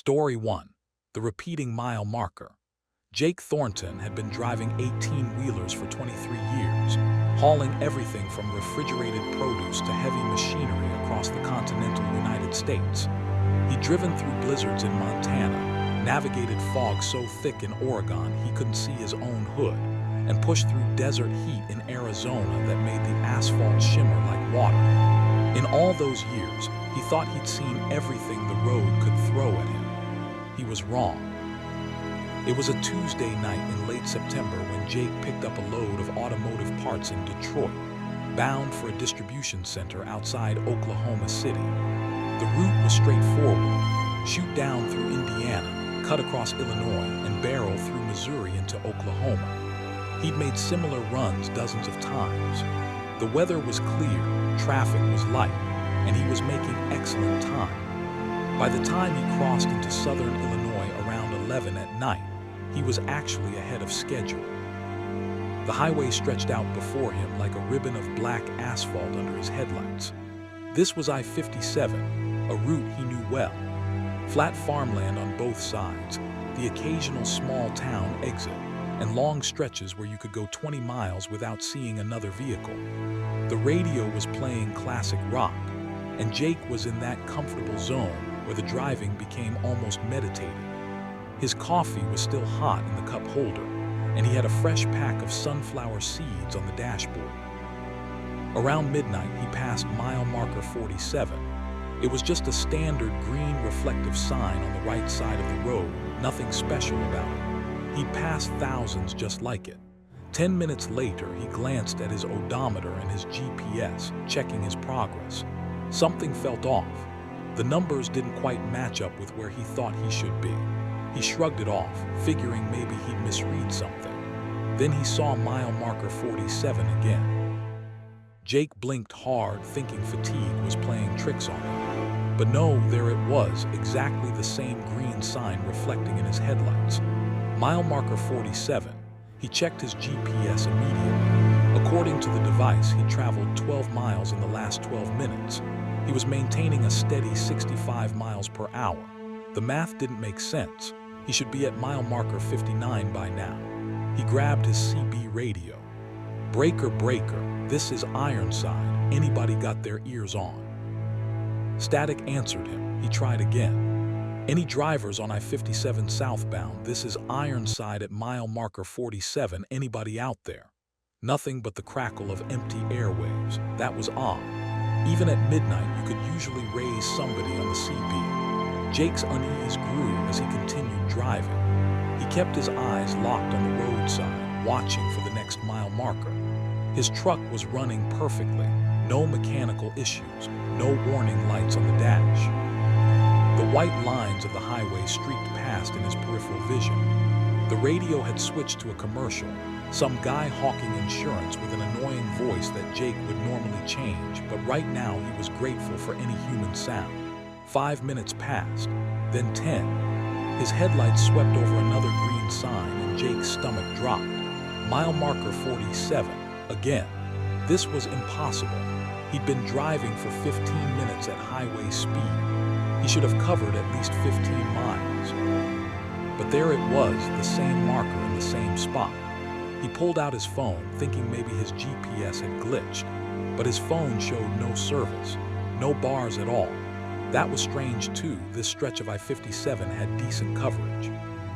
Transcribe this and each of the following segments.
Story 1. The Repeating Mile Marker. Jake Thornton had been driving 18-wheelers for 23 years, hauling everything from refrigerated produce to heavy machinery across the continental United States. He'd driven through blizzards in Montana, navigated fog so thick in Oregon he couldn't see his own hood, and pushed through desert heat in Arizona that made the asphalt shimmer like water. In all those years, he thought he'd seen everything the road could throw at him. He was wrong. It was a Tuesday night in late September when Jake picked up a load of automotive parts in Detroit, bound for a distribution center outside Oklahoma City. The route was straightforward: shoot down through Indiana, cut across Illinois, and barrel through Missouri into Oklahoma. He'd made similar runs dozens of times. The weather was clear, traffic was light, and he was making excellent time. By the time he crossed into southern Illinois around 11 at night, he was actually ahead of schedule. The highway stretched out before him like a ribbon of black asphalt under his headlights. This was I-57, a route he knew well. Flat farmland on both sides, the occasional small town exit, and long stretches where you could go 20 miles without seeing another vehicle. The radio was playing classic rock, and Jake was in that comfortable zone where the driving became almost meditative. His coffee was still hot in the cup holder, and he had a fresh pack of sunflower seeds on the dashboard. Around midnight, he passed mile marker 47. It was just a standard green reflective sign on the right side of the road, nothing special about it. He'd passed thousands just like it. 10 minutes later, he glanced at his odometer and his GPS, checking his progress. Something felt off. The numbers didn't quite match up with where he thought he should be. He shrugged it off, figuring maybe he'd misread something. Then he saw mile marker 47 again. Jake blinked hard, thinking fatigue was playing tricks on him. But no, there it was, exactly the same green sign reflecting in his headlights. Mile marker 47. He checked his GPS immediately. According to the device, he traveled 12 miles in the last 12 minutes. He was maintaining a steady 65 miles per hour. The math didn't make sense. He should be at mile marker 59 by now. He grabbed his CB radio. "Breaker, breaker, this is Ironside. Anybody got their ears on?" Static answered him. He tried again. "Any drivers on I-57 southbound? This is Ironside at mile marker 47. Anybody out there?" Nothing but the crackle of empty airwaves. That was odd. Even at midnight, you could usually raise somebody on the CB. Jake's unease grew as he continued driving. He kept his eyes locked on the roadside, watching for the next mile marker. His truck was running perfectly. No mechanical issues, no warning lights on the dash. The white lines of the highway streaked past in his peripheral vision. The radio had switched to a commercial, some guy hawking insurance with an annoying voice that Jake would normally change, but right now he was grateful for any human sound. 5 minutes passed, then 10. His headlights swept over another green sign and Jake's stomach dropped. Mile marker 47, again. This was impossible. He'd been driving for 15 minutes at highway speed. He should have covered at least 15 miles. But there it was, the same marker in the same spot. He pulled out his phone, thinking maybe his GPS had glitched, but his phone showed no service, no bars at all. That was strange too. This stretch of I-57 had decent coverage.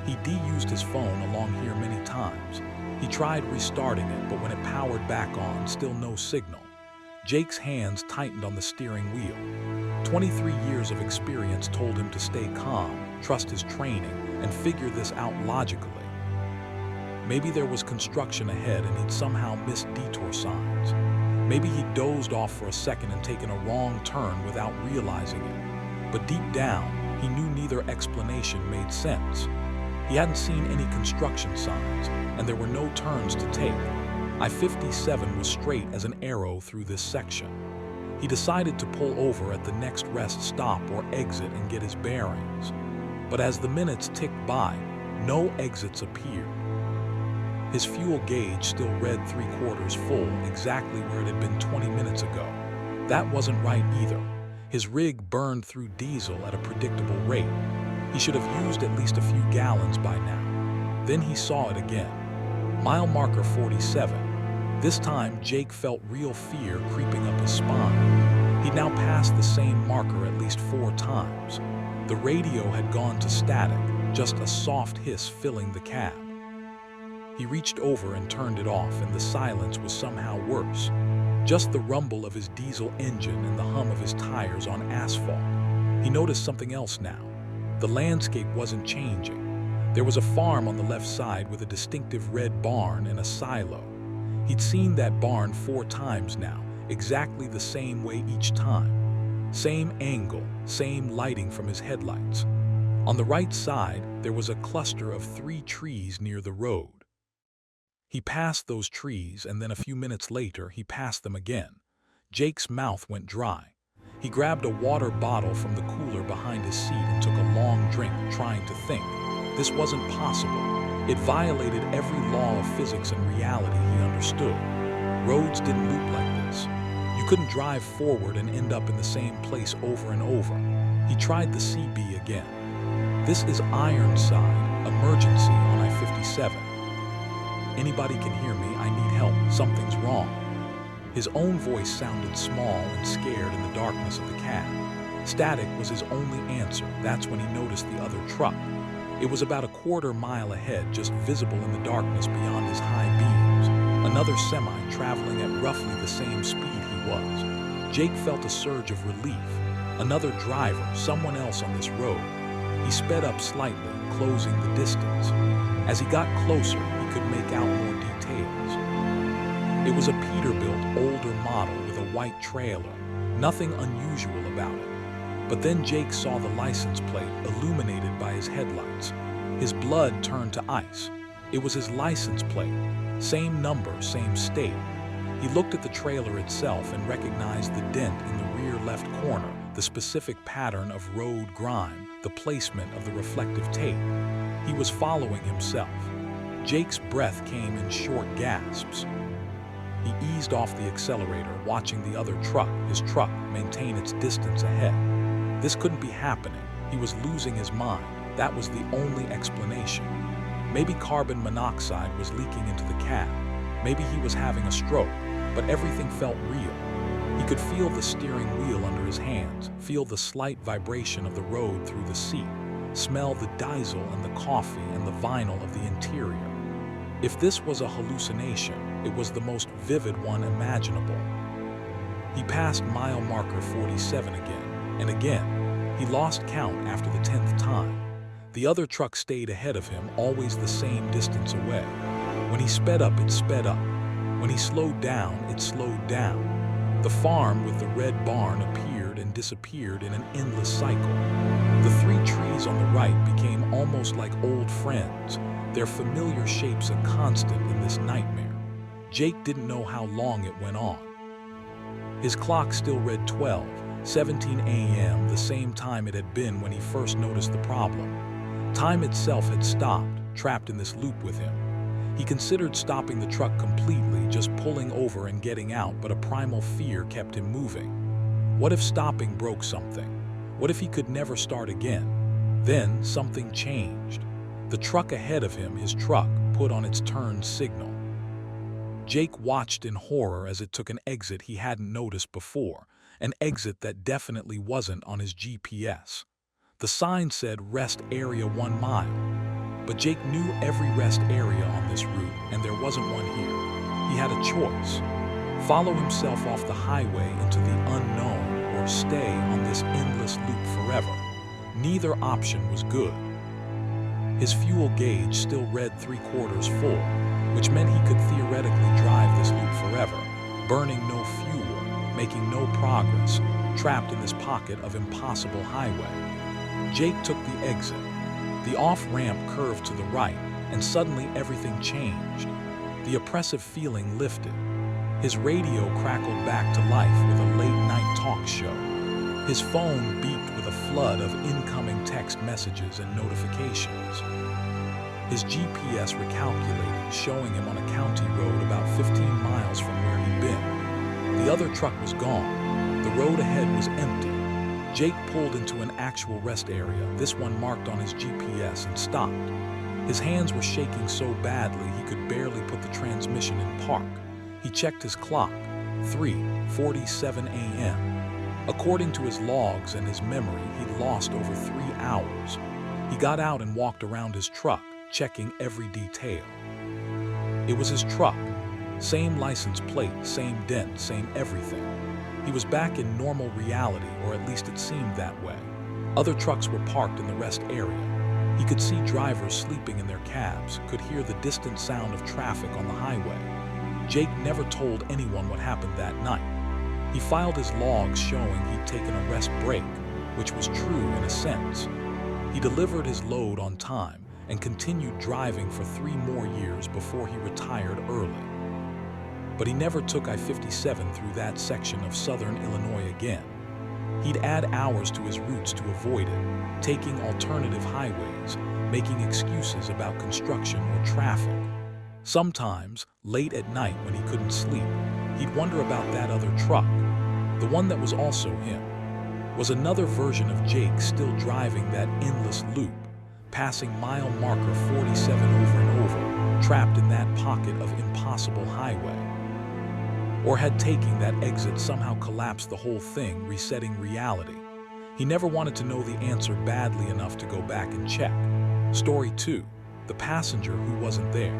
He de-used his phone along here many times. He tried restarting it, but when it powered back on, still no signal. Jake's hands tightened on the steering wheel. 23 years of experience told him to stay calm, trust his training, and figure this out logically. Maybe there was construction ahead and he'd somehow missed detour signs. Maybe he dozed off for a second and taken a wrong turn without realizing it. But deep down, he knew neither explanation made sense. He hadn't seen any construction signs, and there were no turns to take. I-57 was straight as an arrow through this section. He decided to pull over at the next rest stop or exit and get his bearings. But as the minutes ticked by, no exits appeared. His fuel gauge still read 3/4 full, exactly where it had been 20 minutes ago. That wasn't right either. His rig burned through diesel at a predictable rate. He should have used at least a few gallons by now. Then he saw it again. Mile marker 47. This time, Jake felt real fear creeping up his spine. He'd now passed the same marker at least 4 times. The radio had gone to static, just a soft hiss filling the cab. He reached over and turned it off, and the silence was somehow worse. Just the rumble of his diesel engine and the hum of his tires on asphalt. He noticed something else now. The landscape wasn't changing. There was a farm on the left side with a distinctive red barn and a silo. He'd seen that barn 4 times now, exactly the same way each time. Same angle, same lighting from his headlights. On the right side, there was a cluster of 3 trees near the road. He passed those trees, and then a few minutes later, he passed them again. Jake's mouth went dry. He grabbed a water bottle from the cooler behind his seat and took a long drink, trying to think. This wasn't possible. It violated every law of physics and reality he understood. Roads didn't loop like this. You couldn't drive forward and end up in the same place over and over. He tried the CB again. This is Ironside, emergency on I-57. Anybody can hear me, I need help, something's wrong. His own voice sounded small and scared in the darkness of the cab. Static was his only answer. That's when he noticed the other truck. It was about a quarter mile ahead, just visible in the darkness beyond his high beams. Another semi traveling at roughly the same speed he was. Jake felt a surge of relief. Another driver, someone else on this road. He sped up slightly, closing the distance. As he got closer, he could make out more details. It was a Peterbilt older model with a white trailer. Nothing unusual about it. But then Jake saw the license plate illuminated by his headlights. His blood turned to ice. It was his license plate. Same number, same state. He looked at the trailer itself and recognized the dent in the rear left corner, the specific pattern of road grime, the placement of the reflective tape. He was following himself. Jake's breath came in short gasps. He eased off the accelerator, watching the other truck, his truck, maintain its distance ahead. This couldn't be happening. He was losing his mind. That was the only explanation. Maybe carbon monoxide was leaking into the cab. Maybe he was having a stroke, but everything felt real. He could feel the steering wheel under his hands, feel the slight vibration of the road through the seat, smell the diesel and the coffee and the vinyl of the interior. If this was a hallucination, it was the most vivid one imaginable. He passed mile marker 47 again, and again. He lost count after the 10th time. The other truck stayed ahead of him, always the same distance away. When he sped up, it sped up. When he slowed down, it slowed down. The farm with the red barn appeared and disappeared in an endless cycle. The 3 trees on the right became almost like old friends, their familiar shapes a constant in this nightmare. Jake didn't know how long it went on. His clock still read 12:17 a.m., the same time it had been when he first noticed the problem. Time itself had stopped, trapped in this loop with him. He considered stopping the truck completely, just pulling over and getting out, but a primal fear kept him moving. What if stopping broke something? What if he could never start again? Then something changed. The truck ahead of him, his truck, put on its turn signal. Jake watched in horror as it took an exit he hadn't noticed before, an exit that definitely wasn't on his GPS. The sign said rest area 1 mile, but Jake knew every rest area on this route, and there wasn't one here. He had a choice: follow himself off the highway into the unknown, or stay on this endless loop forever. Neither option was good. His fuel gauge still read 3/4 full, which meant he could theoretically drive this loop forever, burning no fuel, making no progress, trapped in this pocket of impossible highway. Jake took the exit. The off-ramp curved to the right, and suddenly everything changed. The oppressive feeling lifted. His radio crackled back to life with a late-night talk show. His phone beeped with a flood of incoming text messages and notifications. His GPS recalculated, showing him on a county road about 15 miles from where he'd been. The other truck was gone. The road ahead was empty. Jake pulled into an actual rest area, this one marked on his GPS, and stopped. His hands were shaking so badly he could barely put the transmission in park. He checked his clock, 3:47 a.m. According to his logs and his memory, he'd lost over 3 hours. He got out and walked around his truck, checking every detail. It was his truck. Same license plate, same dent, same everything. He was back in normal reality, or at least it seemed that way. Other trucks were parked in the rest area. He could see drivers sleeping in their cabs, could hear the distant sound of traffic on the highway. Jake never told anyone what happened that night. He filed his logs showing he'd taken a rest break, which was true in a sense. He delivered his load on time and continued driving for 3 more years before he retired early. But he never took I-57 through that section of southern Illinois again. He'd add hours to his routes to avoid it, taking alternative highways, making excuses about construction or traffic. Sometimes, late at night when he couldn't sleep, he'd wonder about that other truck, the one that was also him. Was another version of Jake still driving that endless loop, passing mile marker 47 over and over, trapped in that pocket of impossible highway? Or had taking that exit somehow collapsed the whole thing, resetting reality? He never wanted to know the answer badly enough to go back and check. Story 2. The passenger who wasn't there.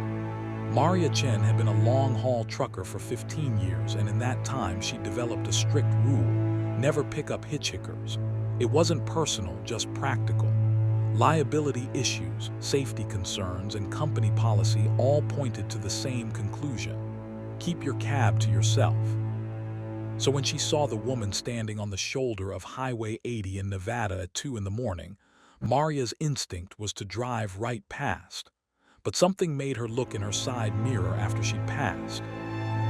Maria Chen had been a long-haul trucker for 15 years, and in that time she developed a strict rule: never pick up hitchhikers. It wasn't personal, just practical. Liability issues, safety concerns, and company policy all pointed to the same conclusion: keep your cab to yourself. So when she saw the woman standing on the shoulder of Highway 80 in Nevada at 2 in the morning, Maria's instinct was to drive right past. But something made her look in her side mirror after she'd passed.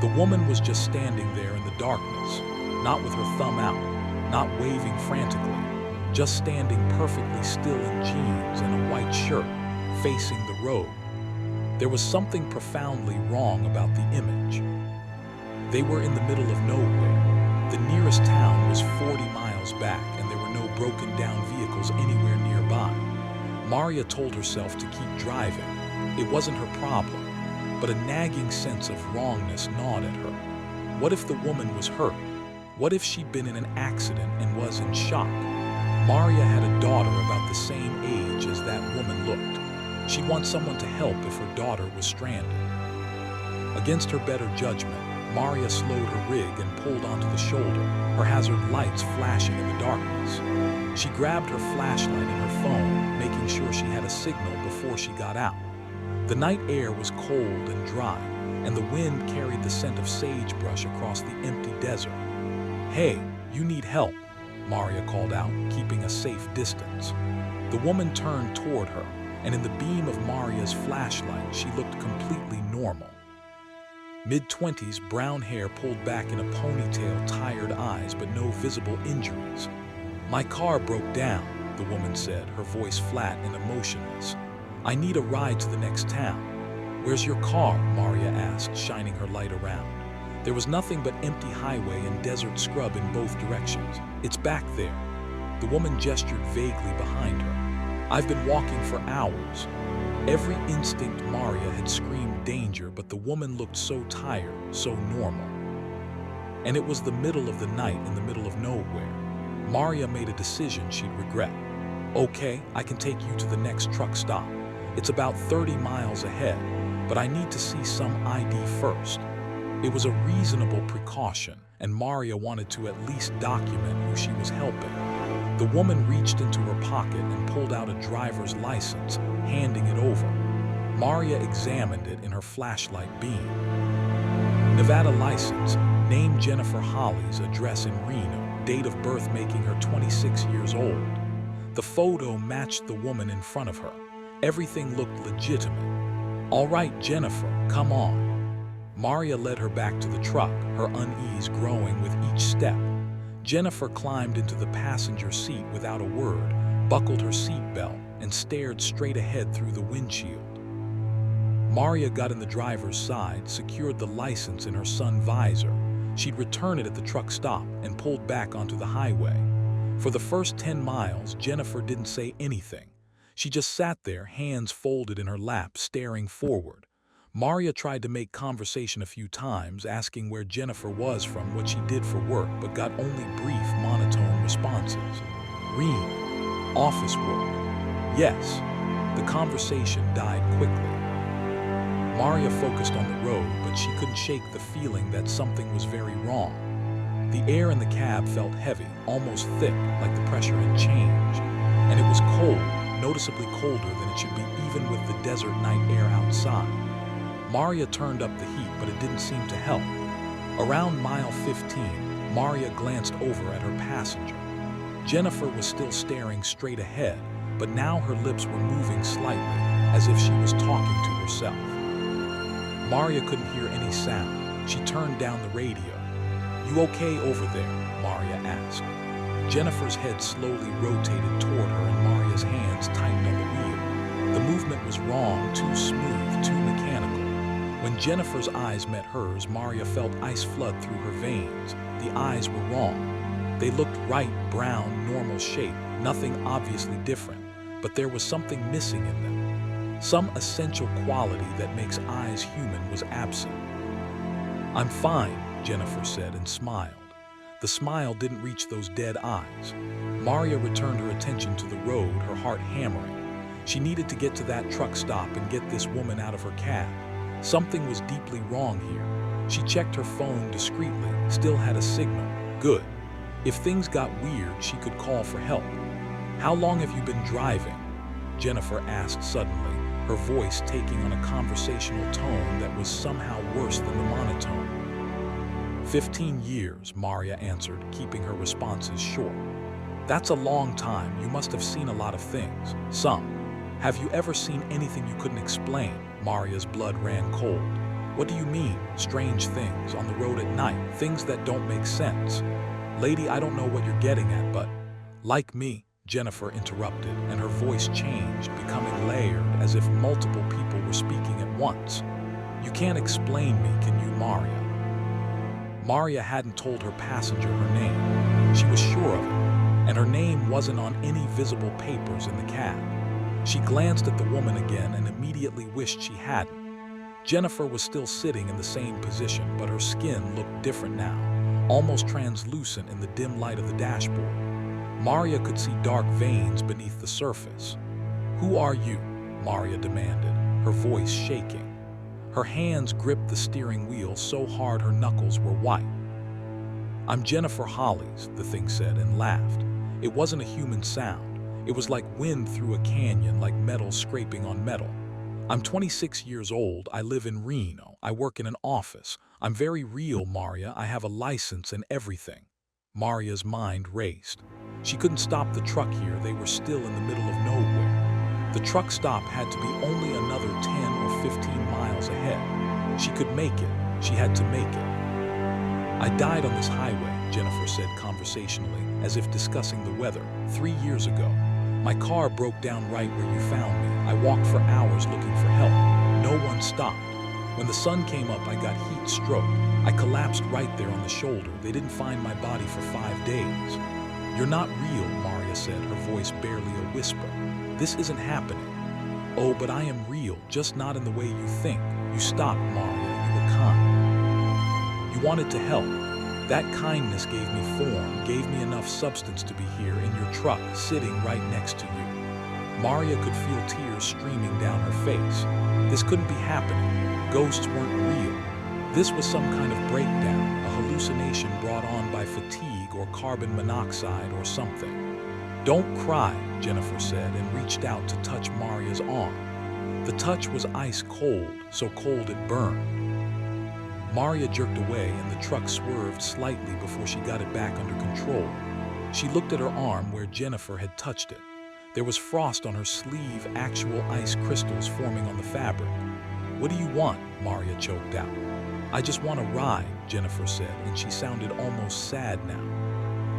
The woman was just standing there in the darkness, not with her thumb out, not waving frantically, just standing perfectly still in jeans and a white shirt, facing the road. There was something profoundly wrong about the image. They were in the middle of nowhere. The nearest town was 40 miles back, and there were no broken-down vehicles anywhere nearby. Maria told herself to keep driving. It wasn't her problem, but a nagging sense of wrongness gnawed at her. What if the woman was hurt? What if she'd been in an accident and was in shock? Maria had a daughter about the same age as that woman looked. She'd want someone to help if her daughter was stranded. Against her better judgment, Maria slowed her rig and pulled onto the shoulder, her hazard lights flashing in the darkness. She grabbed her flashlight and her phone, making sure she had a signal before she got out. The night air was cold and dry, and the wind carried the scent of sagebrush across the empty desert. "Hey, you need help," Maria called out, keeping a safe distance. The woman turned toward her, and in the beam of Maria's flashlight, she looked completely normal. Mid-20s, brown hair pulled back in a ponytail, tired eyes, but no visible injuries. "My car broke down," the woman said, her voice flat and emotionless. "I need a ride to the next town." "Where's your car?" Maria asked, shining her light around. There was nothing but empty highway and desert scrub in both directions. "It's back there." The woman gestured vaguely behind her. "I've been walking for hours." Every instinct Maria had screamed danger, but the woman looked so tired, so normal. And it was the middle of the night in the middle of nowhere. Maria made a decision she'd regret. "Okay, I can take you to the next truck stop. It's about 30 miles ahead, but I need to see some ID first." It was a reasonable precaution, and Maria wanted to at least document who she was helping. The woman reached into her pocket and pulled out a driver's license, handing it over. Maria examined it in her flashlight beam. Nevada license, name Jennifer Holly's, address in Reno, date of birth making her 26 years old. The photo matched the woman in front of her. Everything looked legitimate. "All right, Jennifer, come on." Maria led her back to the truck, her unease growing with each step. Jennifer climbed into the passenger seat without a word, buckled her seatbelt, and stared straight ahead through the windshield. Maria got in the driver's side, secured the license in her sun visor. She'd return it at the truck stop and pulled back onto the highway. For the first 10 miles, Jennifer didn't say anything. She just sat there, hands folded in her lap, staring forward. Maria tried to make conversation a few times, asking where Jennifer was from, what she did for work, but got only brief, monotone responses. Reen. Office work. Yes. The conversation died quickly. Maria focused on the road, but she couldn't shake the feeling that something was very wrong. The air in the cab felt heavy, almost thick, like the pressure had changed. And it was cold, noticeably colder than it should be even with the desert night air outside. Maria turned up the heat, but it didn't seem to help. Around mile 15, Maria glanced over at her passenger. Jennifer was still staring straight ahead, but now her lips were moving slightly, as if she was talking to herself. Maria couldn't hear any sound. She turned down the radio. "You okay over there?" Maria asked. Jennifer's head slowly rotated toward her and Maria's hands tightened on the wheel. The movement was wrong, too smooth, too mechanical. When Jennifer's eyes met hers, Maria felt ice flood through her veins. The eyes were wrong. They looked right, brown, normal shape, nothing obviously different, but there was something missing in them. Some essential quality that makes eyes human was absent. "I'm fine," Jennifer said and smiled. The smile didn't reach those dead eyes. Maria returned her attention to the road, her heart hammering. She needed to get to that truck stop and get this woman out of her cab. Something was deeply wrong here. She checked her phone discreetly, still had a signal. Good. If things got weird, she could call for help. "How long have you been driving?" Jennifer asked suddenly, her voice taking on a conversational tone that was somehow worse than the monotone. 15 years, Maria answered, keeping her responses short. "That's a long time. You must have seen a lot of things. Some. Have you ever seen anything you couldn't explain?" Maria's blood ran cold. "What do you mean? Strange things on the road at night, things that don't make sense." "Lady, I don't know what you're getting at, but..." "Like me," Jennifer interrupted, and her voice changed, becoming layered, as if multiple people were speaking at once. "You can't explain me, can you, Maria?" Maria hadn't told her passenger her name. She was sure of it, and her name wasn't on any visible papers in the cab. She glanced at the woman again and immediately wished she hadn't. Jennifer was still sitting in the same position, but her skin looked different now, almost translucent in the dim light of the dashboard. Maria could see dark veins beneath the surface. "Who are you?" Maria demanded, her voice shaking. Her hands gripped the steering wheel so hard her knuckles were white. "I'm Jennifer Hollies," the thing said and laughed. It wasn't a human sound. It was like wind through a canyon, like metal scraping on metal. "I'm 26 years old. I live in Reno. I work in an office. I'm very real, Maria. I have a license and everything." Maria's mind raced. She couldn't stop the truck here. They were still in the middle of nowhere. The truck stop had to be only another 10 or 15 miles ahead. She could make it. She had to make it. "I died on this highway," Jennifer said conversationally, as if discussing the weather, 3 years ago. "My car broke down right where you found me. I walked for hours looking for help. No one stopped. When the sun came up, I got heat stroke. I collapsed right there on the shoulder. They didn't find my body for 5 days." "You're not real," Maria said, her voice barely a whisper. "This isn't happening." "Oh, but I am real, just not in the way you think." "You stopped, Maria. You were kind. You wanted to help. That kindness gave me form, gave me enough substance to be here in your truck, sitting right next to you." Maria could feel tears streaming down her face. This couldn't be happening. Ghosts weren't real. This was some kind of breakdown, a hallucination brought on by fatigue or carbon monoxide or something. "Don't cry," Jennifer said and reached out to touch Maria's arm. The touch was ice cold, so cold it burned. Maria jerked away and the truck swerved slightly before she got it back under control. She looked at her arm where Jennifer had touched it. There was frost on her sleeve, actual ice crystals forming on the fabric. "What do you want?" Maria choked out. "I just want to ride," Jennifer said, and she sounded almost sad now.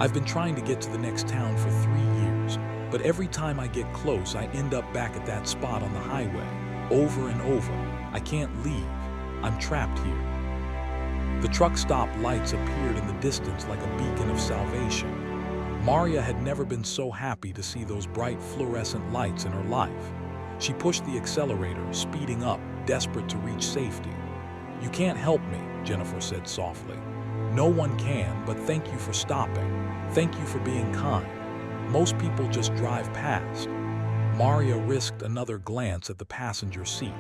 "I've been trying to get to the next town for 3 years, but every time I get close, I end up back at that spot on the highway, over and over. I can't leave. I'm trapped here." The truck stop lights appeared in the distance like a beacon of salvation. Maria had never been so happy to see those bright fluorescent lights in her life. She pushed the accelerator, speeding up, desperate to reach safety. "You can't help me," Jennifer said softly. "No one can, but thank you for stopping. Thank you for being kind. Most people just drive past." Maria risked another glance at the passenger seat.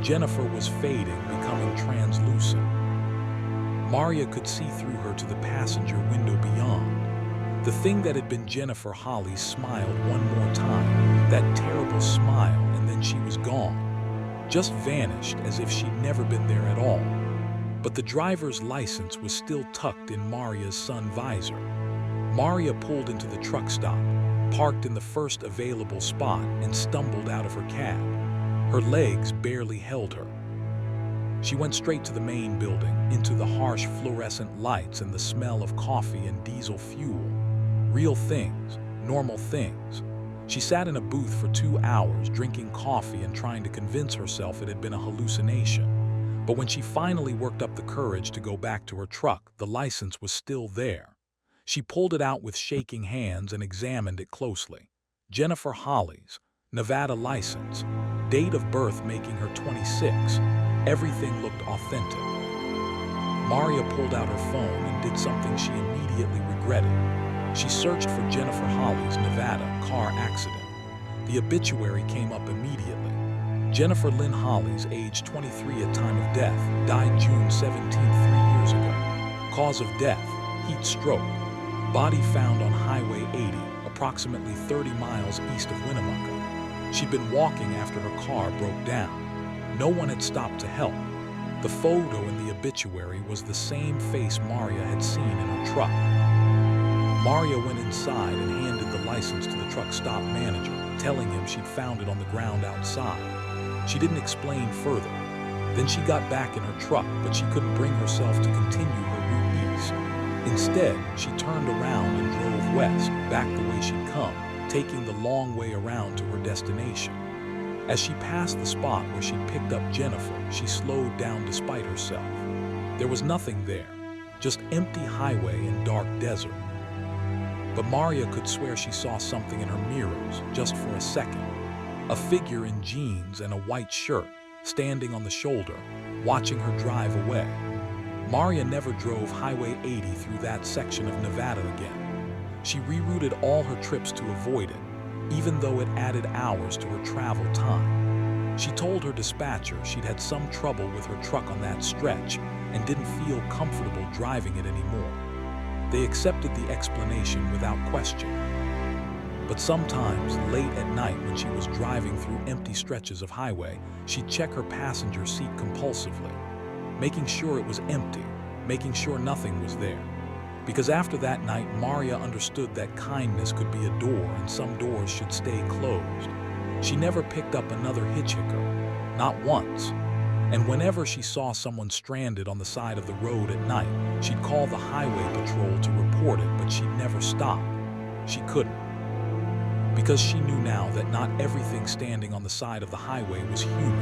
Jennifer was fading, becoming translucent. Maria could see through her to the passenger window beyond. The thing that had been Jennifer Holly smiled one more time, that terrible smile, and then she was gone. Just vanished as if she'd never been there at all. But the driver's license was still tucked in Maria's sun visor. Maria pulled into the truck stop, parked in the first available spot, and stumbled out of her cab. Her legs barely held her. She went straight to the main building, into the harsh fluorescent lights and the smell of coffee and diesel fuel. Real things, normal things. She sat in a booth for 2 hours, drinking coffee and trying to convince herself it had been a hallucination. But when she finally worked up the courage to go back to her truck, the license was still there. She pulled it out with shaking hands and examined it closely. Jennifer Holly's, Nevada license, date of birth making her 26. Everything looked authentic. Maria pulled out her phone and did something she immediately regretted. She searched for Jennifer Holly's Nevada car accident. The obituary came up immediately. Jennifer Lynn Holly's, age 23 at time of death, died June 17, 3 years ago. Cause of death, heat stroke. Body found on Highway 80, approximately 30 miles east of Winnemucca. She'd been walking after her car broke down. No one had stopped to help. The photo in the obituary was the same face Maria had seen in her truck. Maria went inside and handed the license to the truck stop manager, telling him she'd found it on the ground outside. She didn't explain further. Then she got back in her truck, but she couldn't bring herself to continue her route east. Instead, she turned around and drove west, back the way she'd come, taking the long way around to her destination. As she passed the spot where she'd picked up Jennifer, she slowed down despite herself. There was nothing there, just empty highway and dark desert. But Maria could swear she saw something in her mirrors, just for a second. A figure in jeans and a white shirt, standing on the shoulder, watching her drive away. Maria never drove Highway 80 through that section of Nevada again. She rerouted all her trips to avoid it, even though it added hours to her travel time. She told her dispatcher she'd had some trouble with her truck on that stretch and didn't feel comfortable driving it anymore. They accepted the explanation without question. But sometimes, late at night when she was driving through empty stretches of highway, she'd check her passenger seat compulsively, making sure it was empty, making sure nothing was there. Because after that night, Maria understood that kindness could be a door and some doors should stay closed. She never picked up another hitchhiker, not once. And whenever she saw someone stranded on the side of the road at night, she'd call the highway patrol to report it, but she'd never stop. She couldn't. Because she knew now that not everything standing on the side of the highway was human,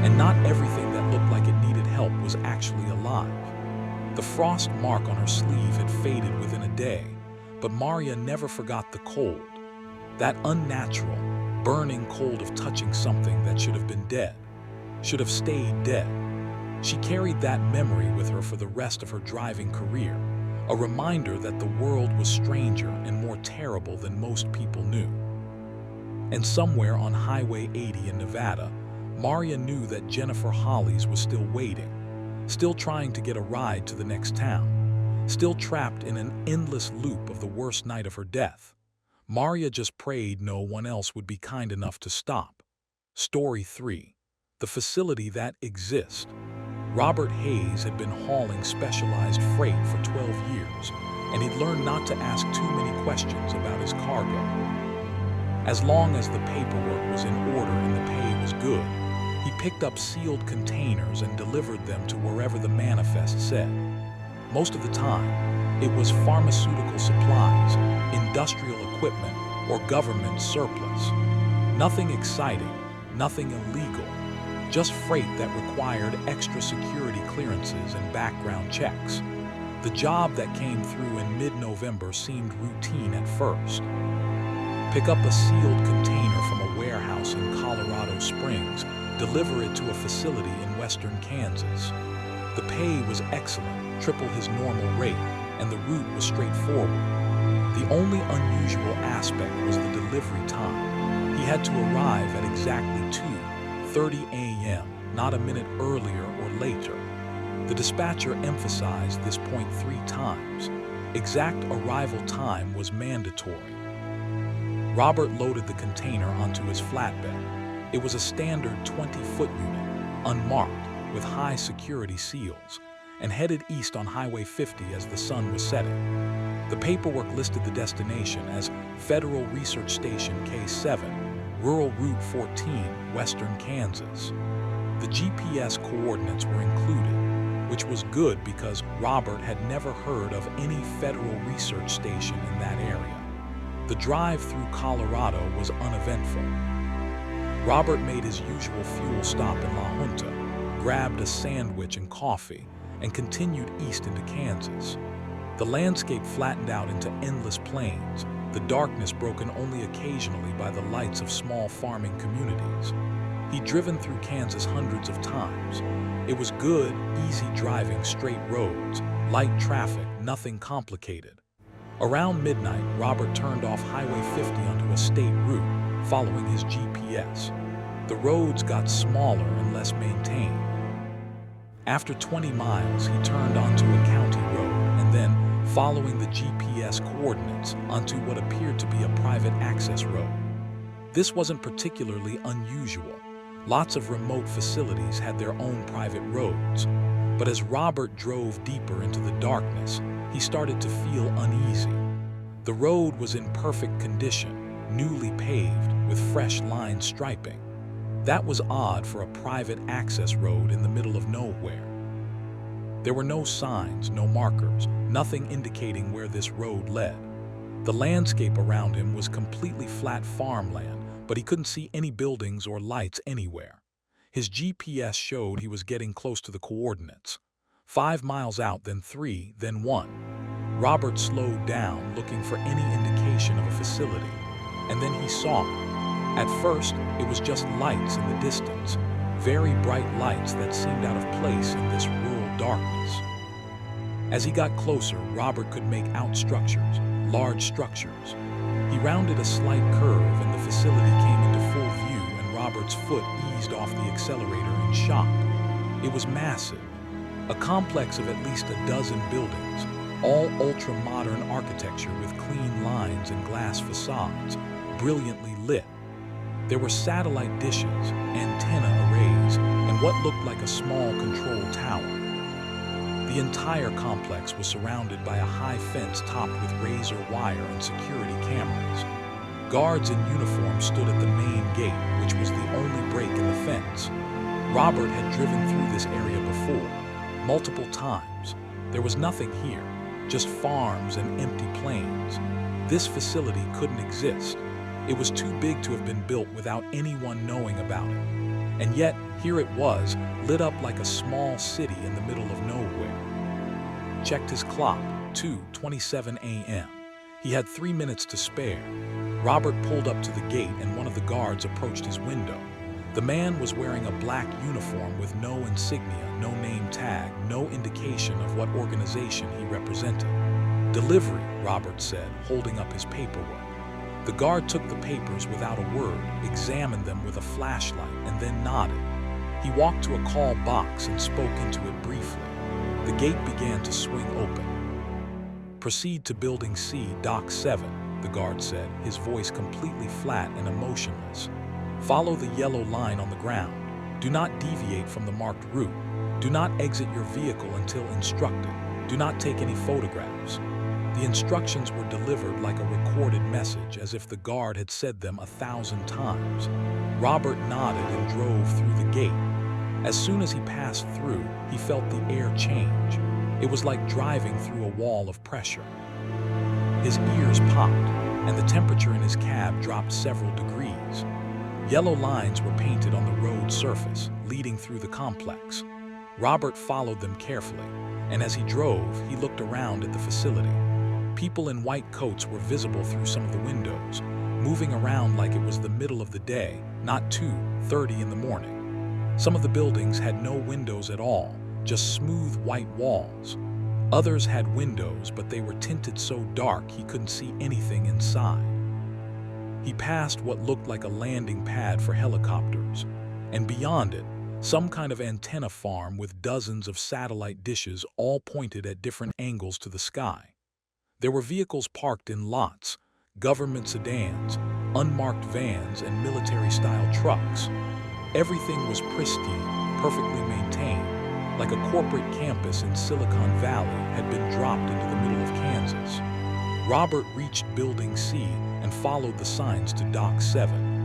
and not everything that looked like it needed help was actually alive. The frost mark on her sleeve had faded within a day, but Maria never forgot the cold. That unnatural, burning cold of touching something that should have been dead, should have stayed dead. She carried that memory with her for the rest of her driving career, a reminder that the world was stranger and more terrible than most people knew. And somewhere on Highway 80 in Nevada, Maria knew that Jennifer Holly's was still waiting, still trying to get a ride to the next town, still trapped in an endless loop of the worst night of her death. Maria just prayed no one else would be kind enough to stop. Story 3. The facility that exists. Robert Hayes had been hauling specialized freight for 12 years, and he'd learned not to ask too many questions about his cargo. As long as the paperwork was in order and the pay was good, he picked up sealed containers and delivered them to wherever the manifest said. Most of the time, it was pharmaceutical supplies, industrial equipment, or government surplus. Nothing exciting, nothing illegal, just freight that required extra security clearances and background checks. The job that came through in mid-November seemed routine at first. Pick up a sealed container from a warehouse in Colorado Springs, deliver it to a facility in western Kansas. The pay was excellent, triple his normal rate, and the route was straightforward. The only unusual aspect was the delivery time. He had to arrive at exactly 2:30 a.m., not a minute earlier or later. The dispatcher emphasized this point 3 times. Exact arrival time was mandatory. Robert loaded the container onto his flatbed. It was a standard 20-foot unit, unmarked, with high security seals, and headed east on Highway 50 as the sun was setting. The paperwork listed the destination as Federal Research Station K7, Rural Route 14, Western Kansas. The GPS coordinates were included, which was good because Robert had never heard of any Federal Research Station in that area. The drive through Colorado was uneventful. Robert made his usual fuel stop in La Junta, grabbed a sandwich and coffee, and continued east into Kansas. The landscape flattened out into endless plains, the darkness broken only occasionally by the lights of small farming communities. He'd driven through Kansas hundreds of times. It was good, easy driving, straight roads, light traffic, nothing complicated. Around midnight, Robert turned off Highway 50 onto a state route, following his GPS. The roads got smaller and less maintained. After 20 miles, he turned onto a county road and then, following the GPS coordinates, onto what appeared to be a private access road. This wasn't particularly unusual. Lots of remote facilities had their own private roads. But as Robert drove deeper into the darkness, he started to feel uneasy. The road was in perfect condition, newly paved, with fresh line striping. That was odd for a private access road in the middle of nowhere. There were no signs, no markers, nothing indicating where this road led. The landscape around him was completely flat farmland, but he couldn't see any buildings or lights anywhere. His GPS showed he was getting close to the coordinates. 5 miles out, then 3, then 1. Robert slowed down, looking for any indication of a facility, and then he saw it. At first, it was just lights in the distance, very bright lights that seemed out of place in this rural darkness. As he got closer, Robert could make out structures, large structures. He rounded a slight curve and the facility came into full view, and Robert's foot eased off the accelerator in shock. It was massive, a complex of at least a dozen buildings, all ultra-modern architecture with clean lines and glass facades, brilliantly lit. There were satellite dishes, antenna arrays, and what looked like a small control tower. The entire complex was surrounded by a high fence topped with razor wire and security cameras. Guards in uniform stood at the main gate, which was the only break in the fence. Robert had driven through this area before, multiple times. There was nothing here, just farms and empty plains. This facility couldn't exist. It was too big to have been built without anyone knowing about it. And yet, here it was, lit up like a small city in the middle of nowhere. Checked his clock, 2:27 a.m. He had 3 minutes to spare. Robert pulled up to the gate and one of the guards approached his window. The man was wearing a black uniform with no insignia, no name tag, no indication of what organization he represented. "Delivery," Robert said, holding up his paperwork. The guard took the papers without a word, examined them with a flashlight, and then nodded. He walked to a call box and spoke into it briefly. The gate began to swing open. "Proceed to Building C, Dock 7, the guard said, his voice completely flat and emotionless. "Follow the yellow line on the ground. Do not deviate from the marked route. Do not exit your vehicle until instructed. Do not take any photographs." The instructions were delivered like a recorded message, as if the guard had said them 1,000 times. Robert nodded and drove through the gate. As soon as he passed through, he felt the air change. It was like driving through a wall of pressure. His ears popped, and the temperature in his cab dropped several degrees. Yellow lines were painted on the road surface, leading through the complex. Robert followed them carefully, and as he drove, he looked around at the facility. People in white coats were visible through some of the windows, moving around like it was the middle of the day, not 2:30 in the morning. Some of the buildings had no windows at all, just smooth white walls. Others had windows, but they were tinted so dark he couldn't see anything inside. He passed what looked like a landing pad for helicopters, and beyond it, some kind of antenna farm with dozens of satellite dishes all pointed at different angles to the sky. There were vehicles parked in lots, government sedans, unmarked vans, and military-style trucks. Everything was pristine, perfectly maintained, like a corporate campus in Silicon Valley had been dropped into the middle of Kansas. Robert reached Building C and followed the signs to Dock 7.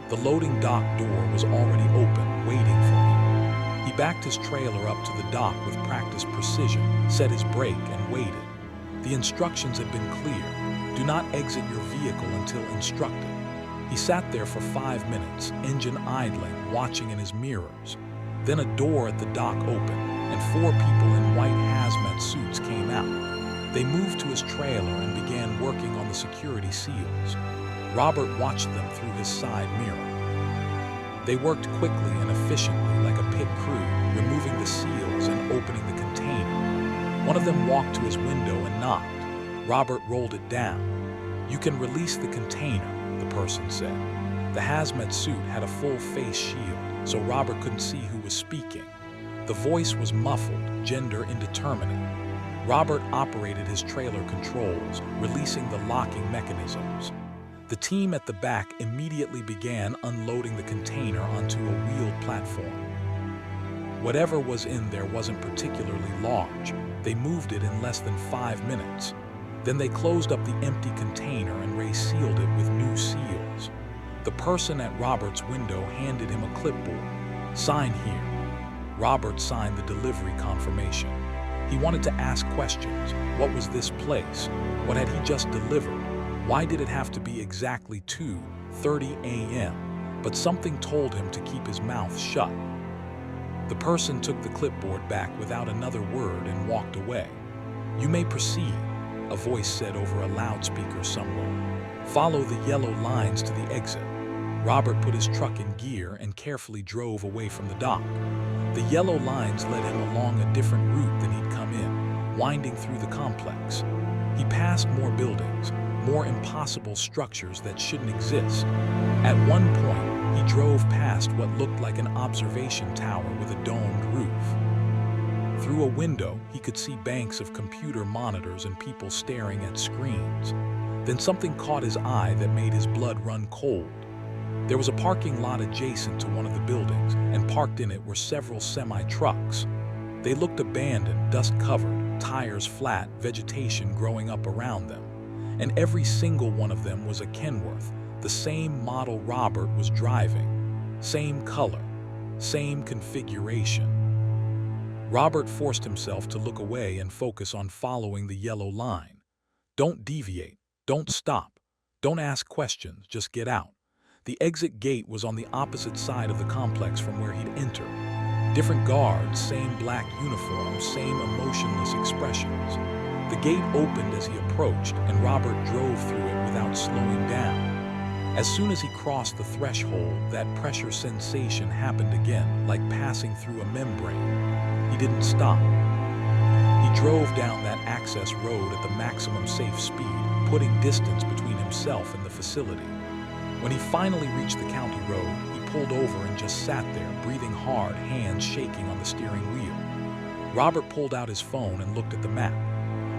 The loading dock door was already open, waiting for him. He backed his trailer up to the dock with practiced precision, set his brake, and waited. The instructions had been clear. Do not exit your vehicle until instructed. He sat there for 5 minutes, engine idling, watching in his mirrors. Then a door at the dock opened, and 4 people in white hazmat suits came out. They moved to his trailer and began working on the security seals. Robert watched them through his side mirror. They worked quickly and efficiently like a pit crew, removing the seals and opening the container. One of them walked to his window and knocked. Robert rolled it down. "You can release the container," the person said. The hazmat suit had a full face shield, so Robert couldn't see who was speaking. The voice was muffled, gender indeterminate. Robert operated his trailer controls, releasing the locking mechanisms. The team at the back immediately began unloading the container onto a wheeled platform. Whatever was in there wasn't particularly large. They moved it in less than 5 minutes. Then they closed up the empty container and resealed it with new seals. The person at Robert's window handed him a clipboard. "Sign here." Robert signed the delivery confirmation. He wanted to ask questions. What was this place? What had he just delivered? Why did it have to be exactly 2:30 a.m.? But something told him to keep his mouth shut. The person took the clipboard back without another word and walked away. "You may proceed," a voice said over a loudspeaker somewhere. "Follow the yellow lines to the exit." Robert put his truck in gear and carefully drove away from the dock. The yellow lines led him along a different route than he'd come in, winding through the complex. He passed more buildings, more impossible structures that shouldn't exist. At one point, he drove past what looked like an observation tower with a domed roof. Through a window, he could see banks of computer monitors and people staring at screens. Then something caught his eye that made his blood run cold. There was a parking lot adjacent to one of the buildings, and parked in it were several semi-trucks. They looked abandoned, dust-covered, tires flat, vegetation growing up around them. And every single one of them was a Kenworth, the same model Robert was driving. Same color, same configuration. Robert forced himself to look away and focus on following the yellow line. Don't deviate, don't stop, don't ask questions, just get out. The exit gate was on the opposite side of the complex from where he'd entered. Different guards, same black uniforms, same emotionless expressions. The gate opened as he approached, and Robert drove through it without slowing down. As soon as he crossed the threshold, that pressure sensation happened again, like passing through a membrane. He didn't stop. He drove down that access road at the maximum safe speed, putting distance between himself and the facility. When he finally reached the county road, he pulled over and just sat there, breathing hard, hands shaking on the steering wheel. Robert pulled out his phone and looked at the map.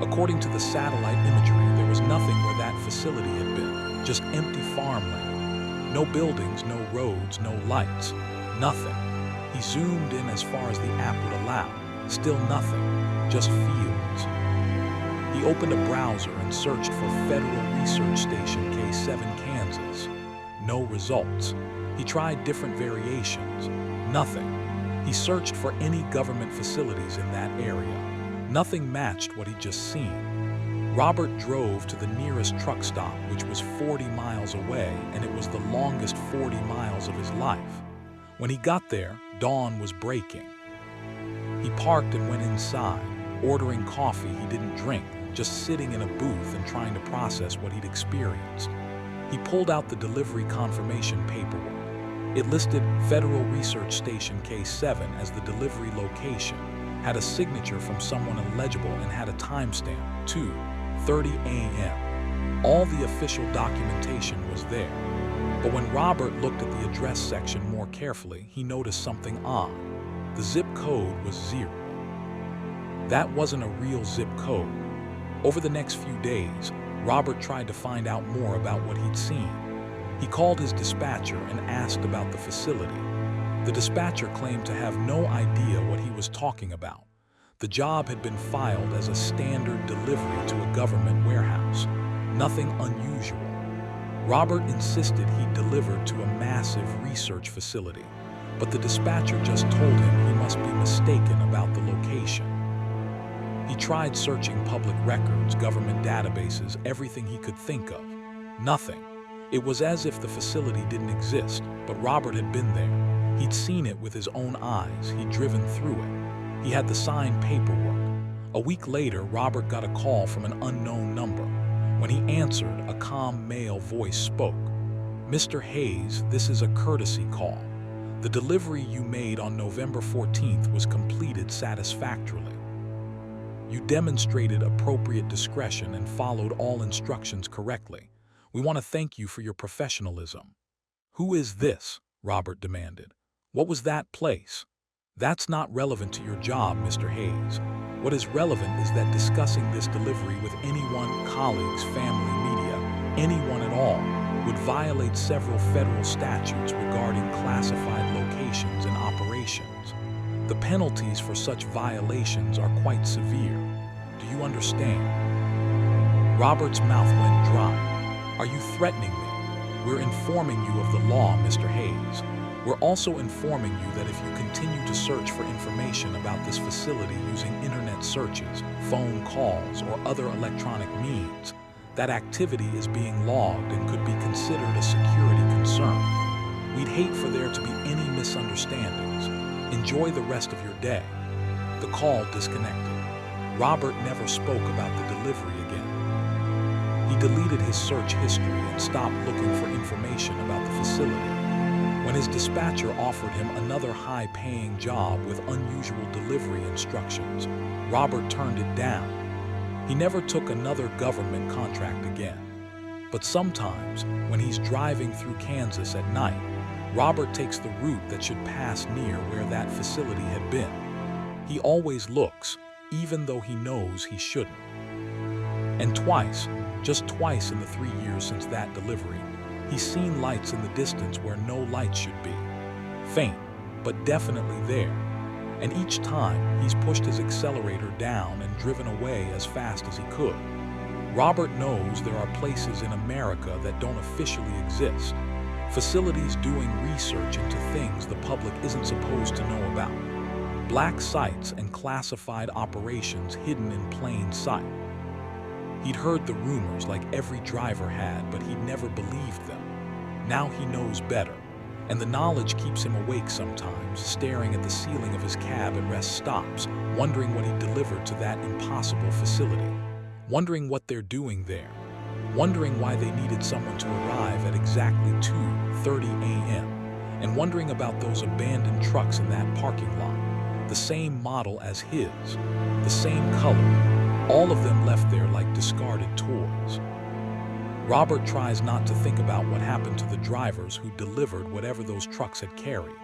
According to the satellite imagery, there was nothing where that facility had been, just empty farmland. No buildings, no roads, no lights, nothing. He zoomed in as far as the app would allow. Still nothing, just fields. He opened a browser and searched for Federal Research Station K7 Kansas. No results. He tried different variations. Nothing. He searched for any government facilities in that area. Nothing matched what he'd just seen. Robert drove to the nearest truck stop, which was 40 miles away, and it was the longest 40 miles of his life. When he got there, dawn was breaking. He parked and went inside, ordering coffee he didn't drink, just sitting in a booth and trying to process what he'd experienced. He pulled out the delivery confirmation paperwork. It listed Federal Research Station K7 as the delivery location, had a signature from someone illegible, and had a timestamp, 2:30 a.m. All the official documentation was there. But when Robert looked at the address section more carefully, he noticed something odd. The zip code was 0. That wasn't a real zip code. Over the next few days, Robert tried to find out more about what he'd seen. He called his dispatcher and asked about the facility. The dispatcher claimed to have no idea what he was talking about. The job had been filed as a standard delivery to a government warehouse. Nothing unusual. Robert insisted he'd delivered to a massive research facility, but the dispatcher just told him he must be mistaken about the location. He tried searching public records, government databases, everything he could think of. Nothing. It was as if the facility didn't exist, but Robert had been there. He'd seen it with his own eyes. He'd driven through it. He had the signed paperwork. A week later, Robert got a call from an unknown number. When he answered, a calm male voice spoke. "Mr. Hayes, this is a courtesy call. The delivery you made on November 14th was completed satisfactorily. You demonstrated appropriate discretion and followed all instructions correctly. We want to thank you for your professionalism." "Who is this?" Robert demanded. "What was that place?" "That's not relevant to your job, Mr. Hayes. What is relevant is that discussing this delivery with anyone, colleagues, family, media, anyone at all, would violate several federal statutes regarding classified locations and operations. The penalties for such violations are quite severe. Do you understand?" Robert's mouth went dry. "Are you threatening me? We're informing you of the law, Mr. Hayes. We're also informing you that if you continue to search for information about this facility using internet searches, phone calls, or other electronic means, that activity is being logged and could be considered a security concern. We'd hate for there to be any misunderstandings. Enjoy the rest of your day." The call disconnected. Robert never spoke about the delivery again. He deleted his search history and stopped looking for information about the facility. When his dispatcher offered him another high-paying job with unusual delivery instructions, Robert turned it down. He never took another government contract again. But sometimes, when he's driving through Kansas at night, Robert takes the route that should pass near where that facility had been. He always looks, even though he knows he shouldn't. And twice, just twice in the 3 years since that delivery, he's seen lights in the distance where no lights should be. Faint, but definitely there. And each time, he's pushed his accelerator down and driven away as fast as he could. Robert knows there are places in America that don't officially exist. Facilities doing research into things the public isn't supposed to know about. Black sites and classified operations hidden in plain sight. He'd heard the rumors like every driver had, but he'd never believed them. Now he knows better, and the knowledge keeps him awake sometimes, staring at the ceiling of his cab at rest stops, wondering what he delivered to that impossible facility, wondering what they're doing there, wondering why they needed someone to arrive at exactly 2:30 a.m., and wondering about those abandoned trucks in that parking lot, the same model as his, the same color, all of them left there like discarded toys. Robert tries not to think about what happened to the drivers who delivered whatever those trucks had carried.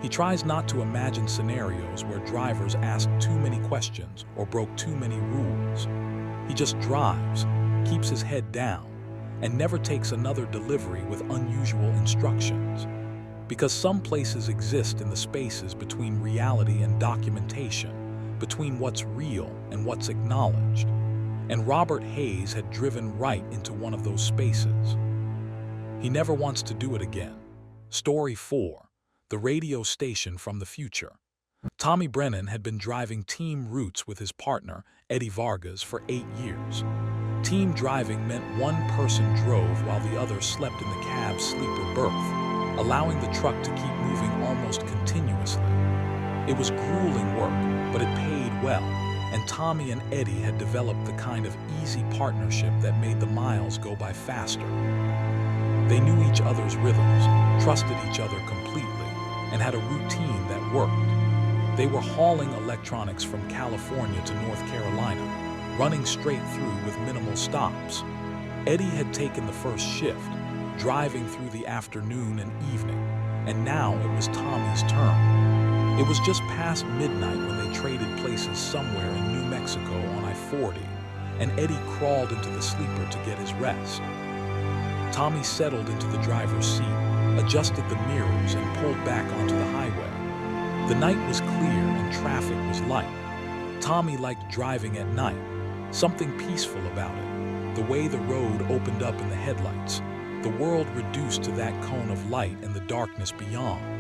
He tries not to imagine scenarios where drivers asked too many questions or broke too many rules. He just drives, keeps his head down, and never takes another delivery with unusual instructions. Because some places exist in the spaces between reality and documentation, between what's real and what's acknowledged. And Robert Hayes had driven right into one of those spaces. He never wants to do it again. Story 4. The radio station from the future. Tommy Brennan had been driving team routes with his partner, Eddie Vargas, for 8 years. Team driving meant one person drove while the other slept in the cab's sleeper berth, allowing the truck to keep moving almost continuously. It was grueling work, but it paid well, and Tommy and Eddie had developed the kind of easy partnership that made the miles go by faster. They knew each other's rhythms, trusted each other completely, and had a routine that worked. They were hauling electronics from California to North Carolina, running straight through with minimal stops. Eddie had taken the first shift, driving through the afternoon and evening, and now it was Tommy's turn. It was just past midnight when they traded places somewhere in New Mexico on I-40, and Eddie crawled into the sleeper to get his rest. Tommy settled into the driver's seat, adjusted the mirrors, and pulled back onto the highway. The night was clear and traffic was light. Tommy liked driving at night, something peaceful about it. The way the road opened up in the headlights, the world reduced to that cone of light and the darkness beyond.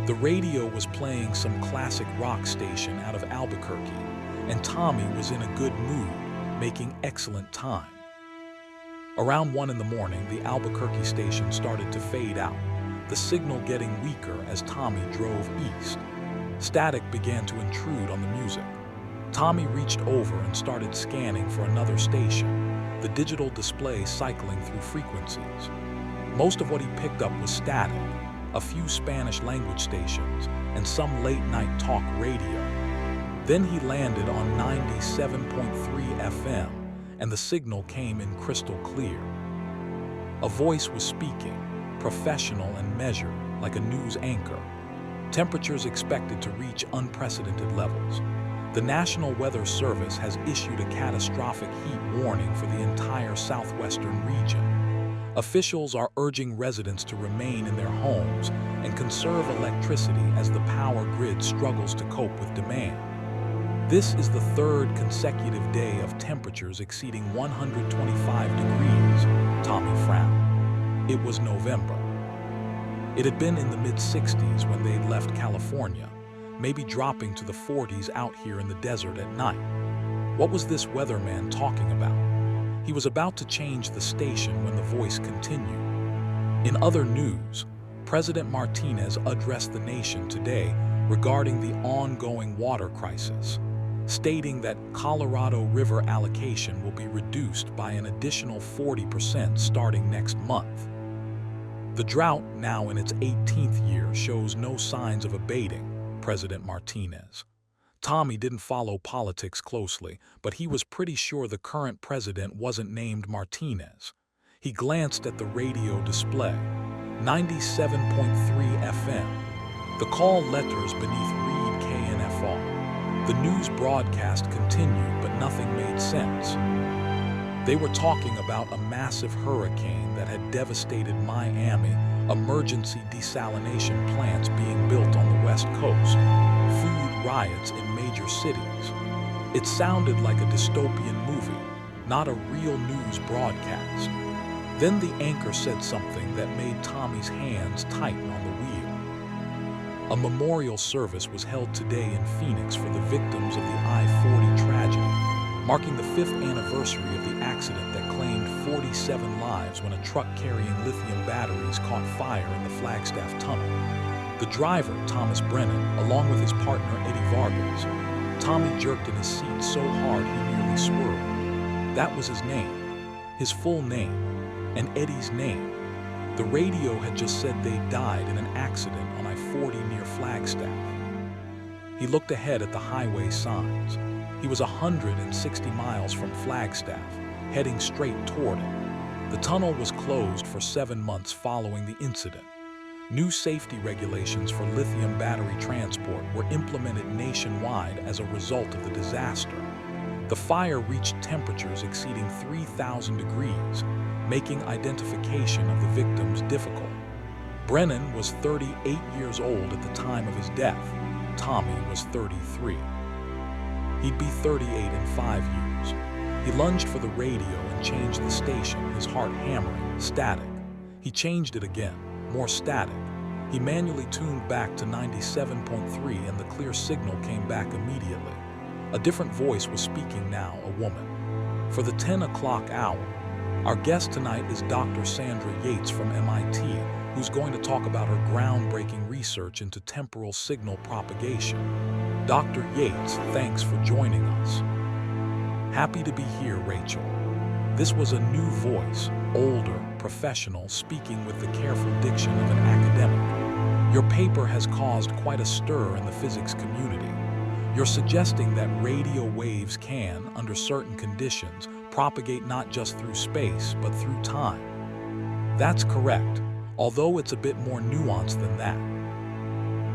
The radio was playing some classic rock station out of Albuquerque, and Tommy was in a good mood, making excellent time. Around 1 in the morning, the Albuquerque station started to fade out, the signal getting weaker as Tommy drove east. Static began to intrude on the music. Tommy reached over and started scanning for another station, the digital display cycling through frequencies. Most of what he picked up was static, a few Spanish language stations, and some late-night talk radio. Then he landed on 97.3 FM, and the signal came in crystal clear. A voice was speaking, professional and measured, like a news anchor. Temperatures expected to reach unprecedented levels. The National Weather Service has issued a catastrophic heat warning for the entire southwestern region. Officials are urging residents to remain in their homes and conserve electricity as the power grid struggles to cope with demand. This is the third consecutive day of temperatures exceeding 125 degrees, Tommy frowned. It was November. It had been in the mid-60s when they'd left California, maybe dropping to the 40s out here in the desert at night. What was this weatherman talking about? He was about to change the station when the voice continued. In other news, President Martinez addressed the nation today regarding the ongoing water crisis, stating that Colorado River allocation will be reduced by an additional 40% starting next month. The drought, now in its 18th year, shows no signs of abating, President Martinez. Tommy didn't follow politics closely, but he was pretty sure the current president wasn't named Martinez. He glanced at the radio display, 97.3 FM. The call letters beneath read KNFR. The news broadcast continued, but nothing made sense. They were talking about a massive hurricane that had devastated Miami, emergency desalination plants being built on the West Coast, food riots in major cities. It sounded like a dystopian movie, not a real news broadcast. Then the anchor said something that made Tommy's hands tighten on the wheel. A memorial service was held today in Phoenix for the victims of the I-40 tragedy, marking the 5th anniversary of the accident that claimed 47 lives when a truck carrying lithium batteries caught fire in the Flagstaff Tunnel. The driver, Thomas Brennan, along with his partner Eddie Vargas. Tommy jerked in his seat so hard he nearly swerved. That was his name, his full name, and Eddie's name. The radio had just said they died in an accident on I-40 near Flagstaff. He looked ahead at the highway signs. He was 160 miles from Flagstaff, heading straight toward it. The tunnel was closed for 7 months following the incident. New safety regulations for lithium battery transport were implemented nationwide as a result of the disaster. The fire reached temperatures exceeding 3,000 degrees, making identification of the victims difficult. Brennan was 38 years old at the time of his death. Tommy was 33. He'd be 38 in 5 years. He lunged for the radio and changed the station, his heart hammering, static. He changed it again, more static. He manually tuned back to 97.3 and the clear signal came back immediately. A different voice was speaking now, a woman. For the 10 o'clock hour, our guest tonight is Dr. Sandra Yates from MIT, who's going to talk about her groundbreaking research research into temporal signal propagation. Dr. Yates, thanks for joining us. Happy to be here, Rachel. This was a new voice, older, professional, speaking with the careful diction of an academic. Your paper has caused quite a stir in the physics community. You're suggesting that radio waves can, under certain conditions, propagate not just through space, but through time. That's correct, although it's a bit more nuanced than that.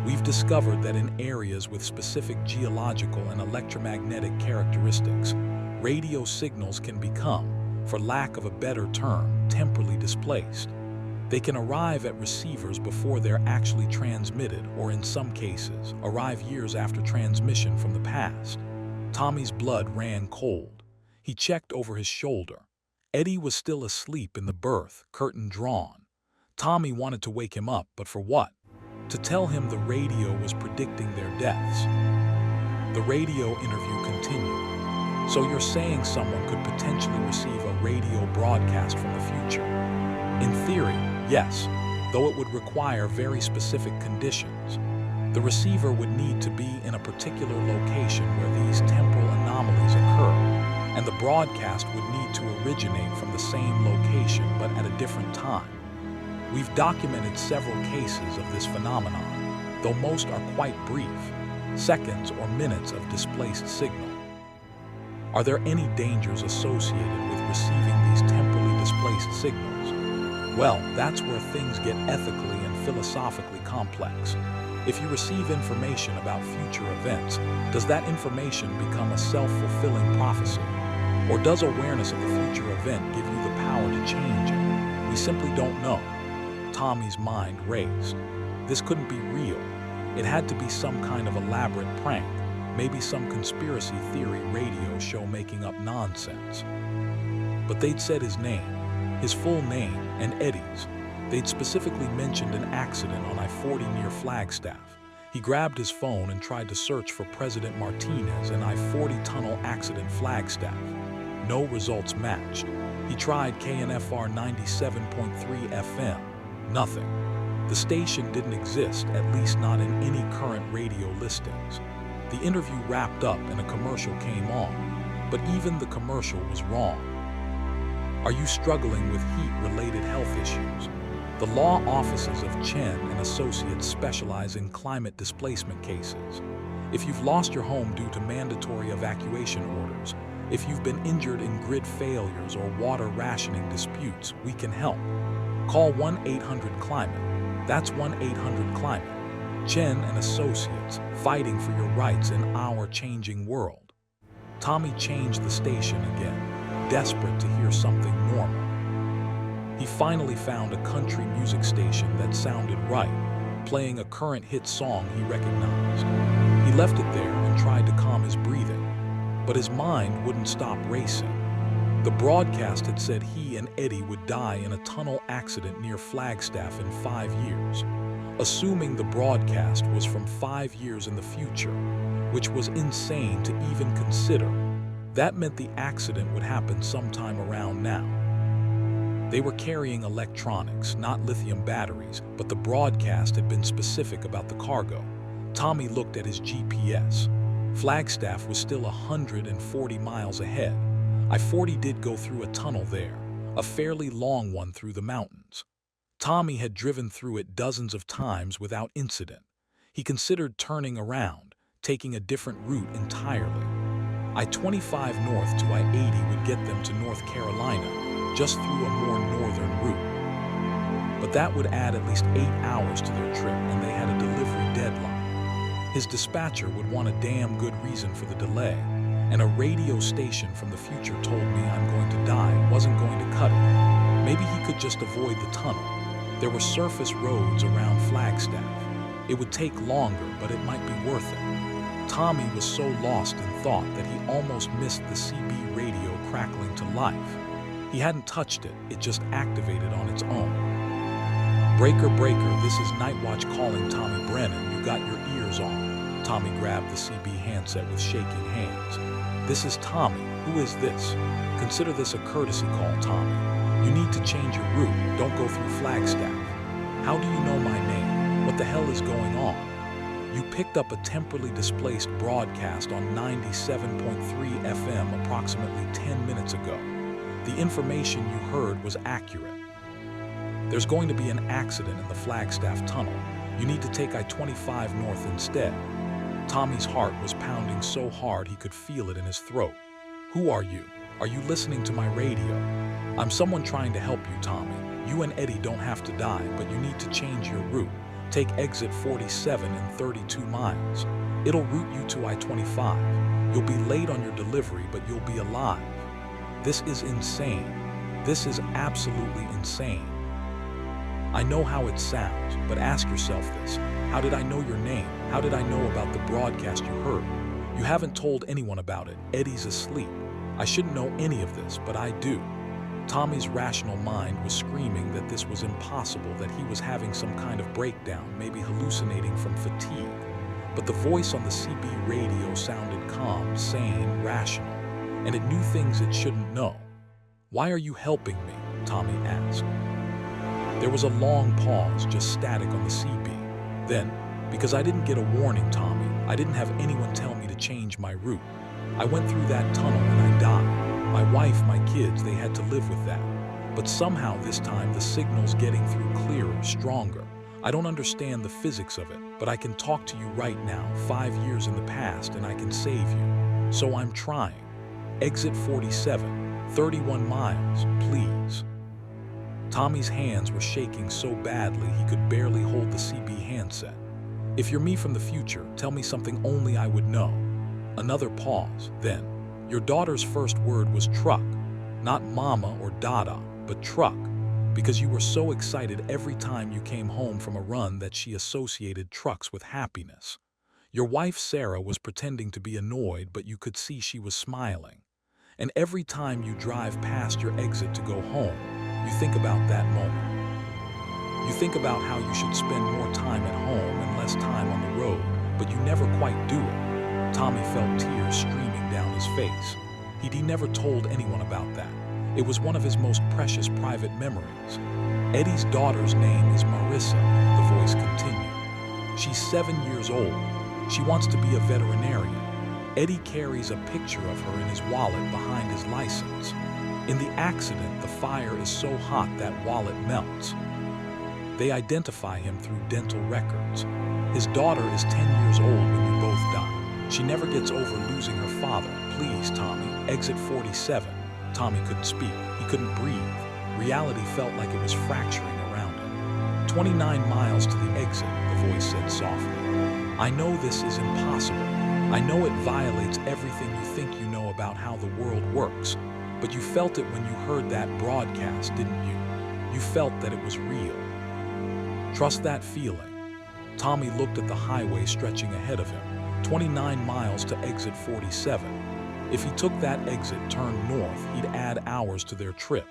We've discovered that in areas with specific geological and electromagnetic characteristics, radio signals can become, for lack of a better term, temporally displaced. They can arrive at receivers before they're actually transmitted, or in some cases, arrive years after transmission from the past. Tommy's blood ran cold. He checked over his shoulder. Eddie was still asleep in the berth, curtain drawn. Tommy wanted to wake him up, but for what? To tell him the radio was predicting their deaths. The radio interview continued. So you're saying someone could potentially receive a radio broadcast from the future? In theory, yes, though it would require very specific conditions. The receiver would need to be in a particular location where these temporal anomalies occur, and the broadcast would need to originate from the same location but at a different time. We've documented several cases of this phenomenon, though most are quite brief, seconds or minutes of displaced signal. Are there any dangers associated with receiving these temporally displaced signals? Well, that's where things get ethically and philosophically complex. If you receive information about future events, does that information become a self-fulfilling prophecy? Or does awareness of the future event give you the power to change it? We simply don't know. Tommy's mind raced. This couldn't be real. It had to be some kind of elaborate prank. Maybe some conspiracy theory radio show making up nonsense. But they'd said his name, his full name, and Eddie's. They'd specifically mentioned an accident on I-40 near Flagstaff. He grabbed his phone and tried to search for President Martinez and I-40 tunnel accident Flagstaff. No results matched. He tried KNFR 97.3 FM. Nothing. The station didn't exist, at least not in any current radio listings. The interview wrapped up and a commercial came on, but even the commercial was wrong. Are you struggling with heat-related health issues? The law offices of Chen and Associates specialize in climate displacement cases. If you've lost your home due to mandatory evacuation orders, if you've been injured in grid failures or water rationing disputes, we can help. Call 1-800-CLIMATE. That's 1-800-CLIMATE. Chen and Associates, fighting for your rights in our changing world. Tommy changed the station again, desperate to hear something normal. He finally found a country music station that sounded right, playing a current hit song he recognized. He left it there and tried to calm his breathing, but his mind wouldn't stop racing. The broadcast had said he and Eddie would die in a tunnel accident near Flagstaff in 5 years. Assuming the broadcast was from 5 years in the future, which was insane to even consider. That meant the accident would happen sometime around now. They were carrying electronics, not lithium batteries, but the broadcast had been specific about the cargo. Tommy looked at his GPS. Flagstaff was still 140 miles ahead. I-40 did go through a tunnel there, a fairly long one through the mountains. Tommy had driven through it dozens of times without incident. He considered turning around, taking a different route entirely. I-25 north to I-80 would get them to North Carolina, just through a more northern route. But that would add at least 8 hours to their trip, and they had a delivery deadline. His dispatcher would want a damn good reason for the delay, and a radio station from the future told me I'm going to die wasn't going to cut it. Maybe he could just avoid the tunnel. There were surface roads around Flagstaff. It would take longer, but it might be worth it. Tommy was so lost in thought that he almost missed the CB radio crackling to life. He hadn't touched it, it just activated on its own. Breaker, breaker, this is Nightwatch calling Tommy Brennan. You got your ears on. Tommy grabbed the CB handset with shaking hands. This is Tommy. Who is this? Consider this a courtesy call, Tommy. You need to change your route. Don't go through Flagstaff. How do you know my name? What the hell is going on? You picked up a temporarily displaced broadcast on 97.3 FM approximately 10 minutes ago. The information you heard was accurate. There's going to be an accident in the Flagstaff Tunnel. You need to take I-25 north instead. Tommy's heart was pounding so hard he could feel it in his throat. Who are you? Are you listening to my radio? I'm someone trying to help you, Tommy. You and Eddie don't have to die, but you need to change your route. Take exit 47 in 32 miles. It'll route you to I-25. You'll be late on your delivery, but you'll be alive. This is insane. This is absolutely insane. I know how it sounds, but ask yourself this. How did I know your name? How did I know about the broadcast you heard? You haven't told anyone about it. Eddie's asleep. I shouldn't know any of this, but I do. Tommy's rational mind was screaming that this was impossible, that he was having some kind of breakdown, maybe hallucinating from fatigue. But the voice on the CB radio sounded calm, sane, rational, and it knew things it shouldn't know. Why are you helping me? Tommy asked. There was a long pause, just static on the CB. Then, because I didn't get a warning, Tommy, I didn't have anyone tell me to change my route. I went through that tunnel and I died. My wife, my kids, they had to live with that. But somehow this time the signal's getting through clearer, stronger. I don't understand the physics of it, but I can talk to you right now, 5 years in the past, and I can save you. So I'm trying. Exit 47, 31 miles, please. Tommy's hands were shaking so badly he could barely hold the CB handset. If you're me from the future, tell me something only I would know. Another pause, then. Your daughter's first word was truck. Not mama or dada, but truck. Because you were so excited every time you came home from a run that she associated trucks with happiness. Your wife Sarah was pretending to be annoyed, but you could see she was smiling. And every time you drive past your exit to go home, you think about that moment. You think about how you should spend more time at home and less time on the road, but you never quite do it. Tommy felt tears streaming down his face. He never told anyone about that. It was one of his most precious private memories. Eddie's daughter's name is Marissa, the voice continued. She's 7 years old. She wants to be a veterinarian. Eddie carries a picture of her in his wallet behind his license. In the accident, the fire is so hot that wallet melts. They identify him through dental records. His daughter is 10 years old when you both die. She never gets over losing her father. Please, Tommy, exit 47. Tommy couldn't speak. He couldn't breathe. Reality felt like it was fracturing around him. 29 miles to the exit, the voice said softly. I know this is impossible. I know it violates everything you think you know about how the world works. But you felt it when you heard that broadcast, didn't you? You felt that it was real. Trust that feeling. Tommy looked at the highway stretching ahead of him. 29 miles to exit 47. If he took that exit, turned north, he'd add hours to their trip.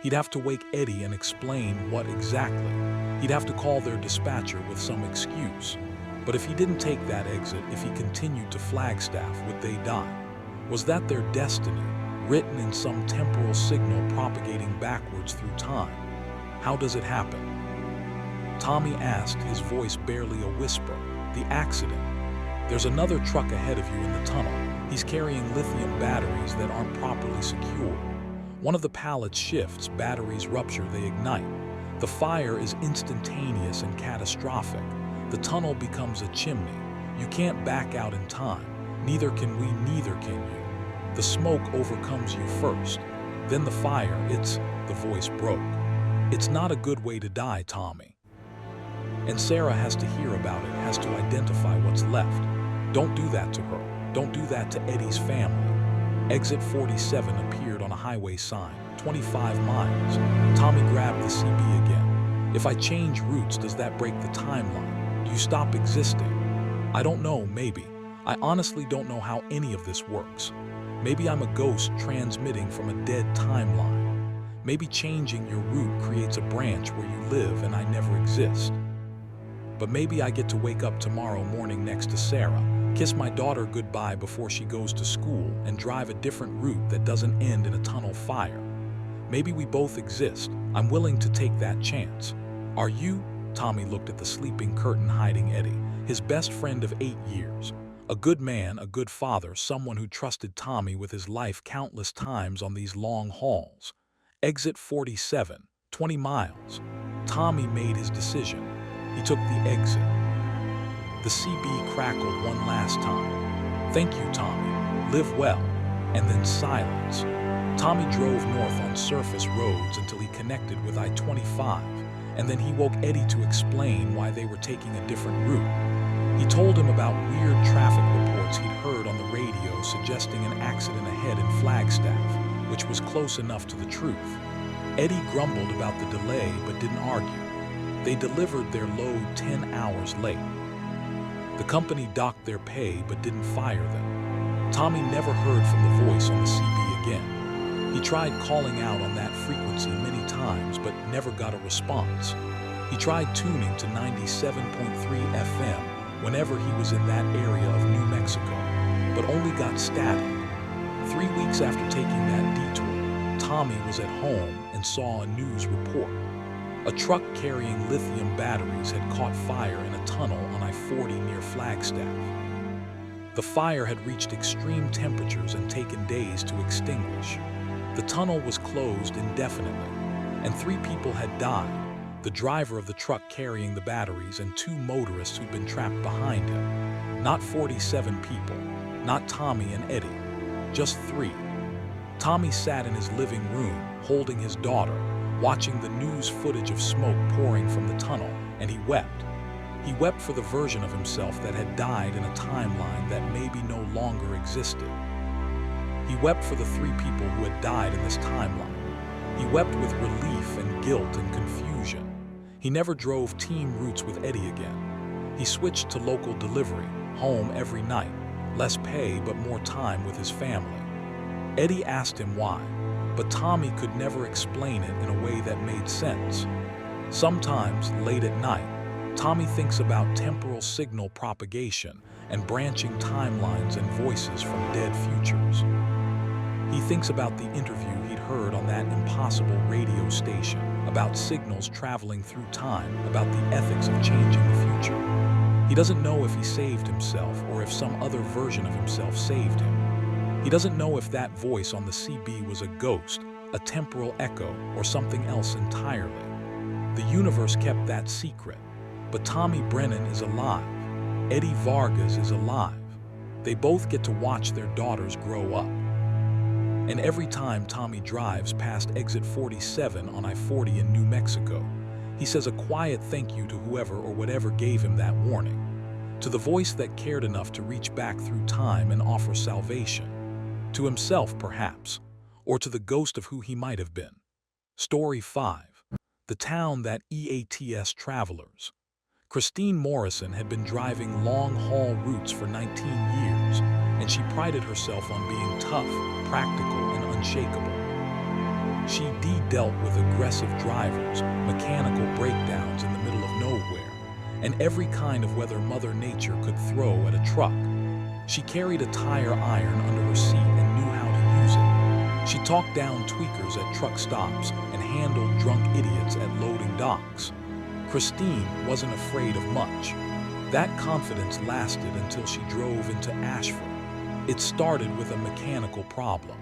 He'd have to wake Eddie and explain what exactly. He'd have to call their dispatcher with some excuse. But if he didn't take that exit, if he continued to Flagstaff, would they die? Was that their destiny, written in some temporal signal propagating backwards through time? How does it happen? Tommy asked, his voice barely a whisper. The accident. There's another truck ahead of you in the tunnel. He's carrying lithium batteries that aren't properly secured. One of the pallets shifts, batteries rupture, they ignite. The fire is instantaneous and catastrophic. The tunnel becomes a chimney. You can't back out in time. Neither can we, neither can you. The smoke overcomes you first. Then the fire, the voice broke. It's not a good way to die, Tommy. And Sarah has to hear about it, has to identify what's left. Don't do that to her. Don't do that to Eddie's family. Exit 47 appeared on a highway sign, 25 miles. Tommy grabbed the CB again. If I change routes, does that break the timeline? Do you stop existing? I don't know, maybe. I honestly don't know how any of this works. Maybe I'm a ghost transmitting from a dead timeline. Maybe changing your route creates a branch where you live and I never exist. But maybe I get to wake up tomorrow morning next to Sarah, kiss my daughter goodbye before she goes to school, and drive a different route that doesn't end in a tunnel fire. Maybe we both exist. I'm willing to take that chance. Are you? Tommy looked at the sleeping curtain hiding Eddie, his best friend of 8 years. A good man, a good father, someone who trusted Tommy with his life countless times on these long hauls. Exit 47, 20 miles. Tommy made his decision. He took the exit. The CB crackled one last time. "Thank you, Tommy. Live well." And then silence. Tommy drove north on surface roads until he connected with I-25, and then he woke Eddie to explain why they were taking a different route. He told him about weird traffic reports he'd heard on the radio suggesting an accident ahead in Flagstaff, which was close enough to the truth. Eddie grumbled about the delay but didn't argue. They delivered their load 10 hours late. The company docked their pay but didn't fire them. Tommy never heard from the voice on the CB again. He tried calling out on that frequency many times but never got a response. He tried tuning to 97.3 FM whenever he was in that area of New Mexico, but only got static. 3 weeks after taking that detour, Tommy was at home and saw a news report. A truck carrying lithium batteries had caught fire in a tunnel on I-40 near Flagstaff. The fire had reached extreme temperatures and taken days to extinguish. The tunnel was closed indefinitely, and 3 people had died: the driver of the truck carrying the batteries and 2 motorists who'd been trapped behind him. Not 47 people, not Tommy and Eddie, just 3. Tommy sat in his living room, holding his daughter, watching the news footage of smoke pouring from the tunnel, and he wept. He wept for the version of himself that had died in a timeline that maybe no longer existed. He wept for the 3 people who had died in this timeline. He wept with relief and guilt and confusion. He never drove team routes with Eddie again. He switched to local delivery, home every night, less pay but more time with his family. Eddie asked him why, but Tommy could never explain it in a way that made sense. Sometimes, late at night, Tommy thinks about temporal signal propagation and branching timelines and voices from dead futures. He thinks about the interview he'd heard on that impossible radio station, about signals traveling through time, about the ethics of changing the future. He doesn't know if he saved himself or if some other version of himself saved him. He doesn't know if that voice on the CB was a ghost, a temporal echo, or something else entirely. The universe kept that secret. But Tommy Brennan is alive. Eddie Vargas is alive. They both get to watch their daughters grow up. And every time Tommy drives past exit 47 on I-40 in New Mexico, he says a quiet thank you to whoever or whatever gave him that warning, to the voice that cared enough to reach back through time and offer salvation, to himself perhaps, or to the ghost of who he might have been. Story 5. The town that EATS travelers. Christine Morrison had been driving long-haul routes for 19 years, and she prided herself on being tough, practical, and unshakable. She dealt with aggressive drivers, mechanical breakdowns in the middle of nowhere, and every kind of weather Mother Nature could throw at a truck. She carried a tire iron under her seat and knew how to use it. She talked down tweakers at truck stops and handled drunk idiots at loading docks. Christine wasn't afraid of much. That confidence lasted until she drove into Ashford. It started with a mechanical problem.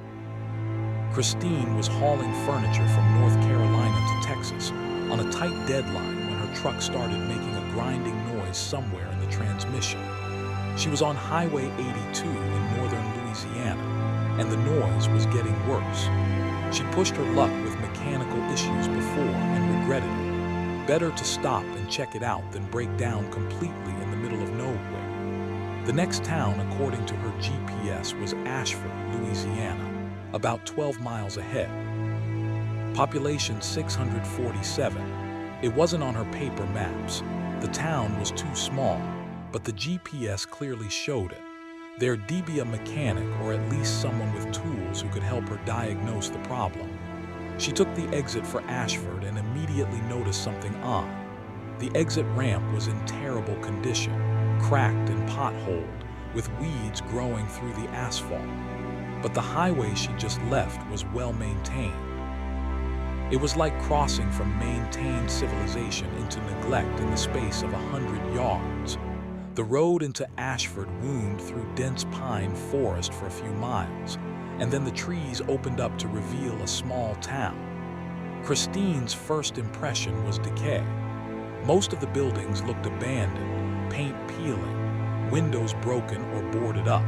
Christine was hauling furniture from North Carolina to Texas on a tight deadline when her truck started making a grinding noise somewhere in the transmission. She was on Highway 82 in northern Louisiana, and the noise was getting worse. She pushed her luck with mechanical issues before and regretted it. Better to stop and check it out than break down completely in the middle of nowhere. The next town, according to her GPS, was Ashford, Louisiana, about 12 miles ahead. Population 647. It wasn't on her paper maps. The town was too small, but the GPS clearly showed it. There'd be a mechanic or at least someone with tools who could help her diagnose the problem. She took the exit for Ashford and immediately noticed something odd. The exit ramp was in terrible condition, cracked and potholed, with weeds growing through the asphalt. But the highway she just left was well maintained. It was like crossing from maintained civilization into neglect in the space of 100 yards. The road into Ashford wound through dense pine forest for a few miles, and then the trees opened up to reveal a small town. Christine's first impression was decay. Most of the buildings looked abandoned, paint peeling, windows broken or boarded up.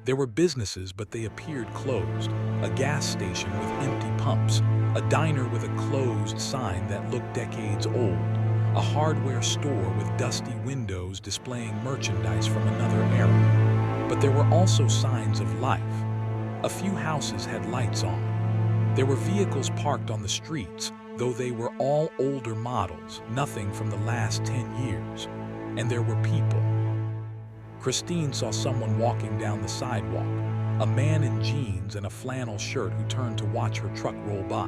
There were businesses, but they appeared closed. A gas station with empty pumps, a diner with a closed sign that looked decades old, a hardware store with dusty windows displaying merchandise from another era. But there were also signs of life. A few houses had lights on. There were vehicles parked on the streets, though they were all older models, nothing from the last 10 years. And there were people. Christine saw someone walking down the sidewalk, a man in jeans and a flannel shirt who turned to watch her truck roll by.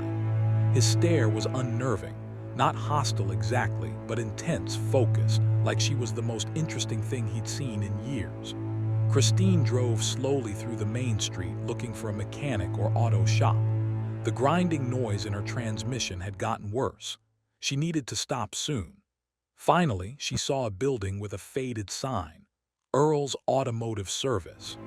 His stare was unnerving, not hostile exactly, but intense, focused, like she was the most interesting thing he'd seen in years. Christine drove slowly through the main street looking for a mechanic or auto shop. The grinding noise in her transmission had gotten worse. She needed to stop soon. Finally, she saw a building with a faded sign, Earl's Automotive Service.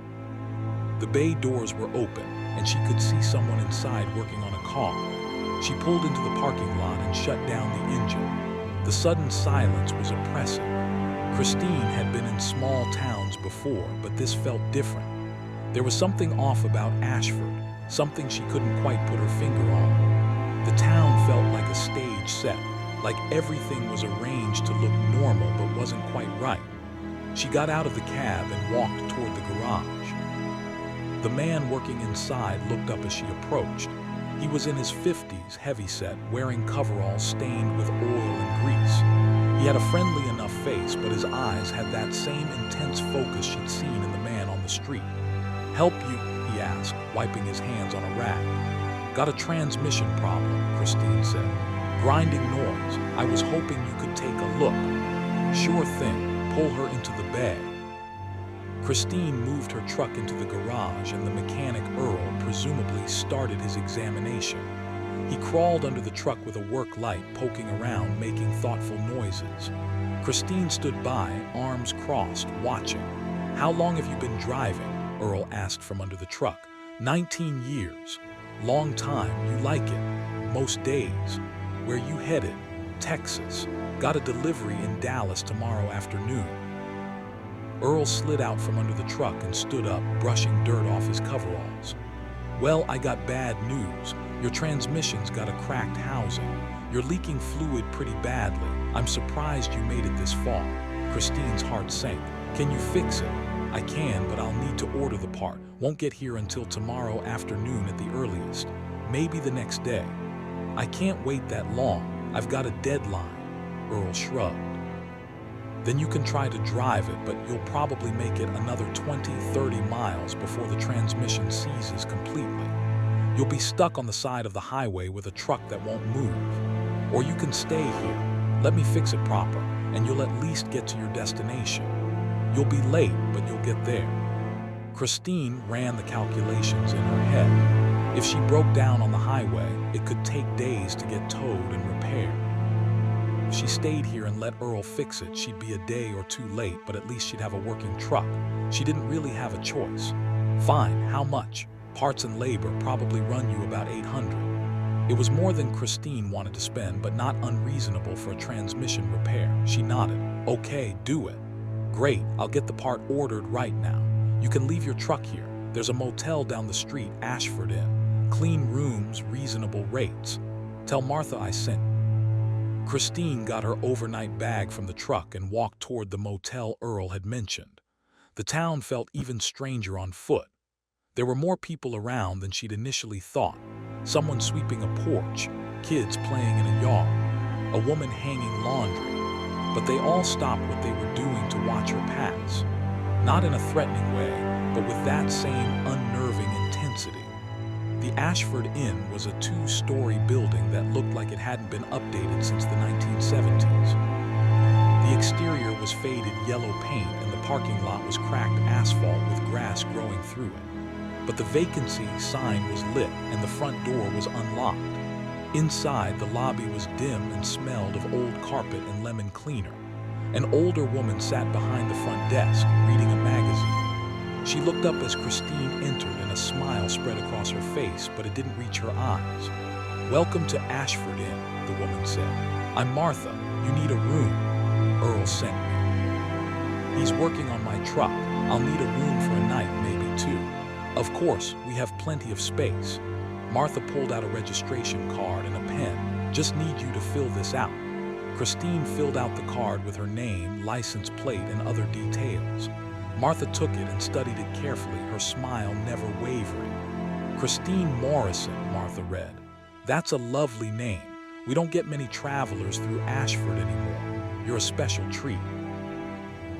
The bay doors were open, and she could see someone inside working on a car. She pulled into the parking lot and shut down the engine. The sudden silence was oppressive. Christine had been in small towns before, but this felt different. There was something off about Ashford, something she couldn't quite put her finger on. The town felt like a stage set, like everything was arranged to look normal but wasn't quite right. She got out of the cab and walked toward the garage. The man working inside looked up as she approached. He was in his 50s, heavyset, wearing coveralls stained with oil and grease. He had a friendly enough face, but his eyes had that same intense focus she'd seen in the man on the street. "Help you?" he asked, wiping his hands on a rag. "Got a transmission problem," Christine said. "Grinding noise. I was hoping you could take a look." "Sure thing. Pull her into the bay." Christine moved her truck into the garage, and the mechanic Earl presumably started his examination. He crawled under the truck with a work light, poking around, making thoughtful noises. Christine stood by, arms crossed, watching. "How long have you been driving?" Earl asked from under the truck. 19 years. "Long time. You like it?" "Most days." "Where you headed?" "Texas. Got a delivery in Dallas tomorrow afternoon." Earl slid out from under the truck and stood up, brushing dirt off his coveralls. "Well, I got bad news. Your transmission's got a cracked housing. You're leaking fluid pretty badly. I'm surprised you made it this far." Christine's heart sank. "Can you fix it?" "I can, but I'll need to order the part. Won't get here until tomorrow afternoon at the earliest. Maybe the next day." "I can't wait that long. I've got a deadline." Earl shrugged. "Then you can try to drive it, but you'll probably make it another 20-30 miles before the transmission seizes completely. You'll be stuck on the side of the highway with a truck that won't move. Or you can stay here. Let me fix it proper, and you'll at least get to your destination. You'll be late, but you'll get there." Christine ran the calculations in her head. If she broke down on the highway, it could take days to get towed and repaired. If she stayed here and let Earl fix it, she'd be a day or two late, but at least she'd have a working truck. She didn't really have a choice. "Fine, how much?" "Parts and labor probably run you about $800. It was more than Christine wanted to spend, but not unreasonable for a transmission repair. She nodded. "Okay, do it." "Great, I'll get the part ordered right now. You can leave your truck here. There's a motel down the street, Ashford Inn. Clean rooms, reasonable rates. Tell Martha I sent." Christine got her overnight bag from the truck and walked toward the motel Earl had mentioned. The town felt even stranger on foot. There were more people around than she'd initially thought. Someone sweeping a porch, kids playing in a yard, a woman hanging laundry. But they all stopped what they were doing to watch her pass. Not in a threatening way, but with that same unnerving intensity. The Ashford Inn was a 2-story building that looked like it hadn't been updated since the 1970s. The exterior was faded yellow paint and the parking lot was cracked asphalt with grass growing through it. But the vacancy sign was lit and the front door was unlocked. Inside, the lobby was dim and smelled of old carpet and lemon cleaner. An older woman sat behind the front desk, reading a magazine. She looked up as Christine entered and a smile spread across her face, but it didn't reach her eyes. "Welcome to Ashford Inn," the woman said. "I'm Martha. You need a room. Earl sent me. He's working on my truck. I'll need a room for a night, maybe two." "Of course, we have plenty of space." Martha pulled out a registration card and a pen. "Just need you to fill this out." Christine filled out the card with her name, license plate, and other details. Martha took it and studied it carefully, her smile never wavering. "Christine Morrison," Martha read. "That's a lovely name. We don't get many travelers through Ashford anymore. You're a special treat."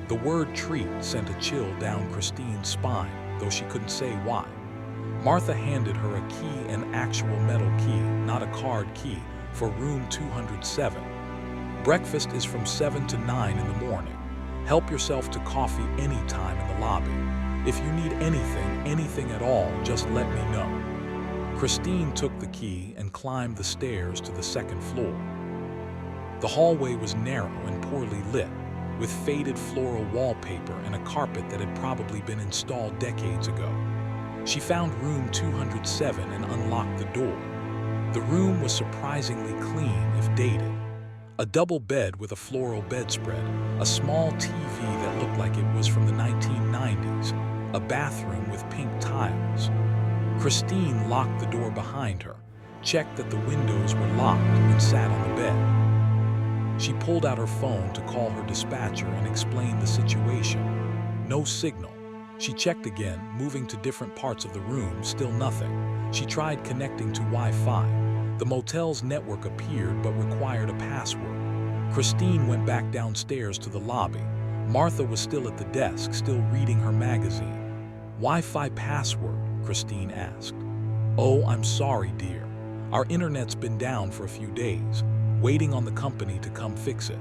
The word treat sent a chill down Christine's spine, though she couldn't say why. Martha handed her a key, an actual metal key, not a card key, for room 207. "Breakfast is from 7 to 9 in the morning. Help yourself to coffee anytime in the lobby. If you need anything at all, just let me know." Christine took the key and climbed the stairs to the second floor. The hallway was narrow and poorly lit, with faded floral wallpaper and a carpet that had probably been installed decades ago. She found room 207 and unlocked the door. The room was surprisingly clean, if dated. A double bed with a floral bedspread, a small TV that looked like it was from the 1990s, a bathroom with pink tiles. Christine locked the door behind her, checked that the windows were locked, and sat on the bed. She pulled out her phone to call her dispatcher and explain the situation. No signal. She checked again, moving to different parts of the room, still nothing. She tried connecting to Wi-Fi. The motel's network appeared but required a password. Christine went back downstairs to the lobby. Martha was still at the desk, still reading her magazine. "Wi-Fi password?" Christine asked. "Oh, I'm sorry, dear. Our internet's been down for a few days, waiting on the company to come fix it.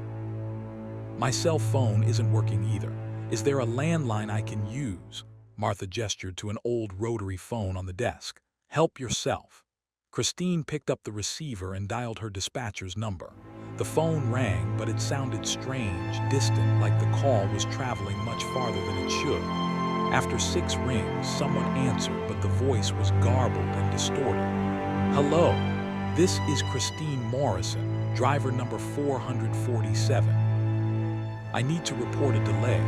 My cell phone isn't working either. Is there a landline I can use?" Martha gestured to an old rotary phone on the desk. "Help yourself." Christine picked up the receiver and dialed her dispatcher's number. The phone rang, but it sounded strange, distant, like the call was traveling much farther than it should. After 6 rings, someone answered, but the voice was garbled and distorted. "Hello, this is Christine Morrison, driver number 447. I need to report a delay."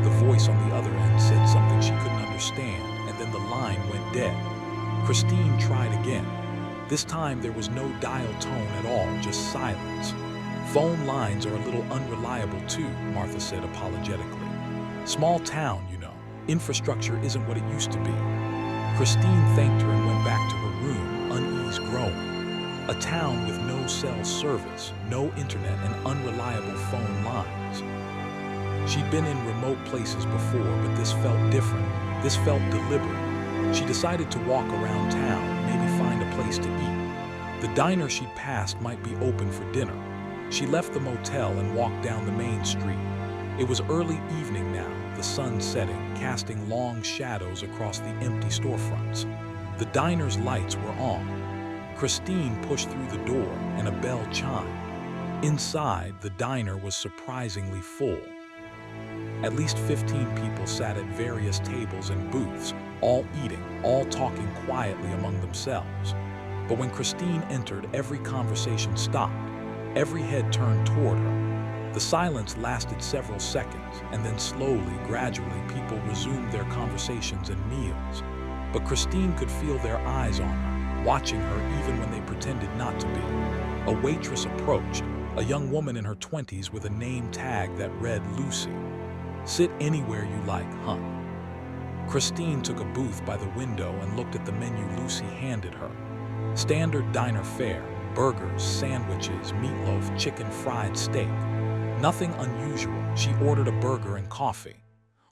The voice on the other end said something she couldn't understand, and then the line went dead. Christine tried again. This time there was no dial tone at all, just silence. "Phone lines are a little unreliable too," Martha said apologetically. "Small town, you know. Infrastructure isn't what it used to be." Christine thanked her and went back to her room, unease growing. A town with no cell service, no internet, and unreliable phone lines. She'd been in remote places before, but this felt different. This felt deliberate. She decided to walk around town, maybe find a place to eat. The diner she'd passed might be open for dinner. She left the motel and walked down the main street. It was early evening now, the sun setting, casting long shadows across the empty storefronts. The diner's lights were on. Christine pushed through the door and a bell chimed. Inside, the diner was surprisingly full. At least 15 people sat at various tables and booths, all eating, all talking quietly among themselves. But when Christine entered, every conversation stopped. Every head turned toward her. The silence lasted several seconds, and then slowly, gradually, people resumed their conversations and meals. But Christine could feel their eyes on her, watching her even when they pretended not to be. A waitress approached, a young woman in her 20s with a name tag that read Lucy. "Sit anywhere you like, hun." Christine took a booth by the window and looked at the menu Lucy handed her. Standard diner fare, burgers, sandwiches, meatloaf, chicken fried steak. Nothing unusual. She ordered a burger and coffee.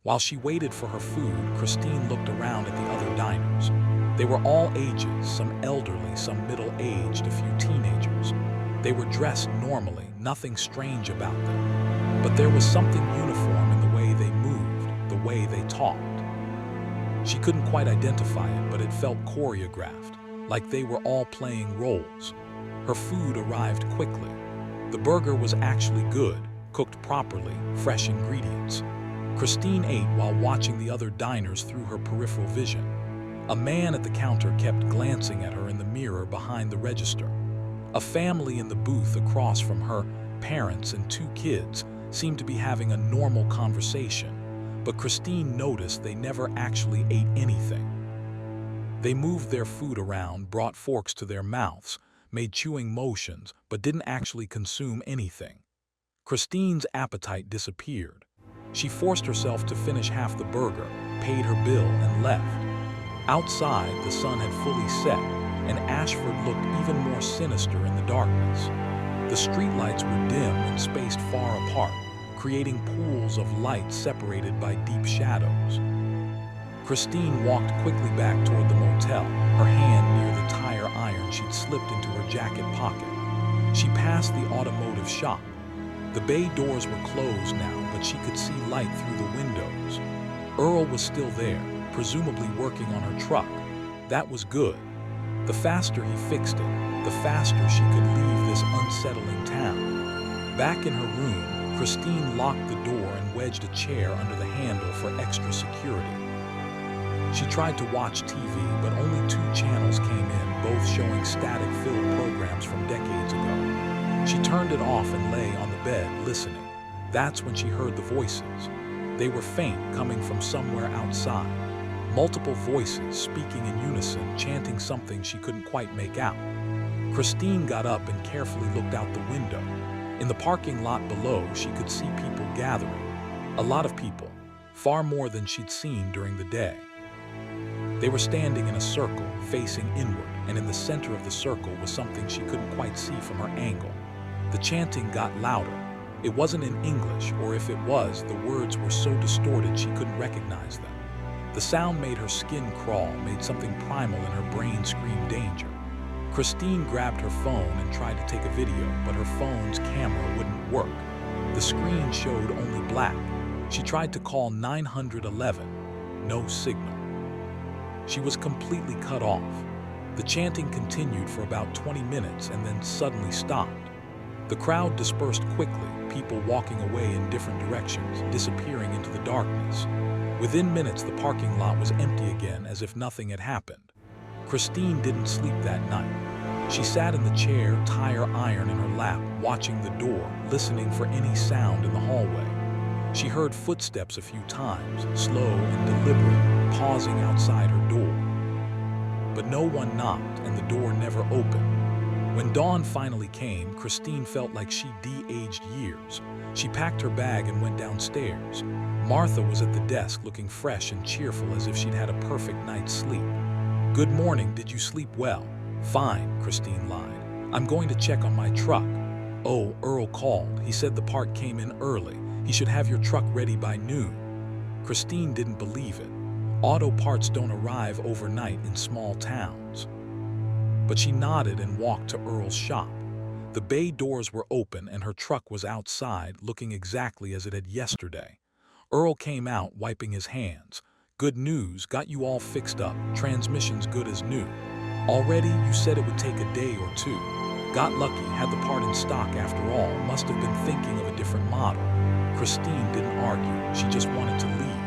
While she waited for her food, Christine looked around at the other diners. They were all ages, some elderly, some middle-aged, a few teenagers. They were dressed normally, nothing strange about them. But there was something uniform in the way they moved, the way they talked. She couldn't quite identify it, but it felt choreographed, like they were all playing roles. Her food arrived quickly. The burger was actually good, cooked properly, fresh ingredients. Christine ate while watching the other diners through her peripheral vision. A man at the counter kept glancing at her in the mirror behind the register. A family in the booth across from her, parents and 2 kids, seemed to be having a normal conversation, but Christine noticed they never actually ate anything. They moved their food around, brought forks to their mouths, made chewing motions, but didn't actually consume anything. Christine's appetite disappeared. She forced herself to finish half the burger, paid her bill, and left. Outside, the sun had fully set, and Ashford looked even more sinister in the darkness. The streetlights were dim and spaced far apart, creating pools of light separated by deep shadows. Christine walked quickly back toward the motel, her hand near the tire iron she'd slipped into her jacket pocket. She passed the automotive shop. The bay doors were closed now, but she could see light through the windows. Earl was still there, presumably working on her truck. That was good. The faster he fixed it, the faster she could leave this unsettling town. Back in her room, Christine locked the door and wedged a chair under the handle for extra security. She tried to watch TV, but only 2 channels came in, both showing static-filled programs from decades ago. She turned it off and lay on the bed, listening. That's when she heard the voices. They were faint, coming from somewhere outside. Multiple voices speaking in unison, chanting something she couldn't quite make out. Christine got up and carefully looked out the window. In the parking lot below, she could see people gathering. A lot of people, far more than she'd seen during the day. They were standing in a circle, facing inward, and in the center of the circle was something she couldn't quite see from her angle. The chanting got louder. It wasn't in English, or if it was, the words were so distorted she couldn't recognize them. The sound made her skin crawl, made something primal in her brain scream danger. Christine grabbed her phone and tried to take a video, but her phone's camera wouldn't work. The screen showed only black. She tried to call 911. No signal. She was completely cut off. The chanting continued for about 20 minutes and then suddenly stopped. The crowd dispersed quickly, people walking away in different directions, disappearing into the darkness. Within minutes, the parking lot was empty again, as if nothing had happened. Christine didn't sleep that night. She sat in the chair, tire iron in her lap, watching the door, listening for any sound in the hallway. She heard footsteps a few times, slow and deliberate, pausing outside her door. But no one knocked, and the door never opened. When dawn finally came, Christine felt like she de-aged years. She packed her bag and went downstairs. Martha was at the desk looking fresh and cheerful as if she'd had a perfect night's sleep. "Good morning, did you sleep well?" "Fine," Christine lied. "I'm going to check on my truck." "Oh, Earl called. He said the part came in early. He should have your truck ready by noon." Christine didn't believe it. Auto parts don't arrive overnight in small towns. But she nodded and walked to Earl's shop. The bay doors were open and her truck was outside, looking exactly as it had yesterday. Earl came out, wiping his hands. "Good news, got you all fixed up. Transmission's good as new." "Already? You said it would take a day or 2. Got lucky, had the part in stock after all. Must have been thinking of a different model." Christine didn't argue. She just wanted to leave.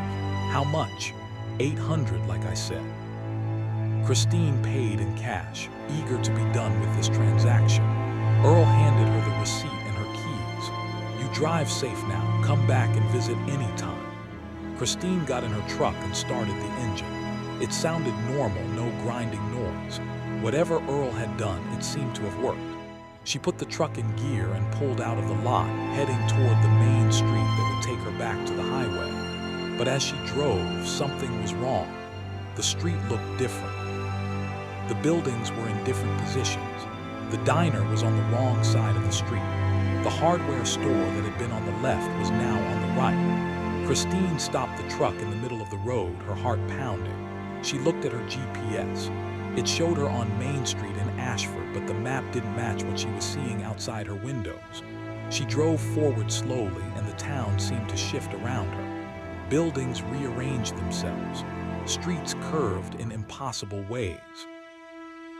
"How much?" $800, like I said. Christine paid in cash, eager to be done with this transaction. Earl handed her the receipt and her keys. "You drive safe now. Come back and visit anytime." Christine got in her truck and started the engine. It sounded normal, no grinding noise. Whatever Earl had done, it seemed to have worked. She put the truck in gear and pulled out of the lot, heading toward the main street that would take her back to the highway. But as she drove, something was wrong. The street looked different. The buildings were in different positions. The diner was on the wrong side of the street. The hardware store that had been on the left was now on the right. Christine stopped the truck in the middle of the road, her heart pounding. She looked at her GPS. It showed her on Main Street in Ashford, but the map didn't match what she was seeing outside her windows. She drove forward slowly, and the town seemed to shift around her. Buildings rearranged themselves. Streets curved in impossible ways.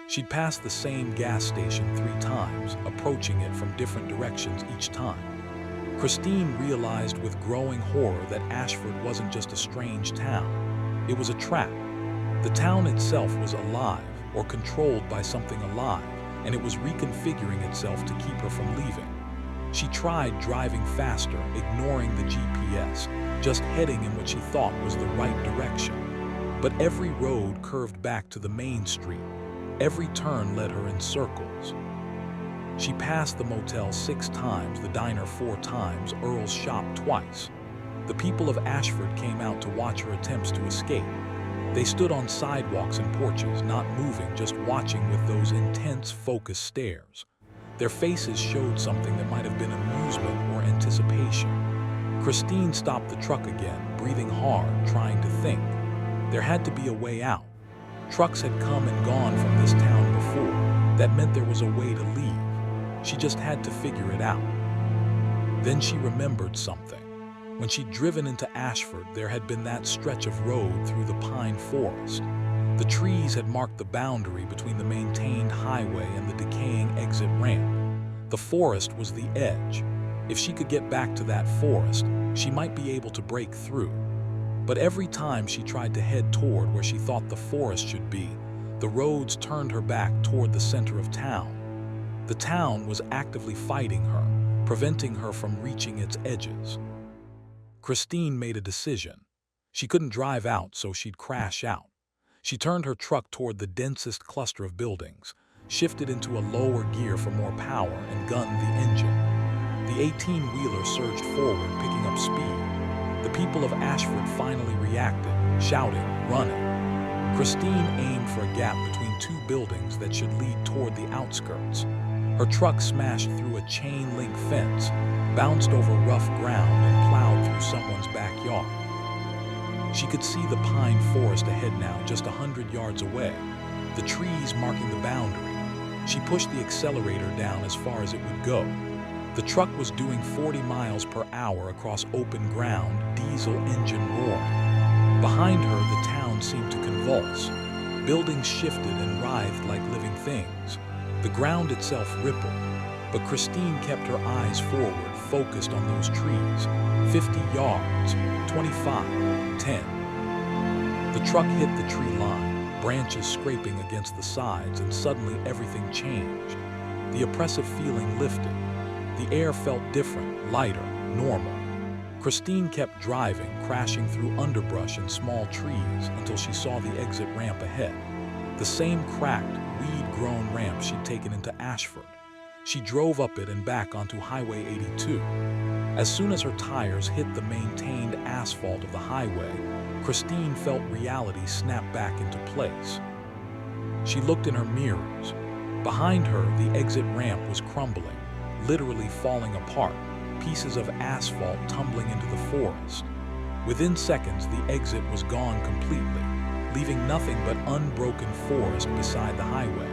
She'd passed the same gas station 3 times, approaching it from different directions each time. Christine realized with growing horror that Ashford wasn't just a strange town. It was a trap. The town itself was alive, or controlled by something alive, and it was reconfiguring itself to keep her from leaving. She tried driving faster, ignoring the GPS, just heading in what she thought was the right direction. But every road curved back to the main street. Every turn led her in circles. She passed the motel 6 times, the diner 4 times, Earl's shop twice. The people of Ashford came out to watch her attempts to escape. They stood on sidewalks and porches, not moving, just watching with those intense, focused stares. Their faces showed something that might have been amusement or anticipation. Christine stopped the truck again, breathing hard, trying to think. There had to be a way out. Trucks had come and gone from this town before. That meant there was a way to leave. She just had to figure it out. Then she remembered something. When she'd driven into Ashford, there had been that stretch of road through the pine forest. The trees had marked the boundary between the maintained highway and the decaying exit ramp. The forest was the edge. If she could get back to that forest, she might be able to break through. But every time she tried to head toward where she thought the forest should be, the roads turned her back toward the center of town. The town was actively fighting her, preventing her from reaching its edges. Christine made a decision. She couldn't drive out, so she'd crash out. She turned her truck toward the densest cluster of buildings, shifted into a lower gear for more power, and gunned the engine. The 18-wheeler surged forward, picking up speed. The people of Ashford finally reacted, shouting, running. Christine aimed for a gap between 2 buildings that should lead toward the outskirts. Her truck smashed through a chain-link fence, bounced over rough ground, and plowed through someone's backyard. She could see the pine forest ahead now, just 100 yards away, the trees marking the boundary. She pushed the accelerator down as far as it would go. The truck was doing 40 miles per hour across open ground, diesel engine roaring. Behind her, the town seemed to convulse. Buildings shifted and writhed like living things. The ground itself rippled, but Christine kept her eyes forward, focused on those trees. 50 yards, 25, 10. The truck hit the tree line, branches scraping against the sides, and suddenly everything changed. The oppressive feeling lifted. The air felt different, lighter, normal. Christine kept driving, crashing through underbrush and small trees until she saw the exit ramp ahead. The same cracked, weed-grown ramp she'd taken into Ashford. She drove up it and back onto Highway 82. As soon as her tires hit the maintained asphalt of the highway, Christine felt reality snap back into place. She looked in her mirrors. Behind her, the exit ramp was crumbling, literally falling apart, pieces of asphalt tumbling into the forest. Within seconds, the exit was gone completely, leaving nothing but unbroken forest beside the highway.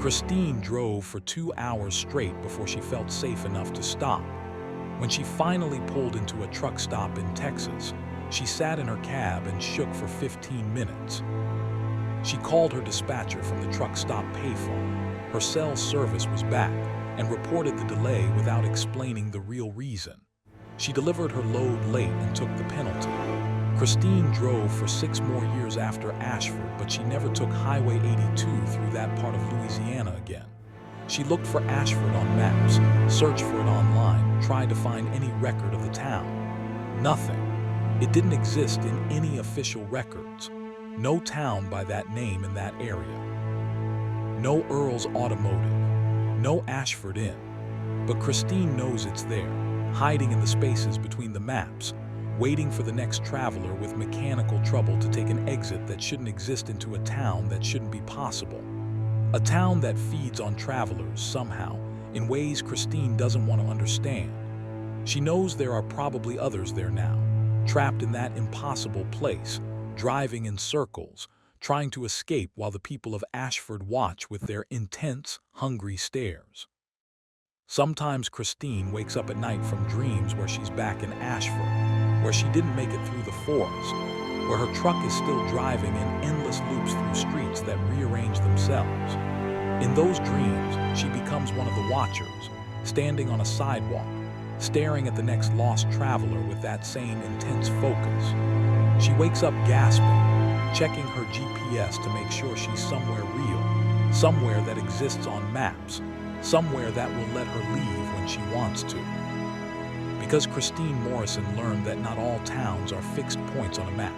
Christine drove for 2 hours straight before she felt safe enough to stop. When she finally pulled into a truck stop in Texas, she sat in her cab and shook for 15 minutes. She called her dispatcher from the truck stop payphone. Her cell service was back and reported the delay without explaining the real reason. She delivered her load late and took the penalty. Christine drove for 6 more years after Ashford, but she never took Highway 82 through that part of Louisiana again. She looked for Ashford on maps, searched for it online, tried to find any record of the town. Nothing. It didn't exist in any official records. No town by that name in that area. No Earl's Automotive. No Ashford Inn. But Christine knows it's there, hiding in the spaces between the maps, waiting for the next traveler with mechanical trouble to take an exit that shouldn't exist into a town that shouldn't be possible. A town that feeds on travelers somehow, in ways Christine doesn't want to understand. She knows there are probably others there now, trapped in that impossible place, driving in circles, trying to escape while the people of Ashford watch with their intense, hungry stares. Sometimes Christine wakes up at night from dreams where she's back in Ashford, where she didn't make it through the forest, where her truck is still driving in endless loops through streets that rearrange themselves. In those dreams, she becomes one of the watchers, standing on a sidewalk, staring at the next lost traveler with that same intense focus. She wakes up gasping, checking her GPS to make sure she's somewhere real, somewhere that exists on maps, somewhere that will let her leave when she wants to. Because Christine Morrison learned that not all towns are fixed points on a map.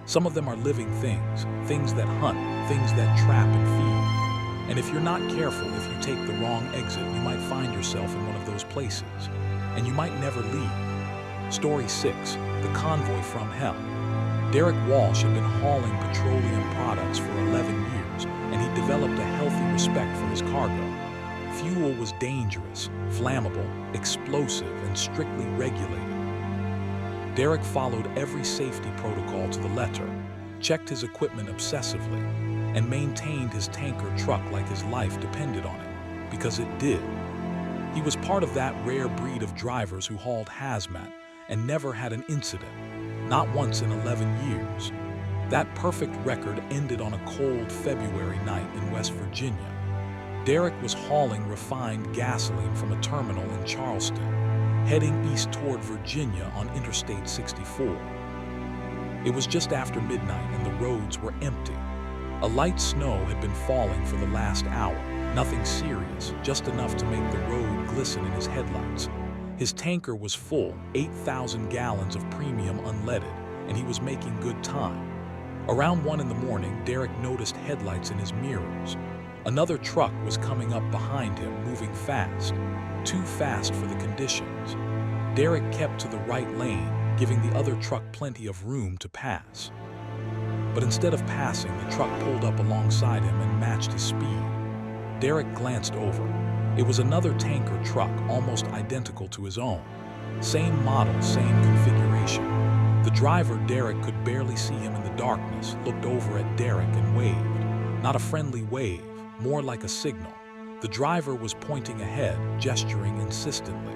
Some of them are living things, things that hunt, things that trap and feed. And if you're not careful, if you take the wrong exit, you might find yourself in one of those places, and you might never leave. Story 6, The Convoy from Hell. Derek Walsh had been hauling petroleum products for 11 years, and he developed a healthy respect for his cargo. Fuel was dangerous, flammable, explosive, and strictly regulated. Derek followed every safety protocol to the letter, checked his equipment obsessively, and maintained his tanker truck like his life depended on it, because it did. He was part of that rare breed of drivers who hauled hazmat and never had an incident, not once in 11 years. That perfect record ended on a cold February night in West Virginia. Derek was hauling refined gasoline from a terminal in Charleston, heading east toward Virginia on Interstate 64. It was just after midnight and the roads were empty. A light snow had been falling for the last hour, nothing serious, just enough to make the road glisten in his headlights. His tanker was full, 8,000 gallons of premium unleaded, and he was making good time. Around 1 in the morning, Derek noticed headlights in his mirrors. Another truck was coming up behind him, moving fast, too fast for the conditions. Derek kept to the right lane, giving the other truck plenty of room to pass. But instead of passing, the truck pulled up alongside him and matched his speed. Derek glanced over. It was another tanker truck, almost identical to his own. Same model, same configuration. The driver, Derek, could barely see him in the darkness, looked over at Derek and waved. Not a friendly wave, more like a signal. The driver was pointing ahead, gesturing insistently.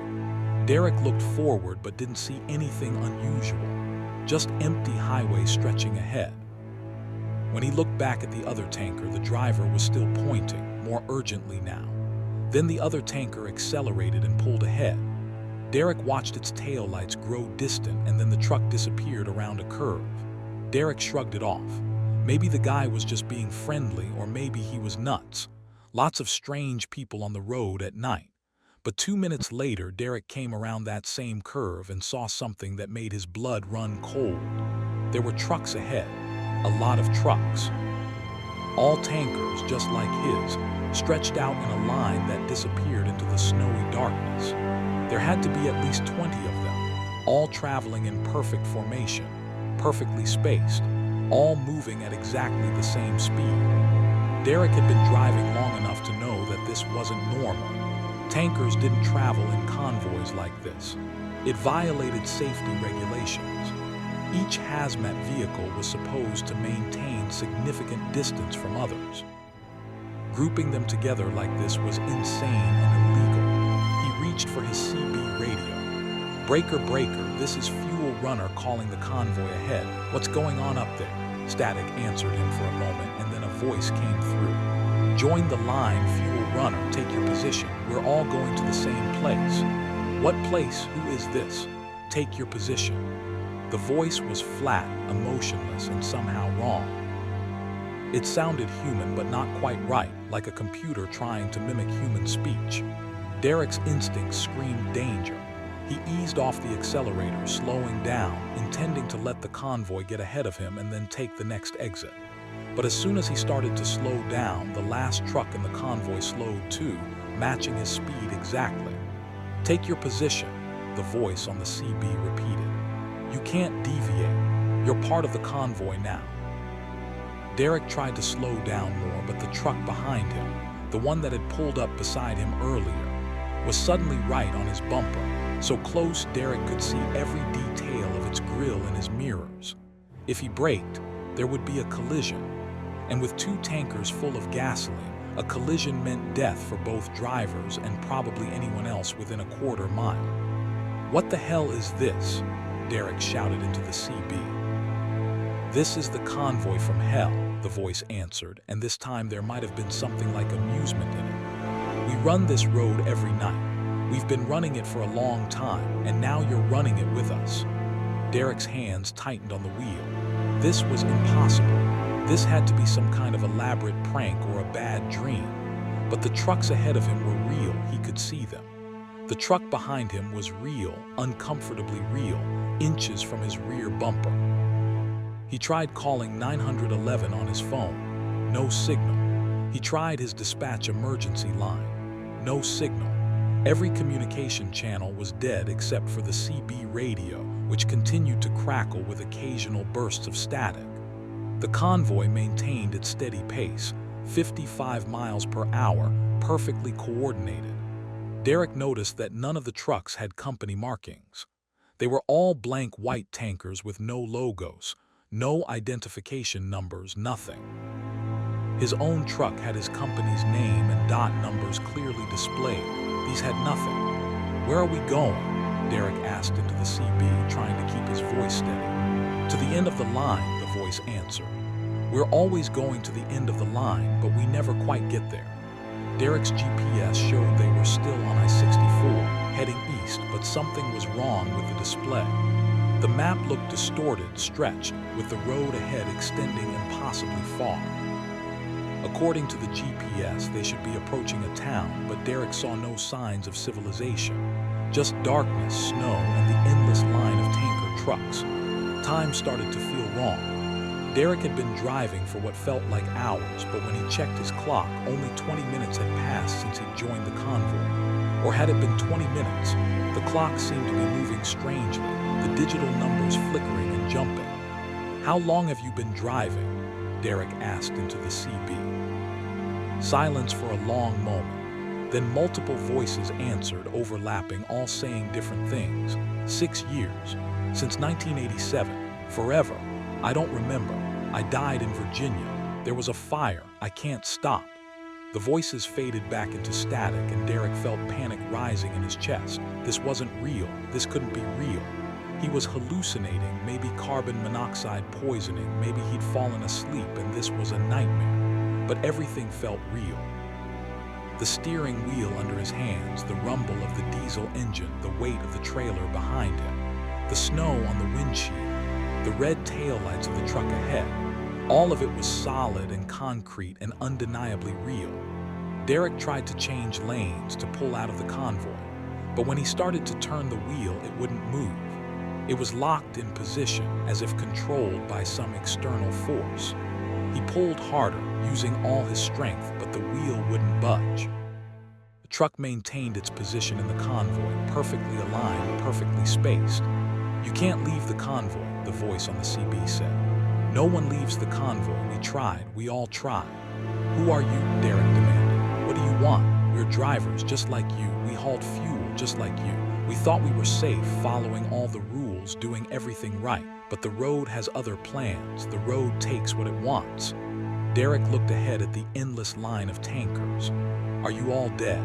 Derek looked forward but didn't see anything unusual, just empty highway stretching ahead. When he looked back at the other tanker, the driver was still pointing, more urgently now. Then the other tanker accelerated and pulled ahead. Derek watched its taillights grow distant, and then the truck disappeared around a curve. Derek shrugged it off. Maybe the guy was just being friendly, or maybe he was nuts. Lots of strange people on the road at night. But 2 minutes later, Derek came around that same curve and saw something that made his blood run cold. There were trucks ahead, a lot of trucks. All tankers, just like his, stretched out in a line that disappeared into the snowy darkness. There had to be at least 20 of them, all traveling in perfect formation, perfectly spaced, all moving at exactly the same speed. Derek had been driving long enough to know that this wasn't normal. Tankers didn't travel in convoys like this. It violated safety regulations. Each hazmat vehicle was supposed to maintain significant distance from others. Grouping them together like this was insane and illegal. He reached for his CB radio. "Breaker, breaker, this is Fuel Runner calling the convoy ahead. What's going on up there?" Static answered him for a moment, and then a voice came through. "Join the line, Fuel Runner, take your position. We're all going to the same place." "What place? Who is this?" "Take your position." The voice was flat, emotionless, and somehow wrong. It sounded human, but not quite right, like a computer trying to mimic human speech. Derek's instincts screamed danger. He eased off the accelerator, slowing down, intending to let the convoy get ahead of him and then take the next exit. But as soon as he started to slow down, the last truck in the convoy slowed too, matching his speed exactly. "Take your position," the voice on the CB repeated. "You can't deviate. You're part of the convoy now." Derek tried to slow down more, but the truck behind him, the one that had pulled up beside him earlier, was suddenly right on his bumper, so close Derek could see every detail of its grille in his mirrors. If he braked, there would be a collision. And with two tankers full of gasoline, a collision meant death for both drivers and probably anyone else within a quarter mile. "What the hell is this?" Derek shouted into the CB. "This is the convoy from hell," the voice answered, and this time there might have been something like amusement in it. "We run this road every night. We've been running it for a long time, and now you're running it with us." Derek's hands tightened on the wheel. This was impossible. This had to be some kind of elaborate prank or a bad dream. But the trucks ahead of him were real, he could see them. The truck behind him was real, uncomfortably real, inches from his rear bumper. He tried calling 911 on his phone. No signal. He tried his dispatch emergency line. No signal. Every communication channel was dead except for the CB radio, which continued to crackle with occasional bursts of static. The convoy maintained its steady pace, 55 miles per hour, perfectly coordinated. Derek noticed that none of the trucks had company markings. They were all blank white tankers with no logos, no identification numbers, nothing. His own truck had his company's name and dot numbers clearly displayed. These had nothing. "Where are we going?" Derek asked into the CB, trying to keep his voice steady. "To the end of the line," the voice answered. "We're always going to the end of the line, but we never quite get there." Derek's GPS showed they were still on I-64, heading east, but something was wrong with the display. The map looked distorted, stretched, with the road ahead extending impossibly far. According to the GPS, they should be approaching a town, but Derek saw no signs of civilization. Just darkness, snow, and the endless line of tanker trucks. Time started to feel wrong. Derek had been driving for what felt like hours, but when he checked his clock, only 20 minutes had passed since he'd joined the convoy. Or had it been 20 minutes? The clock seemed to be moving strangely, the digital numbers flickering and jumping. "How long have you been driving?" Derek asked into the CB. Silence for a long moment. Then multiple voices answered, overlapping, all saying different things. 6 years. Since 1987. Forever. I don't remember. I died in Virginia. There was a fire. I can't stop. The voices faded back into static, and Derek felt panic rising in his chest. This wasn't real. This couldn't be real. He was hallucinating, maybe carbon monoxide poisoning, maybe he'd fallen asleep and this was a nightmare. But everything felt real. The steering wheel under his hands, the rumble of the diesel engine, the weight of the trailer behind him, the snow on the windshield, the red taillights of the truck ahead. All of it was solid and concrete and undeniably real. Derek tried to change lanes to pull out of the convoy, but when he started to turn the wheel, it wouldn't move. It was locked in position, as if controlled by some external force. He pulled harder, using all his strength, but the wheel wouldn't budge. The truck maintained its position in the convoy, perfectly aligned, perfectly spaced. "You can't leave the convoy," the voice on the CB said. "No one leaves the convoy. We tried. We all tried." "Who are you?" Derek demanded. "What do you want? We're drivers, just like you. We hauled fuel, just like you. We thought we were safe, following all the rules, doing everything right. But the road has other plans. The road takes what it wants." Derek looked ahead at the endless line of tankers. "Are you all dead?"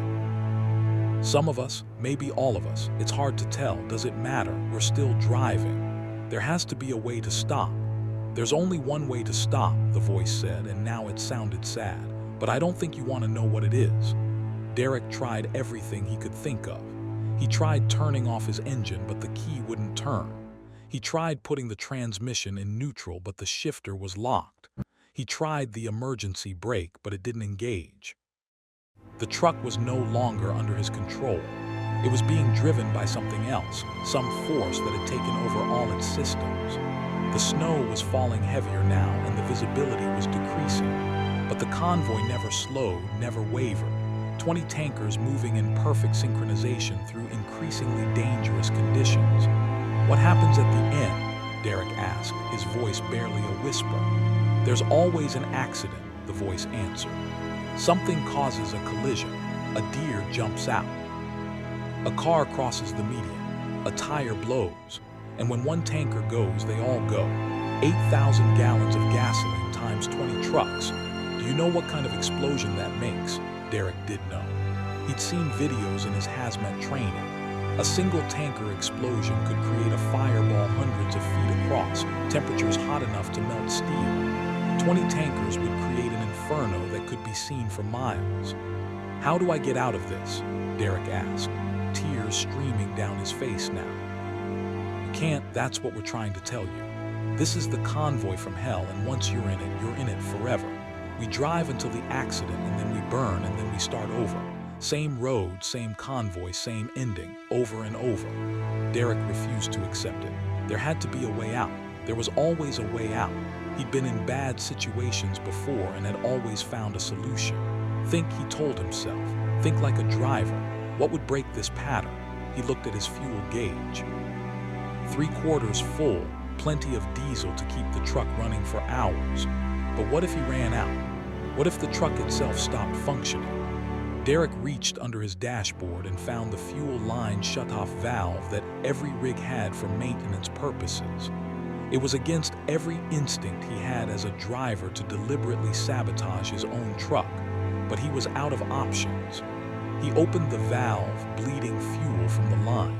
"Some of us, maybe all of us. It's hard to tell. Does it matter? We're still driving. There has to be a way to stop." "There's only one way to stop," the voice said, and now it sounded sad. "But I don't think you want to know what it is." Derek tried everything he could think of. He tried turning off his engine, but the key wouldn't turn. He tried putting the transmission in neutral, but the shifter was locked. He tried the emergency brake, but it didn't engage. The truck was no longer under his control. It was being driven by something else, some force that had taken over all its systems. The snow was falling heavier now, and the visibility was decreasing. But the convoy never slowed, never wavered. 20 tankers moving in perfect synchronization through increasingly dangerous conditions. "What happens at the end?" Derek asked, his voice barely a whisper. "There's always an accident," the voice answered. "Something causes a collision. A deer jumps out. A car crosses the median. A tire blows. And when one tanker goes, they all go. 8,000 gallons of gasoline times 20 trucks. Do you know what kind of explosion that makes?" Derek did know. He'd seen videos in his hazmat training. A single tanker explosion could create a fireball hundreds of feet across, temperatures hot enough to melt steel. 20 tankers would create an inferno that could be seen for miles. "How do I get out of this?" Derek asked, tears streaming down his face now. "You can't, that's what we're trying to tell you. This is the convoy from hell, and once you're in it forever. We drive until the accident, and then we burn, and then we start over. Same road, same convoy, same ending, over and over." Derek refused to accept it. There had to be a way out. There was always a way out. He'd been in bad situations before and had always found a solution. Think, he told himself. Think like a driver. What would break this pattern? He looked at his fuel gauge. 3/4 full, plenty of diesel to keep the truck running for hours. But what if he ran out? What if the truck itself stopped functioning? Derek reached under his dashboard and found the fuel line shutoff valve that every rig had for maintenance purposes. It was against every instinct he had as a driver to deliberately sabotage his own truck, but he was out of options. He opened the valve, bleeding fuel from the line.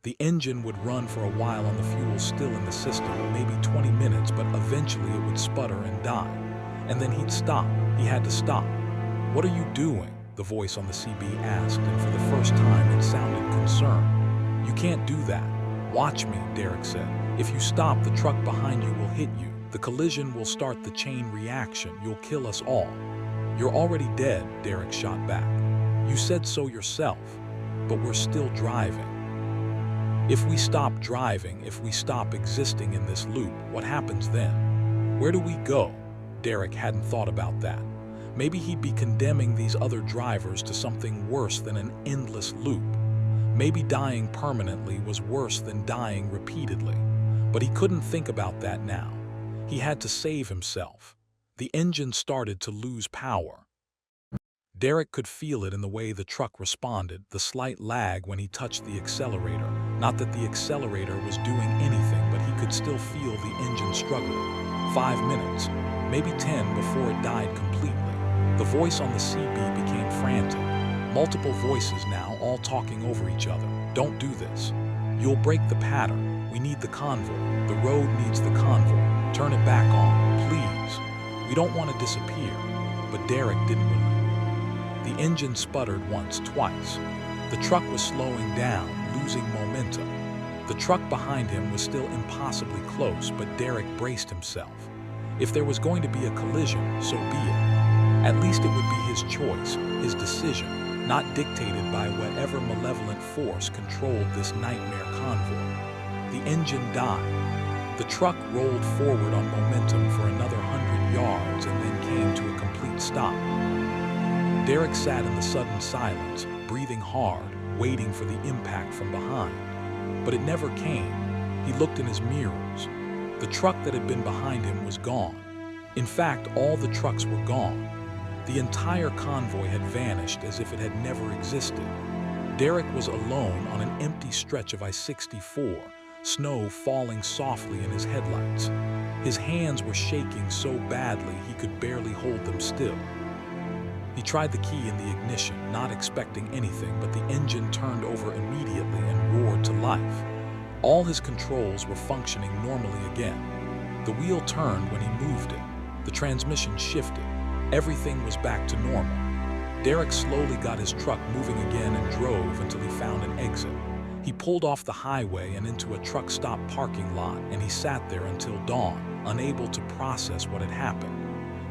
The engine would run for a while on the fuel still in the system, maybe 20 minutes, but eventually it would sputter and die. And then he'd stop. He had to stop. "What are you doing?" the voice on the CB asked, and for the first time it sounded concerned. "You can't do that." "Watch me," Derek said. "If you stop, the truck behind you will hit you. The collision will start the chain reaction. You'll kill us all." "You're already dead," Derek shot back. "You said so yourself. But we're still driving. If we stop driving, if we stop existing in this loop, what happens then? Where do we go?" Derek hadn't thought about that. Maybe he'd be condemning these other drivers to something worse than an endless loop. Maybe dying permanently was worse than dying repeatedly. But he couldn't think about that now. He had to save himself. The engine started to lose power. Derek could feel it in the way the truck responded, the slight lag when he touched the accelerator. Not that the accelerator was doing anything, but he could still feel the engine struggling. 5 minutes, maybe 10 before it died completely. The voice on the CB became frantic. Multiple voices now, all talking over each other. "Don't do this. You'll break the pattern. We need the convoy. The road needs the convoy. Turn it back on, please. We don't want to disappear." But Derek didn't relent. The engine sputtered once, twice. The truck was slowing down, losing momentum. The truck behind him was still impossibly close, but Derek braced himself. If there was going to be a collision, so be it. At least it would be his choice, his decision, not dictated by whatever malevolent force controlled this nightmare convoy. The engine died. The truck rolled forward on momentum for another 100 yards and then came to a complete stop. Derek sat in the sudden silence, breathing hard, waiting for the impact from behind. But it never came. He looked in his mirrors. The truck that had been behind him was gone. In fact, all the trucks were gone. The entire convoy had vanished as if it had never existed. Derek was alone on an empty stretch of I-64, snow falling softly in his headlights. His hands were shaking so badly he could barely hold them still. He tried the key in the ignition, not expecting anything, but the engine turned over immediately and roared to life. All his controls were functioning normally again. The wheel turned when he moved it. The transmission shifted. Everything was back to normal. Derek slowly got his truck moving again and drove until he found an exit. He pulled off the highway and into a truck stop parking lot, and he sat there until dawn, unable to process what had happened.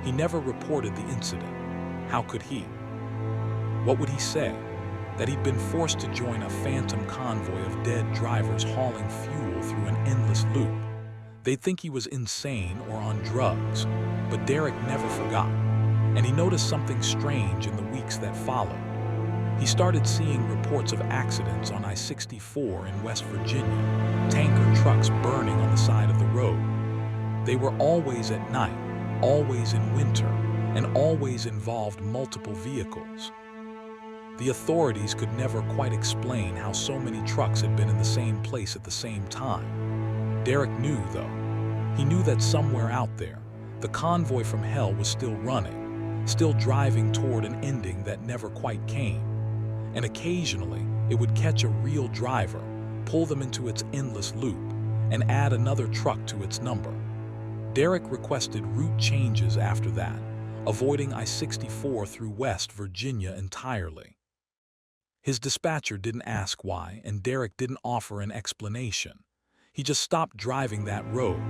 He never reported the incident. How could he? What would he say? That he'd been forced to join a phantom convoy of dead drivers hauling fuel through an endless loop. They'd think he was insane or on drugs, but Derek never forgot. And he noticed something strange in the weeks that followed. He started seeing reports of accidents on I-64 in West Virginia, tanker trucks burning on the side of the road. They were always at night, always in winter, and always involved multiple vehicles. The authorities could never quite explain how so many trucks had been in the same place at the same time. Derek knew, though. He knew that somewhere out there, the convoy from hell was still running, still driving toward an ending that never quite came. And occasionally, it would catch a real driver, pull them into its endless loop, and add another truck to its number. Derek requested route changes after that, avoiding I-64 through West Virginia entirely. His dispatcher didn't ask why, and Derek didn't offer an explanation. He just stopped driving that road.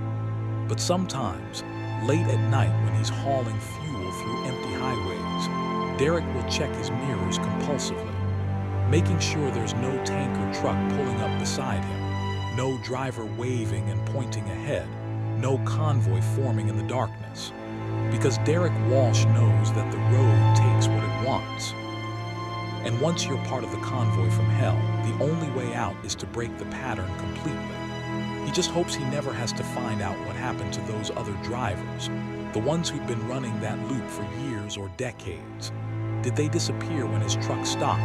But sometimes, late at night when he's hauling fuel through empty highways, Derek will check his mirrors compulsively, making sure there's no tanker truck pulling up beside him, no driver waving and pointing ahead, no convoy forming in the darkness. Because Derek Walsh knows that the road takes what it wants. And once you're part of the convoy from hell, the only way out is to break the pattern completely. He just hopes he never has to find out what happened to those other drivers, the ones who'd been running that loop for years or decades. Did they disappear when his truck stopped?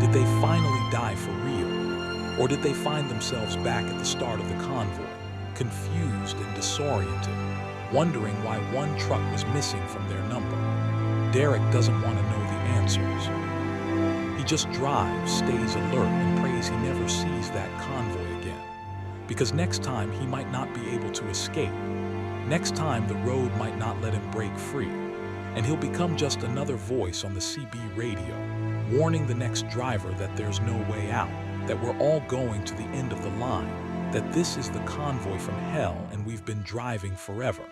Did they finally die for real? Or did they find themselves back at the start of the convoy, confused and disoriented, wondering why one truck was missing from their number? Derek doesn't want to know the answers. He just drives, stays alert, and prays he never sees that convoy again. Because next time he might not be able to escape. Next time the road might not let him break free. And he'll become just another voice on the CB radio, warning the next driver that there's no way out, that we're all going to the end of the line, that this is the convoy from hell and we've been driving forever.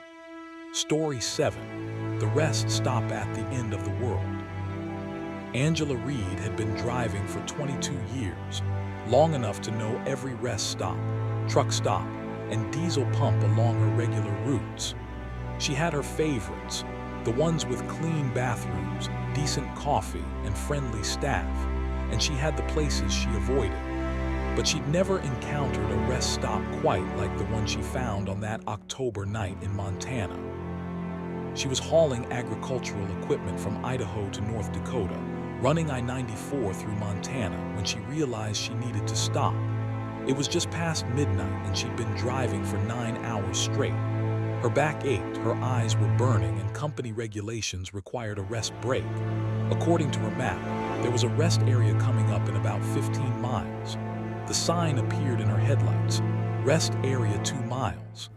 Story 7. The rest stop at the end of the world. Angela Reed had been driving for 22 years, long enough to know every rest stop, truck stop, and diesel pump along her regular routes. She had her favorites, the ones with clean bathrooms, decent coffee, and friendly staff, and she had the places she avoided. But she'd never encountered a rest stop quite like the one she found on that October night in Montana. She was hauling agricultural equipment from Idaho to North Dakota, running I-94 through Montana when she realized she needed to stop. It was just past midnight and she'd been driving for 9 hours straight. Her back ached, her eyes were burning, and company regulations required a rest break. According to her map, there was a rest area coming up in about 15 miles. The sign appeared in her headlights, rest area 2 miles.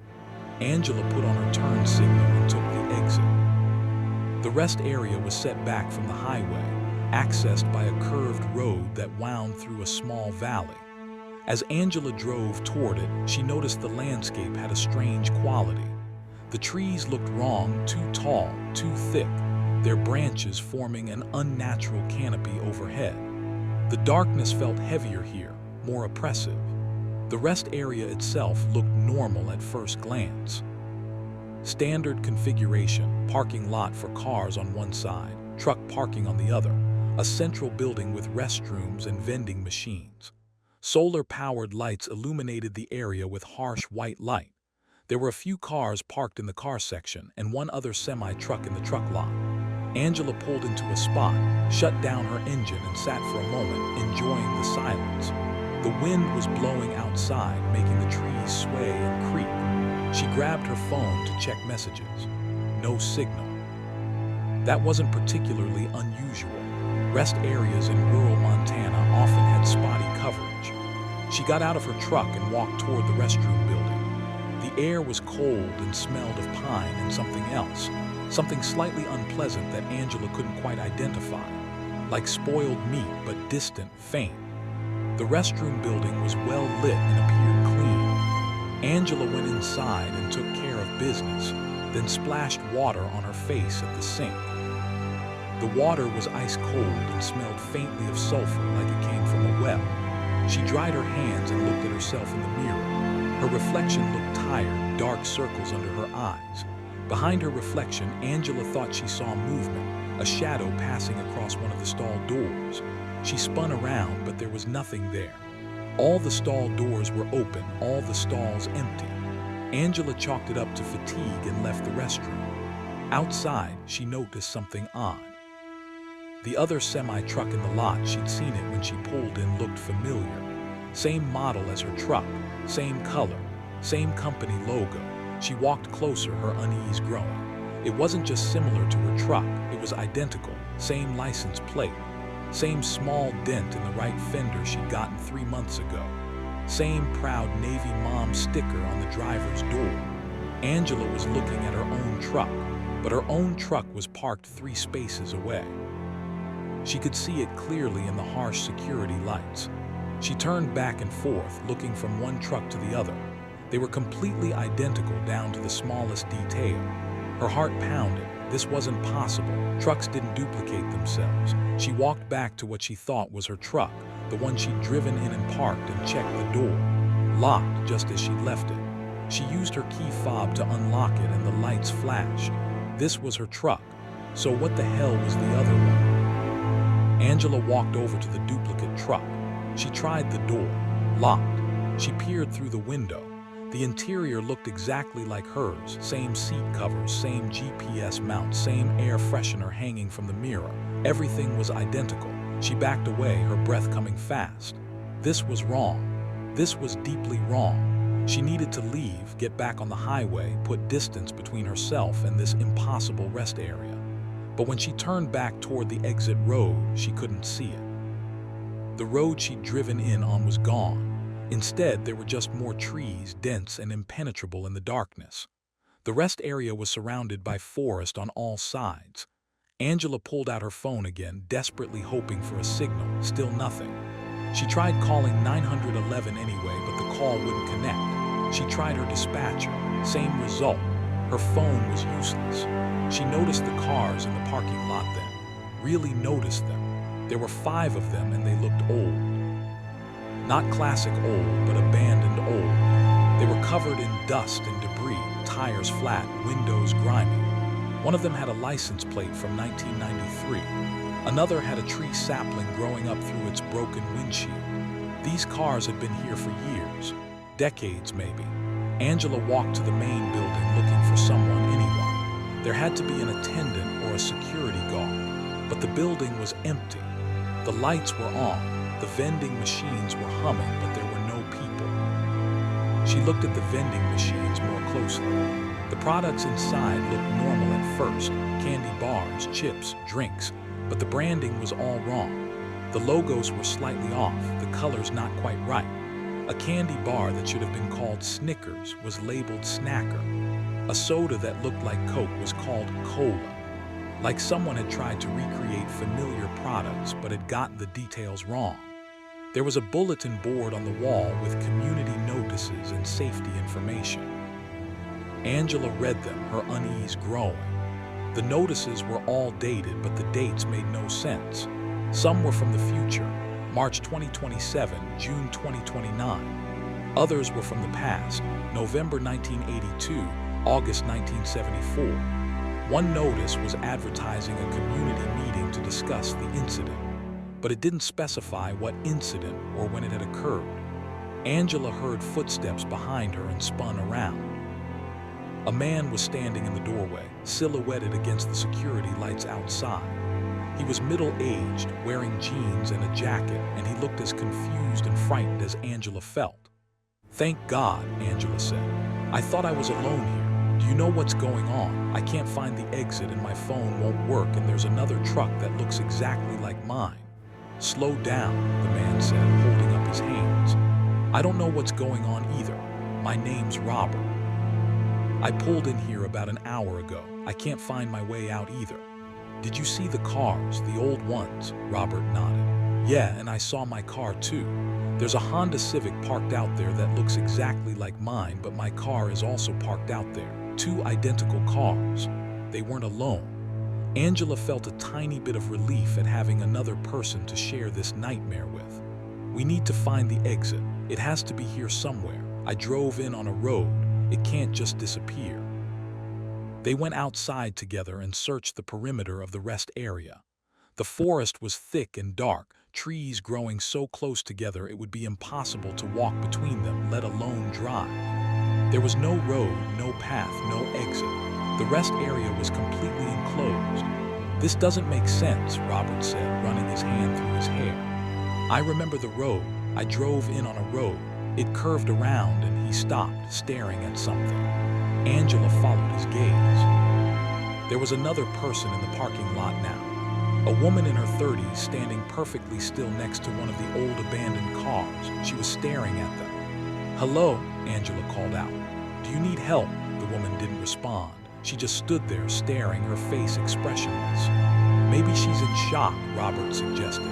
Angela put on her turn signal and took the exit. The rest area was set back from the highway, accessed by a curved road that wound through a small valley. As Angela drove toward it, she noticed the landscape had a strange quality. The trees looked wrong, too tall, too thick, their branches forming an unnatural canopy overhead. The darkness felt heavier here, more oppressive. The rest area itself looked normal at first glance. Standard configuration, parking lot for cars on one side, truck parking on the other, a central building with restrooms and vending machines. Solar-powered lights illuminated the area with harsh white light. There were a few cars parked in the car section and one other semi-truck in the truck lot. Angela pulled into a spot, shut down her engine, and sat for a moment, enjoying the silence. The wind was blowing outside, making the trees sway and creak. She grabbed her phone to check messages. No signal. That wasn't particularly unusual. Rest areas in rural Montana often had spotty coverage. She got out of her truck and walked toward the restroom building. The air was cold and smelled of pine and something else, something slightly unpleasant that Angela couldn't quite identify, like spoiled meat but distant, faint. The restroom building was well lit and appeared clean. Angela went inside and took care of business, then splashed water on her face at the sink. The water was ice cold and smelled faintly of sulfur like it came from a well. She dried her hands and looked at herself in the mirror. Her reflection looked tired, dark circles under her eyes. Behind her reflection, Angela thought she saw movement, a shadow passing across one of the stall doors. She spun around, but there was nothing there. All the stall doors were open, all the stalls empty. Angela chalked it up to fatigue and left the restroom. Outside, she noticed something odd. The other semi-truck in the lot, she'd seen it when she pulled in, looked familiar. Same model as her truck, same color, same company logo. She walked closer, her unease growing. It wasn't just similar to her truck, it was identical. Same license plate, same small dent in the right fender she'd gotten 3 months ago. Same proud Navy mom sticker on the driver's door. Angela was looking at her own truck, but her own truck was parked 3 spaces away. She could see it clearly in the harsh security lights. She turned back and forth, looking from one truck to the other. They were completely identical down to the smallest detail. Her heart pounded. This wasn't possible. Trucks didn't duplicate themselves. She walked back to what she thought was her truck, the one she'd driven in and parked, and checked the door. Locked just as she'd left it. She used her key fob to unlock it and the lights flashed. This was her truck. So what the hell was the other one? Angela walked over to the duplicate truck. She tried the door. Locked. She peered through the window. The interior looked exactly like hers. Same seat covers, same GPS mount, same air freshener hanging from the mirror. Everything was identical. She backed away, her breath coming fast. This was wrong. This was deeply wrong. She needed to leave, get back on the highway, put distance between herself and this impossible rest area. But when she turned back toward the exit road, she couldn't see it. The road she'd driven in on was gone. Instead, there were just more trees, dense and impenetrable in the darkness. The rest area was surrounded by forest on all sides. Angela pulled out her phone again, desperately hoping for a signal. Still nothing. She tried calling 911 anyway, but the call wouldn't connect. She tried her dispatcher. Same result. Her phone was useless. She noticed the cars in the parking lot then. Really noticed them. There were 5 of them and they looked old. Not classic old, but abandoned old. They were covered in dust and debris, tires flat, windows grimy. One of them had a license plate from 1993. Another had a tree sapling growing up through its broken windshield. These cars had been here for years, decades maybe. Angela walked to the main building looking for someone, anyone. There had to be an attendant or a security guard, but the building was empty. The lights were on. The vending machines were humming, but there were no people. She looked at the vending machines more closely. The products inside looked normal at first, candy bars, chips, drinks, but the branding was all wrong. The logos were slightly off, the colors not quite right. A candy bar that should have been called Snickers was labeled Snacker. A soda that looked like Coke was called Cola. Like someone had tried to recreate familiar products but had gotten the details wrong. There was a bulletin board on the wall with community notices and safety information. Angela read them, her unease growing. The notices were all dated, but the dates made no sense. Some were from the future, March 2027, June 2029. Others were from the past, November 1982, August 1974. One notice was advertising a community meeting to discuss the incident, but it didn't specify what incident or when it had occurred. Angela heard footsteps behind her and spun around. A man was standing in the doorway, silhouetted against the security lights outside. He was middle-aged, wearing jeans and a jacket, and he looked as confused and frightened as Angela felt. "Thank God," Angela said. "I thought I was alone here. Do you know what's going on? I can't find the exit and my phone won't work, and there's another truck that looks exactly like mine." "Slow down," the man said, holding up his hands. "I don't know what's going on either. My name's Robert. I pulled in here about an hour ago. I can't find my way out either." "Did you see the cars, the old ones?" Robert nodded. "Yeah, and I saw my car too. There's a Honda Civic parked out there that looks exactly like mine, but my car is also parked out there. 2 identical cars. They weren't alone." Angela felt a tiny bit of relief at having another person to share this nightmare with. "We need to find the exit. It has to be here somewhere. I drove in on a road. It can't just disappear." They went outside together and searched the perimeter of the rest area. The forest was thick and dark, trees growing so close together it would be impossible to walk between them, let alone drive. There was no road, no path, no exit. The rest area was completely enclosed. "This doesn't make sense," Robert said, running his hand through his hair. "I remember the road. I drove in on a road. It curved around and he stopped, staring at something." Angela followed his gaze. There was another person in the parking lot now. A woman in her 30s standing perfectly still next to one of the old abandoned cars. She was staring at them. "Hello," Angela called out. "Do you need help?" The woman didn't respond. She just stood there staring, her face expressionless. "Maybe she's in shock," Robert suggested.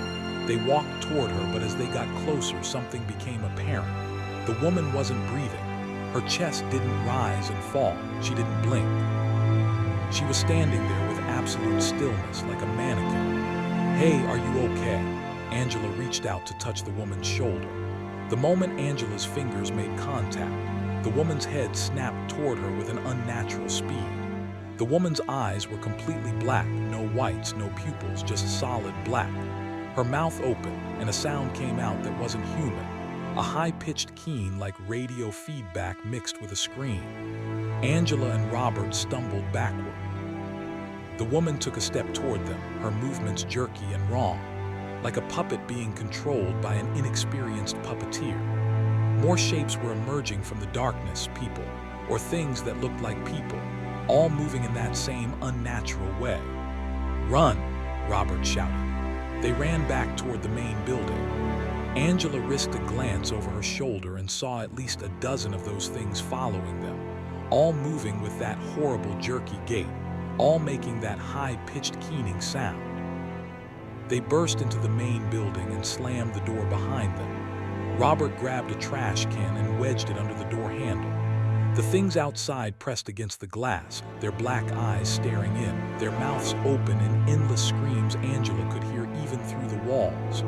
They walked toward her, but as they got closer, something became apparent. The woman wasn't breathing. Her chest didn't rise and fall. She didn't blink. She was standing there with absolute stillness, like a mannequin. "Hey, are you okay?" Angela reached out to touch the woman's shoulder. The moment Angela's fingers made contact, the woman's head snapped toward her with an unnatural speed. The woman's eyes were completely black, no whites, no pupils, just solid black. Her mouth opened, and a sound came out that wasn't human. A high-pitched keen like radio feedback mixed with a scream. Angela and Robert stumbled backward. The woman took a step toward them, her movements jerky and wrong, like a puppet being controlled by an inexperienced puppeteer. More shapes were emerging from the darkness, people, or things that looked like people, all moving in that same unnatural way. "Run!" Robert shouted. They ran back toward the main building. Angela risked a glance over her shoulder and saw at least a dozen of those things following them, all moving with that horrible jerky gait, all making that high-pitched keening sound. They burst into the main building and slammed the door behind them. Robert grabbed a trash can and wedged it under the door handle. The things outside pressed against the glass, their black eyes staring in, their mouths open in endless screams Angela could hear even through the walls.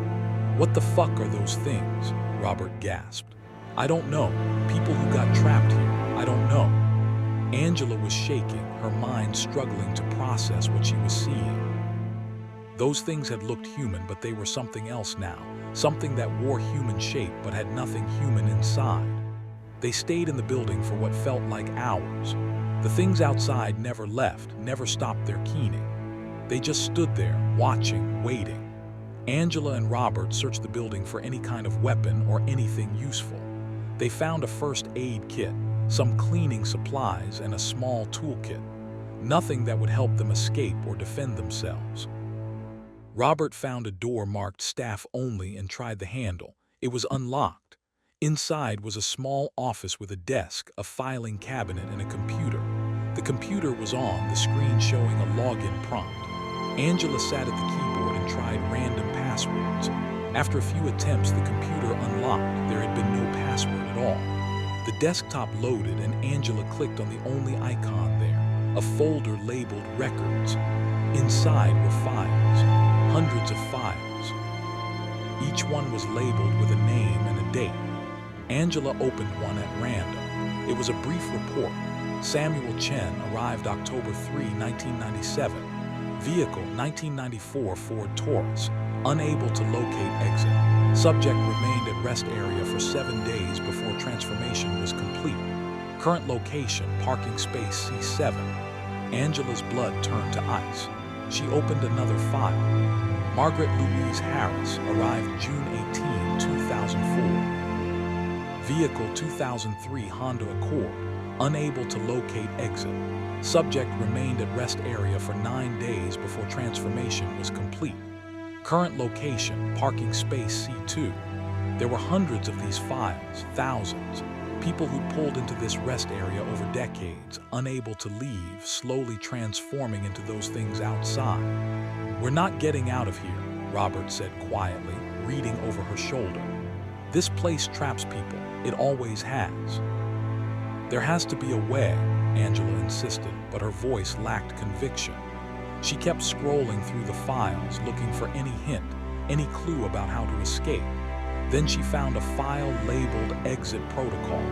"What the fuck are those things?" Robert gasped. "I don't know. People who got trapped here. I don't know." Angela was shaking, her mind struggling to process what she was seeing. Those things had looked human, but they were something else now, something that wore human shape but had nothing human inside. They stayed in the building for what felt like hours. The things outside never left, never stopped their keening. They just stood there, watching, waiting. Angela and Robert searched the building for any kind of weapon or anything useful. They found a first aid kit, some cleaning supplies, and a small toolkit. Nothing that would help them escape or defend themselves. Robert found a door marked staff only and tried the handle. It was unlocked. Inside was a small office with a desk, a filing cabinet, and a computer. The computer was on, the screen showing a login prompt. Angela sat at the keyboard and tried random passwords. After a few attempts, the computer unlocked. There had been no password at all. The desktop loaded and Angela clicked on the only icon there, a folder labeled Records. Inside were files, hundreds of files. Each one was labeled with a name and a date. Angela opened one at random. It was a brief report. Samuel Chen arrived October 3, 1997. Vehicle 1994 Ford Taurus. Unable to locate exit. Subject remained at rest area for 7 days before transformation was complete. Current location, parking space C7. Angela's blood turned to ice. She opened another file. Margaret Louise Harris arrived June 18, 2004. Vehicle 2003 Honda Accord. Unable to locate exit. Subject remained at rest area for 9 days before transformation was complete. Current location, parking space C2. There were hundreds of these files, thousands. People who pulled into this rest area over decades, unable to leave, slowly transforming into those things outside. "We're not getting out of here," Robert said quietly, reading over her shoulder. "This place traps people. It always has." "There has to be a way," Angela insisted, but her voice lacked conviction. She kept scrolling through the files, looking for any hint, any clue about how to escape. Then she found a file labeled Exit Protocol.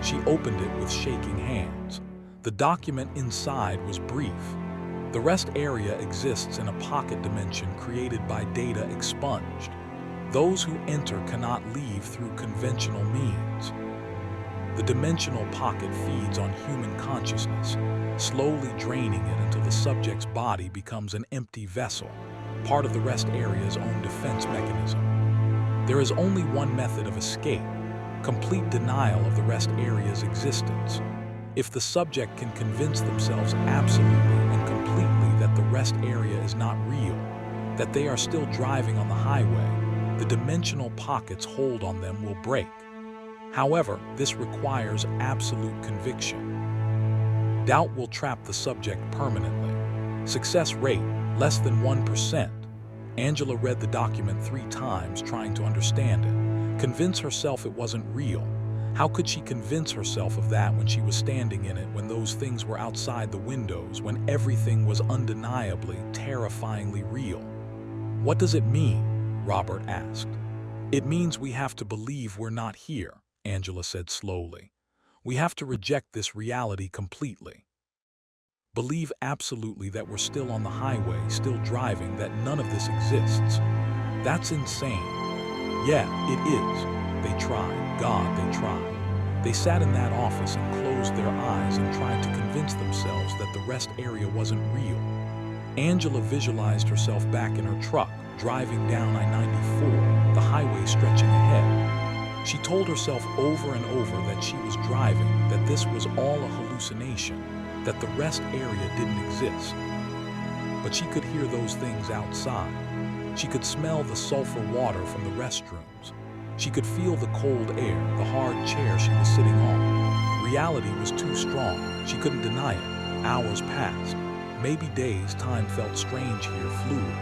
She opened it with shaking hands. The document inside was brief. The rest area exists in a pocket dimension created by data expunged. Those who enter cannot leave through conventional means. The dimensional pocket feeds on human consciousness, slowly draining it until the subject's body becomes an empty vessel, part of the rest area's own defense mechanism. There is only one method of escape: complete denial of the rest area's existence. If the subject can convince themselves absolutely and completely that the rest area is not real, that they are still driving on the highway, the dimensional pocket's hold on them will break. However, this requires absolute conviction. Doubt will trap the subject permanently. Success rate, less than 1%. Angela read the document 3 times, trying to understand it, convince herself it wasn't real. How could she convince herself of that when she was standing in it, when those things were outside the windows, when everything was undeniably, terrifyingly real? What does it mean? Robert asked. It means we have to believe we're not here, Angela said slowly. We have to reject this reality completely. Believe absolutely that we're still on the highway, still driving, that none of this exists. That's insane. Yeah, it is. They tried. God, they tried. They sat in that office and closed their eyes and tried to convince themselves that the rest area wasn't real. Angela visualized herself back in her truck, driving down I-94, the highway stretching ahead. She told herself over and over that she was driving, that this was all a hallucination, that the rest area didn't exist. But she could hear those things outside. She could smell the sulfur water from the restrooms. She could feel the cold air, the hard chair she was sitting on. Reality was too strong. She couldn't deny it. Hours passed. Maybe days. Time felt strange here, fluid.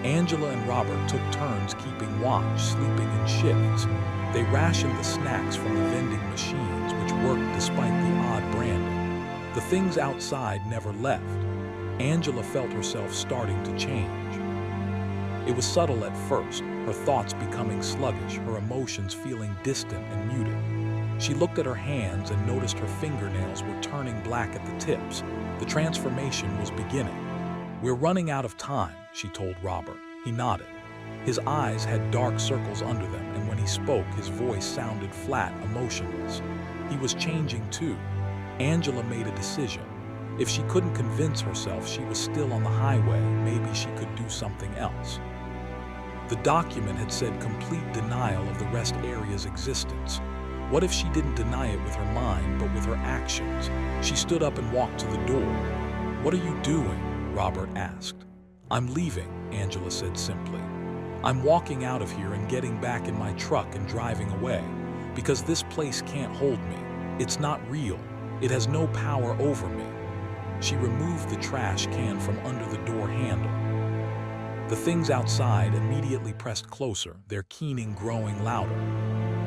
Angela and Robert took turns keeping watch, sleeping in shifts. They rationed the snacks from the vending machines, which worked despite the odd branding. The things outside never left. Angela felt herself starting to change. It was subtle at first, her thoughts becoming sluggish, her emotions feeling distant and muted. She looked at her hands and noticed her fingernails were turning black at the tips. The transformation was beginning. We're running out of time, she told Robert. He nodded. His eyes had dark circles under them, and when he spoke, his voice sounded flat, emotionless. He was changing too. Angela made a decision. If she couldn't convince herself she was still on the highway, maybe she could do something else. The document had said complete denial of the rest area's existence. What if she didn't deny it with her mind, but with her actions? She stood up and walked to the door. "What are you doing?" Robert asked. "I'm leaving," Angela said simply. "I'm walking out of here and getting back in my truck and driving away, because this place can't hold me. It's not real. It has no power over me." She removed the trash can from under the door handle. The things outside immediately pressed closer, their keening growing louder.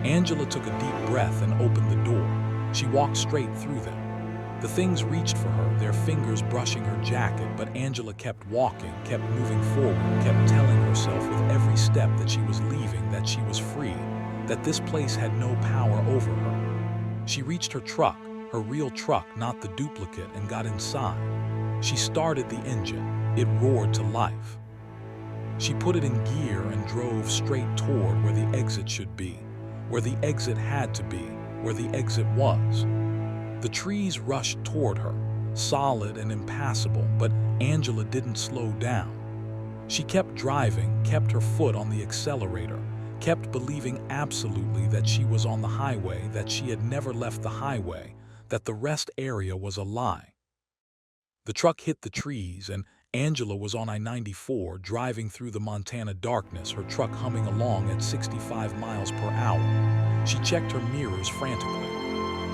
Angela took a deep breath and opened the door. She walked straight through them. The things reached for her, their fingers brushing her jacket, but Angela kept walking, kept moving forward, kept telling herself with every step that she was leaving, that she was free, that this place had no power over her. She reached her truck, her real truck, not the duplicate, and got inside. She started the engine. It roared to life. She put it in gear and drove straight toward where the exit should be, where the exit had to be, where the exit was. The trees rushed toward her, solid and impassable, but Angela didn't slow down. She kept driving, kept her foot on the accelerator, kept believing absolutely that she was on the highway, that she had never left the highway, that the rest area was a lie. The truck hit the trees, and Angela was on I-94, driving through the Montana darkness, her truck humming along at 65 miles per hour. She checked her mirrors frantically.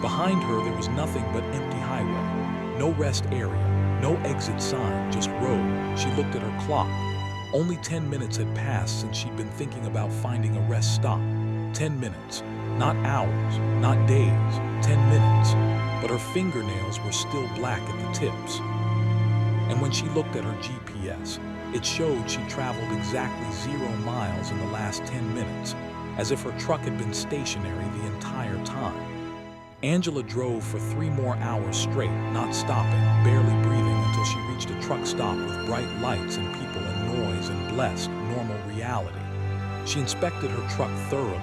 Behind her, there was nothing but empty highway. No rest area, no exit sign, just road. She looked at her clock. Only 10 minutes had passed since she'd been thinking about finding a rest stop. 10 minutes. Not hours, not days, 10 minutes. But her fingernails were still black at the tips. And when she looked at her GPS, it showed she traveled exactly 0 miles in the last 10 minutes, as if her truck had been stationary the entire time. Angela drove for 3 more hours straight, not stopping, barely breathing, until she reached a truck stop with bright lights and people and noise and blessed, normal reality. She inspected her truck thoroughly.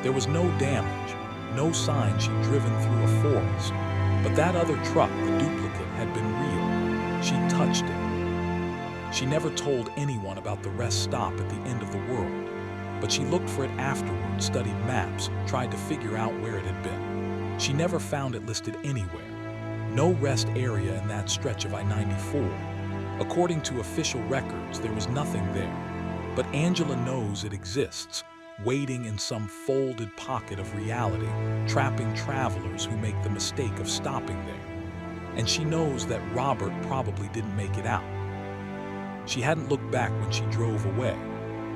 There was no damage, no sign she'd driven through a forest. But that other truck, the duplicate, had been real. She touched it. She never told anyone about the rest stop at the end of the world. But she looked for it afterward, studied maps, tried to figure out where it had been. She never found it listed anywhere. No rest area in that stretch of I-94. According to official records, there was nothing there. But Angela knows it exists. waiting in some folded pocket of reality, trapping travelers who make the mistake of stopping there. And she knows that Robert probably didn't make it out. She hadn't looked back when she drove away.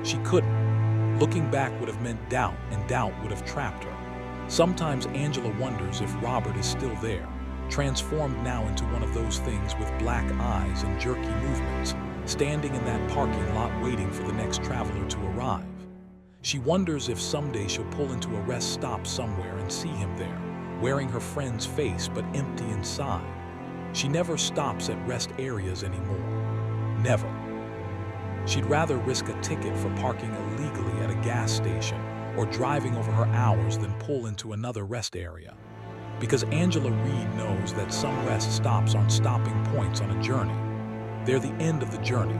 She couldn't. Looking back would have meant doubt, and doubt would have trapped her. Sometimes Angela wonders if Robert is still there, transformed now into one of those things with black eyes and jerky movements, standing in that parking lot waiting for the next traveler to arrive. She wonders if someday she'll pull into a rest stop somewhere and see him there, wearing her friend's face but empty inside. She never stops at rest areas anymore. Never. She'd rather risk a ticket for parking illegally at a gas station or driving over her hours than pull into another rest area. Because Angela Reed knows that some rest stops aren't stopping points on a journey. They're the end of the journey.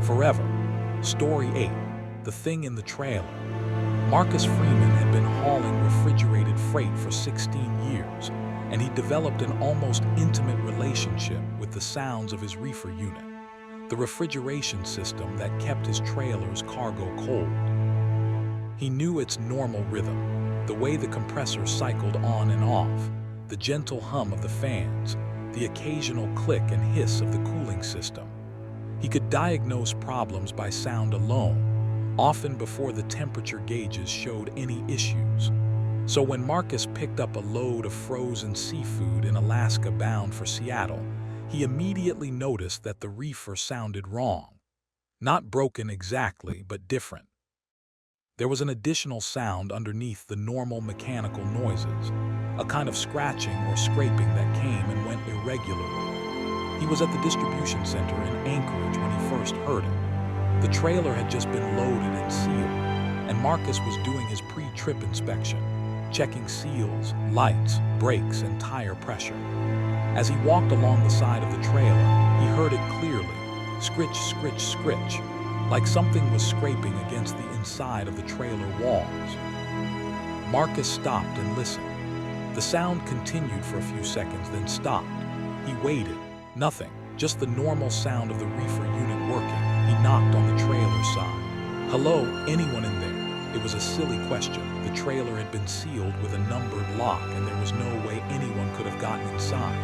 Forever. Story 8. The Thing in the Trailer. Marcus Freeman had been hauling refrigerated freight for 16 years, and he developed an almost intimate relationship with the sounds of his reefer unit, the refrigeration system that kept his trailer's cargo cold. He knew its normal rhythm, the way the compressor cycled on and off, the gentle hum of the fans, the occasional click and hiss of the cooling system. He could diagnose problems by sound alone, often before the temperature gauges showed any issues. So when Marcus picked up a load of frozen seafood in Alaska bound for Seattle, he immediately noticed that the reefer sounded wrong. Not broken exactly, but different. There was an additional sound underneath the normal mechanical noises, a kind of scratching or scraping that came and went irregularly. He was at the distribution center in Anchorage when he first heard it. The trailer had just been loaded and sealed, and Marcus was doing his pre-trip inspection, checking seals, lights, brakes, and tire pressure. As he walked along the side of the trailer, he heard it clearly, scritch, scritch, scritch, like something was scraping against the inside of the trailer walls. Marcus stopped and listened. The sound continued for a few seconds, then stopped. He waited. Nothing, just the normal sound of the reefer unit working. He knocked on the trailer side. "Hello, anyone in there?" It was a silly question. The trailer had been sealed with a numbered lock, and there was no way anyone could have gotten inside.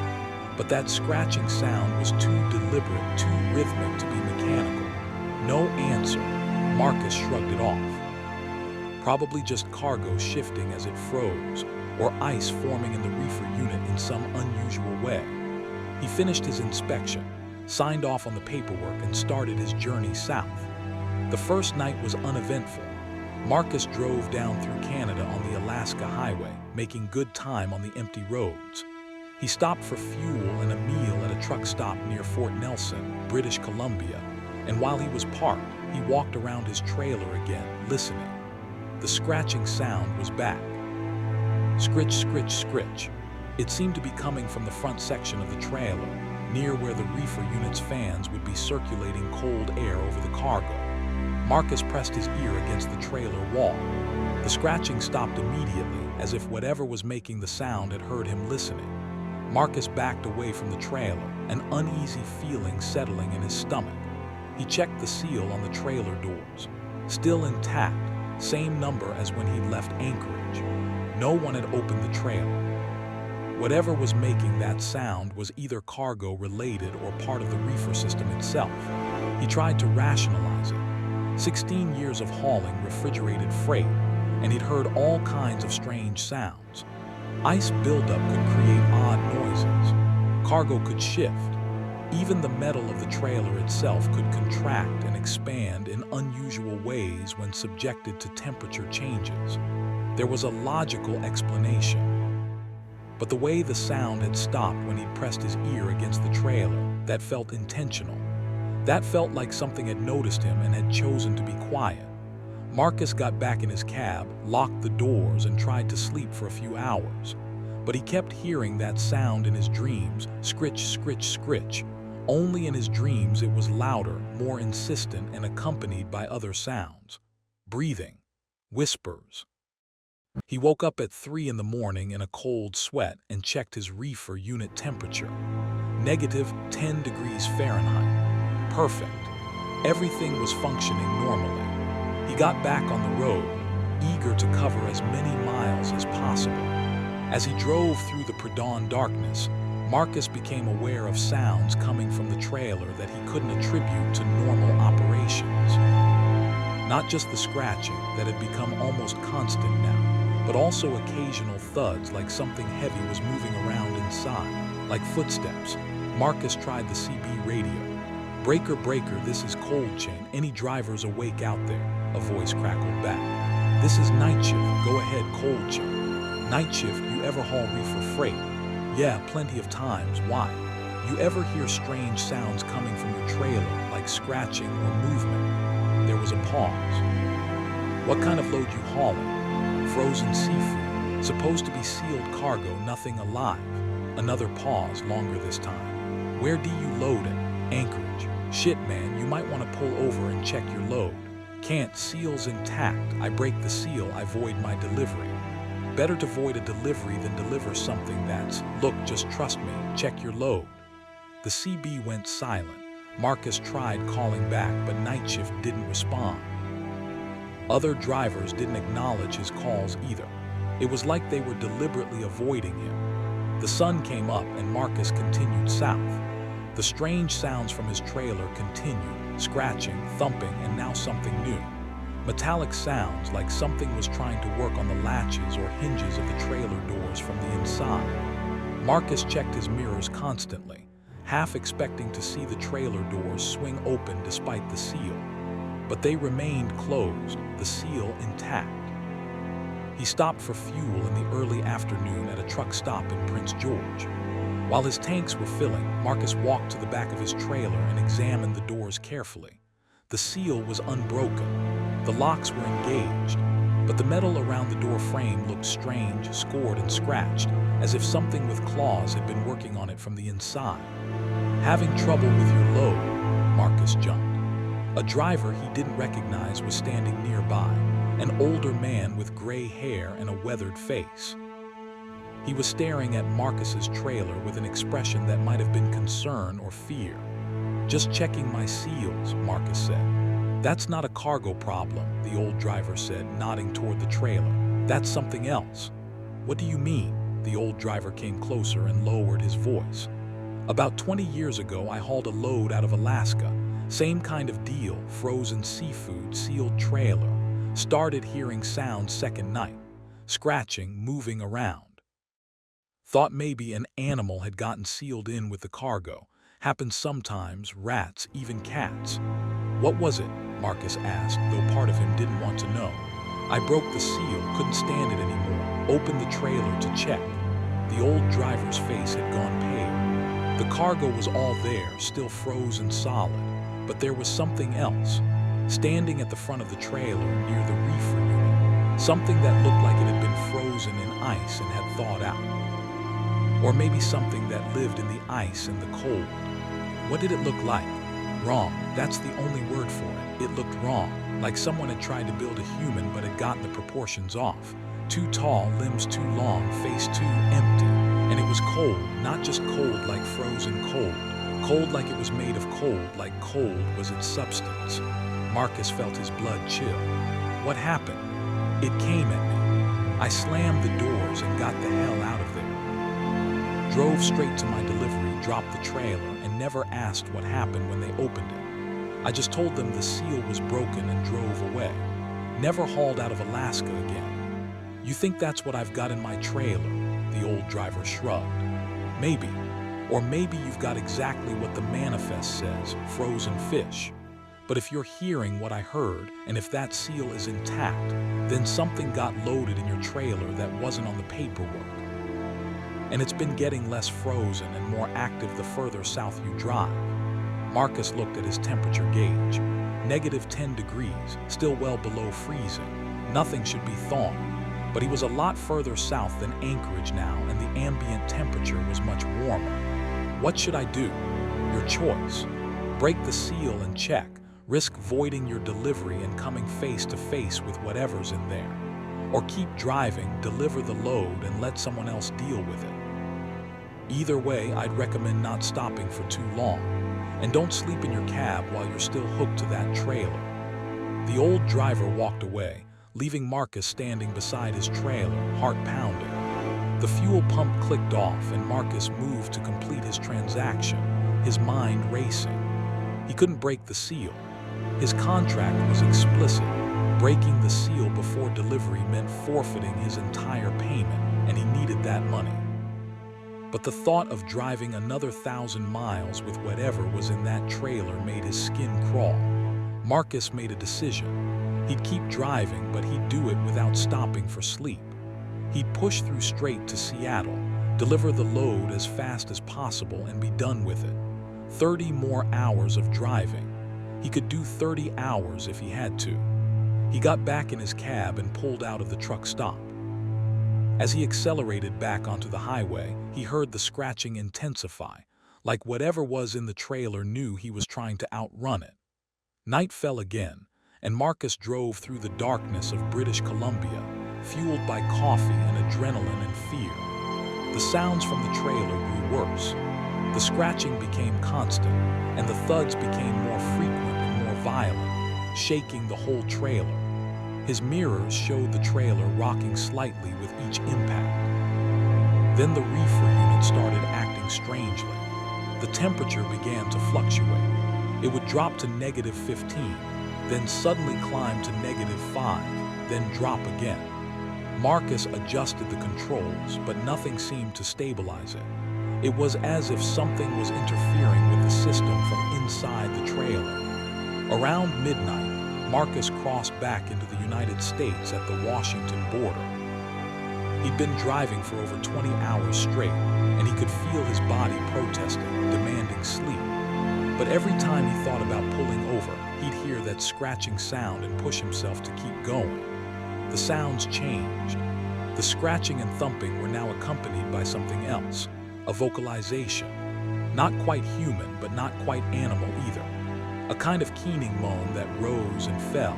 But that scratching sound was too deliberate, too rhythmic to be mechanical. No answer. Marcus shrugged it off. Probably just cargo shifting as it froze, or ice forming in the reefer unit in some unusual way. He finished his inspection, signed off on the paperwork, and started his journey south. The first night was uneventful. Marcus drove down through Canada on the Alaska highway, making good time on the empty roads. He stopped for fuel and a meal at a truck stop near Fort Nelson, British Columbia, and while he was parked, he walked around his trailer again, listening. The scratching sound was back. Scritch, scritch, scritch. It seemed to be coming from the front section of the trailer, near where the reefer unit's fans would be circulating cold air over the cargo. Marcus pressed his ear against the trailer wall. The scratching stopped immediately, as if whatever was making the sound had heard him listening. Marcus backed away from the trailer, an uneasy feeling settling in his stomach. He checked the seal on the trailer doors. Still intact, same number as when he'd left Anchorage. No one had opened the trailer. Whatever was making that sound was either cargo related or part of the reefer system itself. He tried to rationalize it. 16 years of hauling refrigerated freight, and he'd heard all kinds of strange sounds. Ice buildup could create odd noises. Cargo could shift. Even the metal of the trailer itself could contract and expand in unusual ways when subjected to temperature changes. There was a logical explanation. But the way the sound had stopped when he'd pressed his ear against the trailer, that felt intentional. That felt like something had noticed him and had chosen to be quiet. Marcus got back in his cab, locked the doors, and tried to sleep for a few hours. But he kept hearing that sound in his dreams, scritch, scritch, scritch. Only in his dreams it was louder, more insistent, and accompanied by other sounds. Breathing. Whispers. He woke up at 3 in the morning in a cold sweat and checked his reefer unit temperature. -10 degrees Fahrenheit. Perfect. Everything was functioning normally. He got back on the road. eager to cover as many miles as possible. As he drove through the pre-dawn darkness, Marcus became aware of sounds coming from the trailer that he couldn't attribute to normal operations. Not just the scratching that had become almost constant now, but also occasional thuds like something heavy was moving around inside, like footsteps. Marcus tried the CB radio. "Breaker, breaker, this is Cold Chain. Any drivers awake out there?" A voice crackled back. "This is Night Shift. Go ahead, Cold Chain." "Night Shift, you ever haul reefer freight?" "Yeah, plenty of times. Why?" "You ever hear strange sounds coming from your trailer, like scratching or movement?" There was a pause. "What kind of load you hauling?" "Frozen seafood. Supposed to be sealed cargo, nothing alive." Another pause, longer this time. "Where do you load it?" "Anchorage." "Shit, man, you might want to pull over and check your load." "Can't, seal's intact. I break the seal, I void my delivery." "Better to void a delivery than deliver something that's, look, just trust me, check your load." The CB went silent. Marcus tried calling back, but Night Shift didn't respond. Other drivers didn't acknowledge his calls either. It was like they were deliberately avoiding him. The sun came up and Marcus continued south. The strange sounds from his trailer continued, scratching, thumping, and now something new. Metallic sounds like something was trying to work on the latches or hinges of the trailer doors from the inside. Marcus checked his mirrors constantly, half expecting to see the trailer doors swing open despite the seal. But they remained closed, the seal intact. He stopped for fuel in the early afternoon at a truck stop in Prince George. While his tanks were filling, Marcus walked to the back of his trailer and examined the doors carefully. The seal was unbroken. The locks were engaged, but the metal around the door frame looked strange, scored and scratched, as if something with claws had been working on it from the inside. "Having trouble with your load?" Marcus jumped. A driver he didn't recognize was standing nearby, an older man with gray hair and a weathered face. He was staring at Marcus's trailer with an expression that might have been concern or fear. "Just checking my seals," Marcus said. "That's not a cargo problem," the old driver said, nodding toward the trailer. "That's something else." "What do you mean?" The old driver came closer and lowered his voice. "About 20 years ago, I hauled a load out of Alaska. Same kind of deal, frozen seafood, sealed trailer. Started hearing sounds second night. Scratching, moving around. Thought maybe an animal had gotten sealed in with the cargo. Happens sometimes, rats, even cats." "What was it?" Marcus asked, though part of him didn't want to know. "I broke the seal, couldn't stand it anymore. Opened the trailer to check." The old driver's face had gone pale. The cargo was all there, still frozen solid, but there was something else. Standing at the front of the trailer near the reefer unit. Something that looked like it had been frozen in ice and had thawed out. Or maybe something that lived in the ice and the cold. What did it look like? Wrong. That's the only word for it. It looked wrong. Like someone had tried to build a human but had gotten the proportions off. Too tall, limbs too long, face too empty. And it was cold, not just cold like frozen cold. Cold like it was made of cold, like cold was its substance. Marcus felt his blood chill. What happened? It came at me. I slammed the doors and got the hell out of there. Drove straight to my delivery, dropped the trailer, and never asked what happened when they opened it. I just told them the seal was broken and drove away. Never hauled out of Alaska again. "You think that's what I've got in my trailer?" The old driver shrugged. "Maybe. Or maybe you've got exactly what the manifest says, frozen fish. But if you're hearing what I heard, and if that seal is intact, then something got loaded in your trailer that wasn't on the paperwork. And it's been getting less frozen and more active the further south you drive." Marcus looked at his temperature gauge. -10 degrees, still well below freezing. Nothing should be thawing. But he was a lot further south than Anchorage now, and the ambient temperature was much warmer. "What should I do?" "Your choice. Break the seal and check. Risk voiding your delivery and coming face to face with whatever's in there. Or keep driving, deliver the load, and let someone else deal with it. Either way, I'd recommend not stopping for too long. And don't sleep in your cab while you're still hooked to that trailer." The old driver walked away, leaving Marcus standing beside his trailer, heart pounding. The fuel pump clicked off and Marcus moved to complete his transaction, his mind racing. He couldn't break the seal. His contract was explicit. Breaking the seal before delivery meant forfeiting his entire payment, and he needed that money. But the thought of driving another 1,000 miles with whatever was in that trailer made his skin crawl. Marcus made a decision. He'd keep driving, but he'd do it without stopping for sleep. He'd push through straight to Seattle, deliver the load as fast as possible, and be done with it. 30 more hours of driving. He could do 30 hours if he had to. He got back in his cab and pulled out of the truck stop. As he accelerated back onto the highway, he heard the scratching intensify, like whatever was in the trailer knew he was trying to outrun it. Night fell again, and Marcus drove through the darkness of British Columbia, fueled by coffee and adrenaline and fear. The sounds from the trailer grew worse. The scratching became constant, and the thuds became more frequent and more violent, shaking the whole trailer. His mirrors showed the trailer rocking slightly with each impact. Then the reefer unit started acting strangely. The temperature began to fluctuate. It would drop to -15, then suddenly climb to -5, then drop again. Marcus adjusted the controls, but nothing seemed to stabilize it. It was as if something was interfering with the system from inside the trailer. Around midnight, Marcus crossed back into the United States at the Washington border. He'd been driving for over 20 hours straight, and he could feel his body protesting, demanding sleep. But every time he thought about pulling over, he'd hear that scratching sound and push himself to keep going. The sounds changed. The scratching and thumping were now accompanied by something else, a vocalization. Not quite human, but not quite animal either. A kind of keening moan that rose and fell,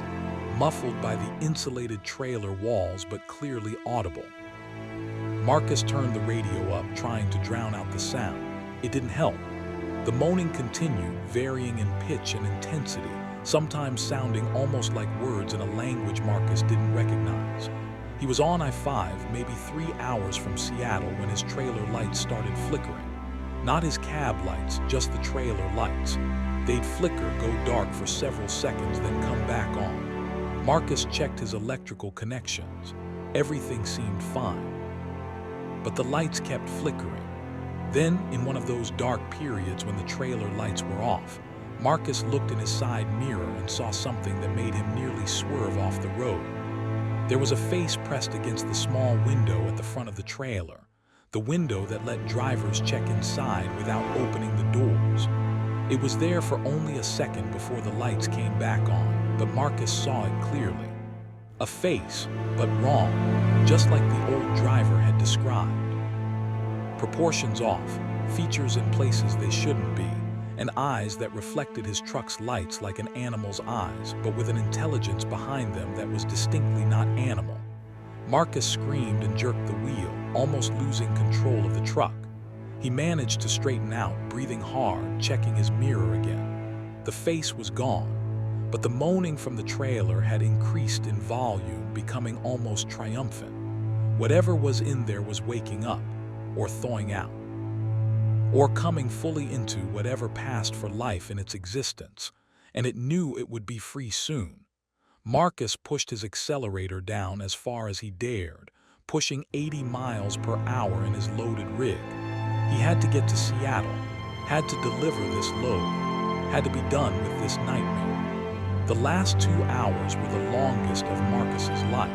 muffled by the insulated trailer walls but clearly audible. Marcus turned the radio up, trying to drown out the sound. It didn't help. The moaning continued, varying in pitch and intensity, sometimes sounding almost like words in a language Marcus didn't recognize. He was on I-5, maybe 3 hours from Seattle, when his trailer lights started flickering. Not his cab lights, just the trailer lights. They'd flicker, go dark for several seconds, then come back on. Marcus checked his electrical connections. Everything seemed fine. But the lights kept flickering. Then, in one of those dark periods when the trailer lights were off, Marcus looked in his side mirror and saw something that made him nearly swerve off the road. There was a face pressed against the small window at the front of the trailer, the window that let drivers check inside without opening the doors. It was there for only a second before the lights came back on, but Marcus saw it clearly. A face, but wrong, just like the old driver had described. Proportions off, features in places they shouldn't be, and eyes that reflected his truck's lights like an animal's eyes, but with an intelligence behind them that was distinctly not animal. Marcus screamed and jerked the wheel, almost losing control of the truck. He managed to straighten out, breathing hard, checking his mirror again. The face was gone, but the moaning from the trailer had increased in volume, becoming almost triumphant. Whatever was in there was waking up, or thawing out, or coming fully into whatever passed for life in its existence, and it knew it would be free soon. Marcus pushed his accelerator down as far as he dared, pushing 80 miles per hour in his loaded rig. He had to get to Seattle, had to deliver this load, had to be done with this nightmare. The last 2 hours were the longest of Marcus's life.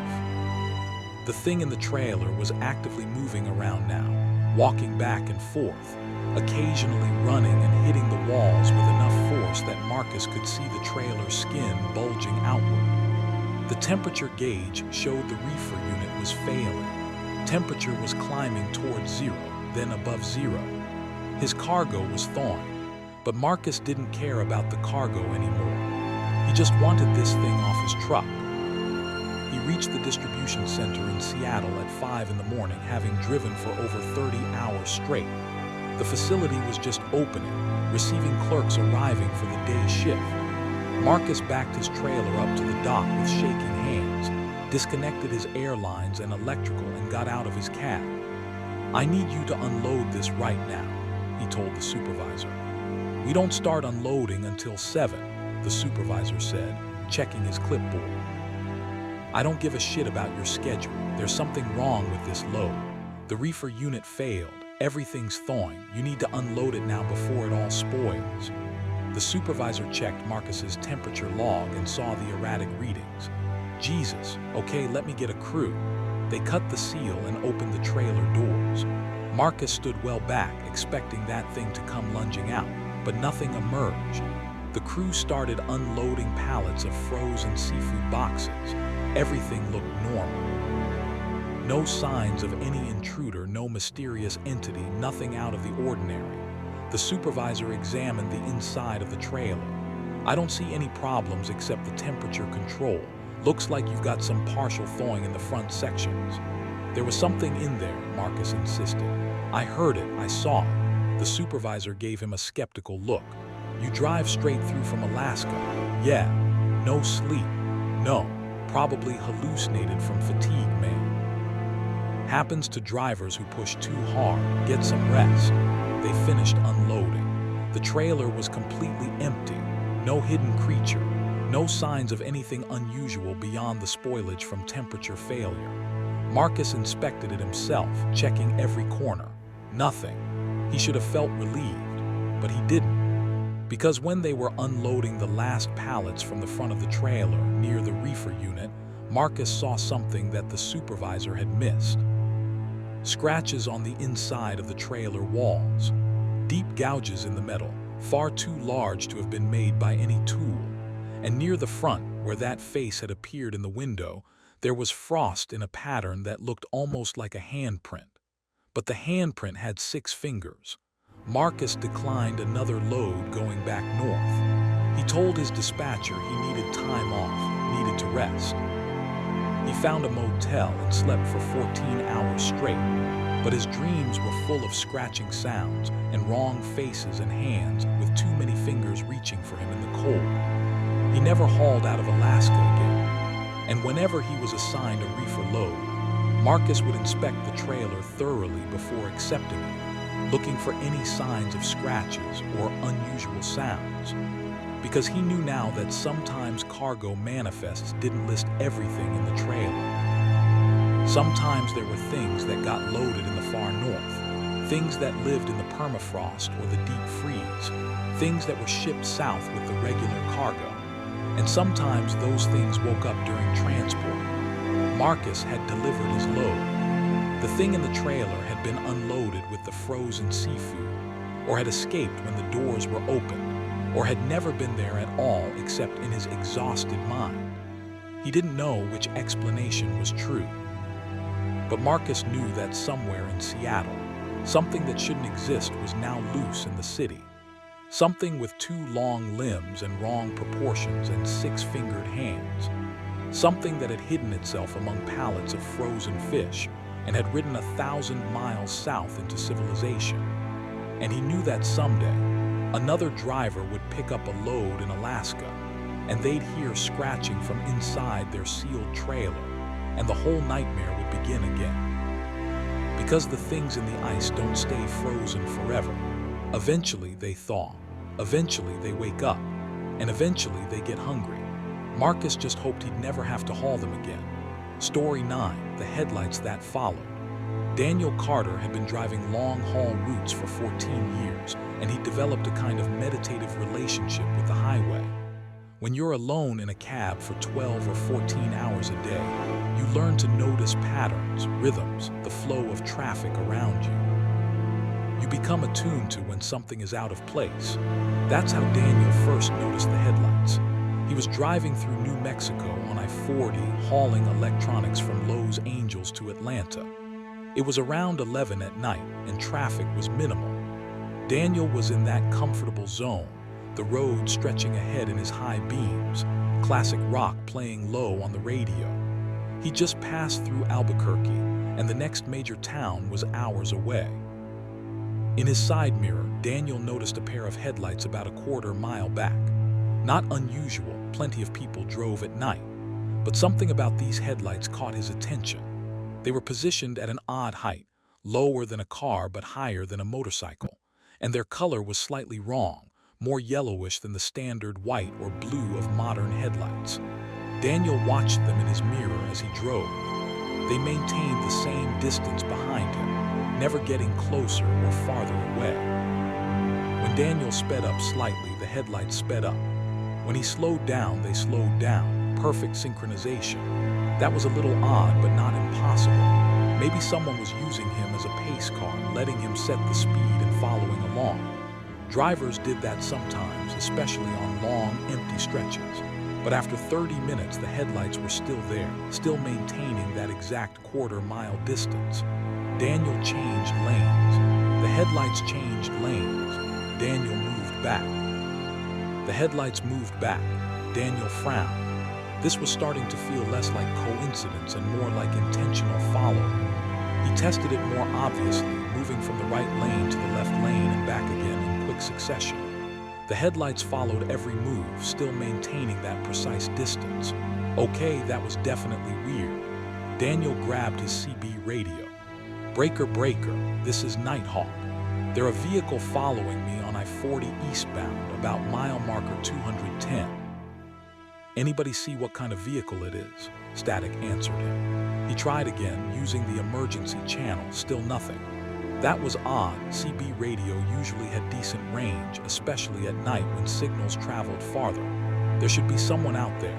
The thing in the trailer was actively moving around now, walking back and forth, occasionally running and hitting the walls with enough force that Marcus could see the trailer's skin bulging outward. The temperature gauge showed the reefer unit was failing. Temperature was climbing towards 0, then above 0. His cargo was thawing, but Marcus didn't care about the cargo anymore. He just wanted this thing off his truck. He reached the distribution center in Seattle at 5 in the morning, having driven for over 30 hours straight. The facility was just opening, receiving clerks arriving for the day shift. Marcus backed his trailer up to the dock with shaking hands, disconnected his airlines and electrical, and got out of his cab. "I need you to unload this right now," he told the supervisor. "We don't start unloading until 7, the supervisor said, checking his clipboard. "I don't give a shit about your schedule. There's something wrong with this load. The reefer unit failed. Everything's thawing. You need to unload it now before it all spoils." The supervisor checked Marcus's temperature log and saw the erratic readings. "Jesus, okay, let me get a crew." They cut the seal and opened the trailer doors. Marcus stood well back, expecting that thing to come lunging out, but nothing emerged. The crew started unloading pallets of frozen seafood boxes. Everything looked normal. No signs of any intruder, no mysterious entity, nothing out of the ordinary. The supervisor examined the inside of the trailer. "I don't see any problems except the temperature control. Looks like you've got some partial thawing in the front sections." "There was something in there," Marcus insisted. "I heard it, I saw it." The supervisor gave him a skeptical look. "You drive straight through from Alaska?" "Yeah." "No sleep?" "No. Probably hallucinated from fatigue, man. Happens to drivers who push too hard. Get some rest." They finished unloading. The trailer was completely empty. No hidden creature. No signs of anything unusual beyond the spoilage from temperature failure. Marcus inspected it himself, checking every corner. Nothing. He should have felt relieved, but he didn't. Because when they were unloading the last pallets from the front of the trailer near the reefer unit, Marcus saw something that the supervisor had missed. Scratches on the inside of the trailer walls. Deep gouges in the metal, far too large to have been made by any tool. And near the front, where that face had appeared in the window, there was frost in a pattern that looked almost like a handprint. But the handprint had 6 fingers. Marcus declined another load going back north. He told his dispatcher he needed time off, needed to rest. He found a motel and slept for 14 hours straight, but his dreams were full of scratching sounds and wrong faces and hands with too many fingers reaching for him in the cold. He never hauled out of Alaska again, and whenever he was assigned a reefer load, Marcus would inspect the trailer thoroughly before accepting it, looking for any signs of scratches or unusual sounds. Because he knew now that sometimes cargo manifests didn't list everything in the trailer. Sometimes there were things that got loaded in the far north, things that lived in the permafrost or the deep freeze, things that were shipped south with the regular cargo. And sometimes those things woke up during transport. Marcus had delivered his load. The thing in the trailer had been unloaded with the frozen seafood, or had escaped when the doors were opened, or had never been there at all except in his exhausted mind. He didn't know which explanation was true. But Marcus knew that somewhere in Seattle, something that shouldn't exist was now loose in the city. Something with 2 long limbs and wrong proportions and 6-fingered hands. Something that had hidden itself among pallets of frozen fish and had ridden 1,000 miles south into civilization. And he knew that someday, another driver would pick up a load in Alaska, and they'd hear scratching from inside their sealed trailer, and the whole nightmare would begin again. Because the things in the ice don't stay frozen forever. Eventually they thaw, eventually they wake up, and eventually they get hungry. Marcus just hoped he'd never have to haul them again. Story 9, the headlights that followed. Daniel Carter had been driving long-haul routes for 14 years, and he developed a kind of meditative relationship with the highway. When you're alone in a cab for 12 or 14 hours a day, you learn to notice patterns, rhythms, the flow of traffic around you. You become attuned to when something is out of place. That's how Daniel first noticed the headlights. He was driving through New Mexico on I-40, hauling electronics from Los Angeles to Atlanta. It was around 11 at night, and traffic was minimal. Daniel was in that comfortable zone, the road stretching ahead in his high beams, classic rock playing low on the radio. He just passed through Albuquerque, and the next major town was hours away. In his side mirror, Daniel noticed a pair of headlights about a quarter mile back. Not unusual, plenty of people drove at night. But something about these headlights caught his attention. They were positioned at an odd height, lower than a car but higher than a motorcycle, and their color was slightly wrong, more yellowish than the standard white or blue of modern headlights. Daniel watched them in his mirror as he drove. They maintained the same distance behind him, never getting closer or farther away. When Daniel sped up slightly, the headlights sped up. When he slowed down, they slowed down. Perfect synchronization. That was a little odd, but not impossible. Maybe someone was using him as a pace car, letting him set the speed and following along. Drivers did that sometimes, especially on long, empty stretches. But after 30 minutes, the headlights were still there, still maintaining that exact quarter-mile distance. Daniel changed lanes. The headlights changed lanes. Daniel moved back. The headlights moved back. Daniel frowned. This was starting to feel less like coincidence and more like intentional following. He tested it more obviously, moving from the right lane to the left lane and back again in quick succession. The headlights followed every move, still maintaining that precise distance. Okay, that was definitely weird. Daniel grabbed his CB radio. Breaker, breaker, this is Nighthawk. There's a vehicle following me on I-40 eastbound, about mile marker 210. Anybody see what kind of vehicle it is? Static answered him. He tried again, using the emergency channel, still nothing. That was odd. CB radio usually had decent range, especially at night when signals traveled farther. There should be someone out there.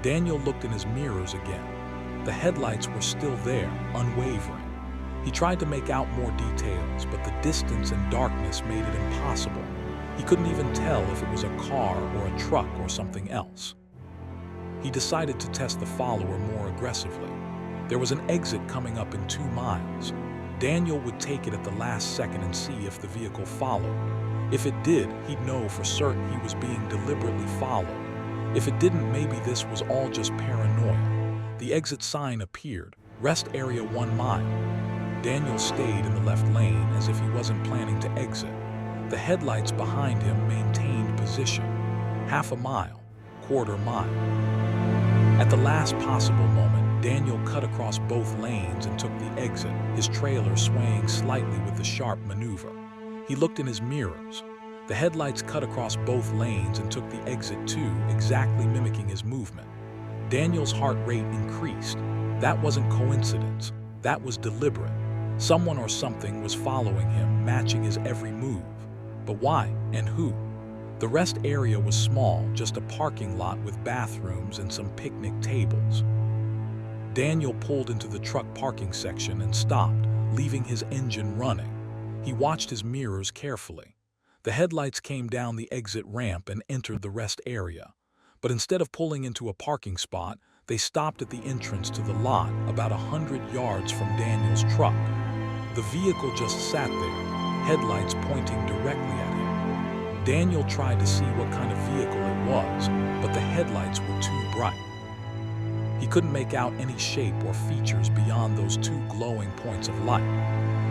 Daniel looked in his mirrors again. The headlights were still there, unwavering. He tried to make out more details, but the distance and darkness made it impossible. He couldn't even tell if it was a car or a truck or something else. He decided to test the follower more aggressively. There was an exit coming up in 2 miles. Daniel would take it at the last second and see if the vehicle followed. If it did, he'd know for certain he was being deliberately followed. If it didn't, maybe this was all just paranoia. The exit sign appeared, rest area 1 mile. Daniel stayed in the left lane as if he wasn't planning to exit. The headlights behind him maintained position. Half a mile, quarter mile. At the last possible moment, Daniel cut across both lanes and took the exit, his trailer swaying slightly with the sharp maneuver. He looked in his mirrors. The headlights cut across both lanes and took the exit too, exactly mimicking his movement. Daniel's heart rate increased. That wasn't coincidence. That was deliberate. Someone or something was following him, matching his every move. But why and who? The rest area was small, just a parking lot with bathrooms and some picnic tables. Daniel pulled into the truck parking section and stopped, leaving his engine running. He watched his mirrors carefully. The headlights came down the exit ramp and entered the rest area. But instead of pulling into a parking spot, they stopped at the entrance to the lot, about 100 yards from Daniel's truck. The vehicle just sat there, headlights pointing directly at him. Daniel tried to see what kind of vehicle it was, but the headlights were too bright. He couldn't make out any shape or features beyond those 2 glowing points of light.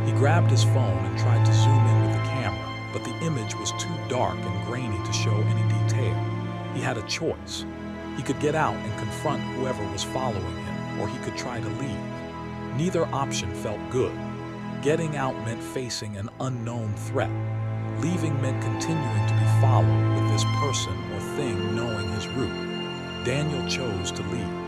He grabbed his phone and tried to zoom in with the camera, but the image was too dark and grainy to show any detail. He had a choice. He could get out and confront whoever was following him, or he could try to leave. Neither option felt good. Getting out meant facing an unknown threat. Leaving meant continuing to be followed, with this person or thing knowing his route. Daniel chose to leave.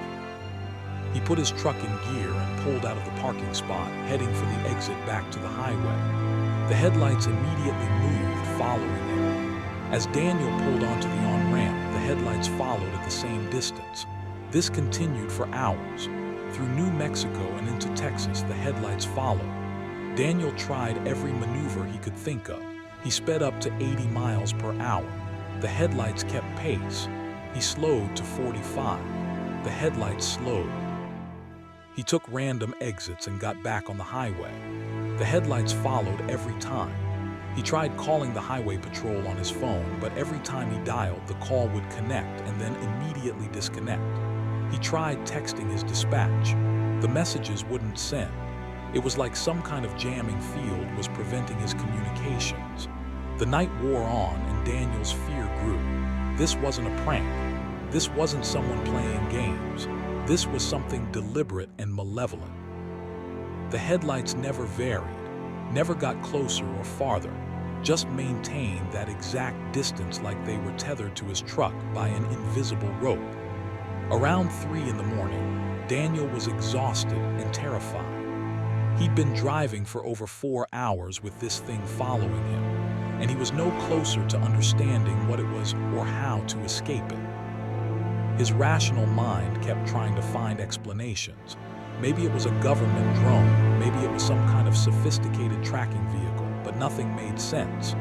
He put his truck in gear and pulled out of the parking spot, heading for the exit back to the highway. The headlights immediately moved, following him. As Daniel pulled onto the on-ramp, the headlights followed at the same distance. This continued for hours. Through New Mexico and into Texas, the headlights followed. Daniel tried every maneuver he could think of. He sped up to 80 miles per hour. The headlights kept pace. He slowed to 45. The headlights slowed. He took random exits and got back on the highway. The headlights followed every time. He tried calling the highway patrol on his phone, but every time he dialed, the call would connect and then immediately disconnect. He tried texting his dispatch. The messages wouldn't send. It was like some kind of jamming field was preventing his communications. The night wore on and Daniel's fear grew. This wasn't a prank. This wasn't someone playing games. This was something deliberate and malevolent. The headlights never varied, never got closer or farther, just maintained that exact distance like they were tethered to his truck by an invisible rope. Around 3 in the morning, Daniel was exhausted and terrified. He'd been driving for over 4 hours with this thing following him, and he was no closer to understanding what it was or how to escape it. His rational mind kept trying to find explanations. Maybe it was a government drone, maybe it was some kind of sophisticated tracking vehicle, but nothing made sense.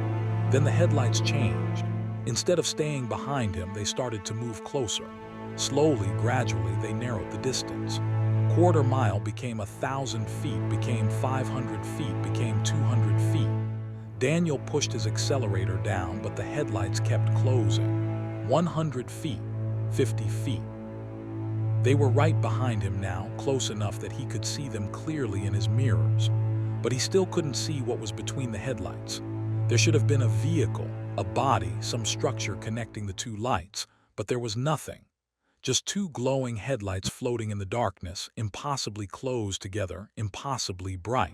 Then the headlights changed. Instead of staying behind him, they started to move closer. Slowly, gradually, they narrowed the distance. Quarter mile became 1,000 feet, became 500 feet, became 200 feet. Daniel pushed his accelerator down, but the headlights kept closing. 100 feet, 50 feet. They were right behind him now, close enough that he could see them clearly in his mirrors. But he still couldn't see what was between the headlights. There should have been a vehicle, a body, some structure connecting the two lights, but there was nothing. Just 2 glowing headlights floating in the darkness, impossibly close together, impossibly bright.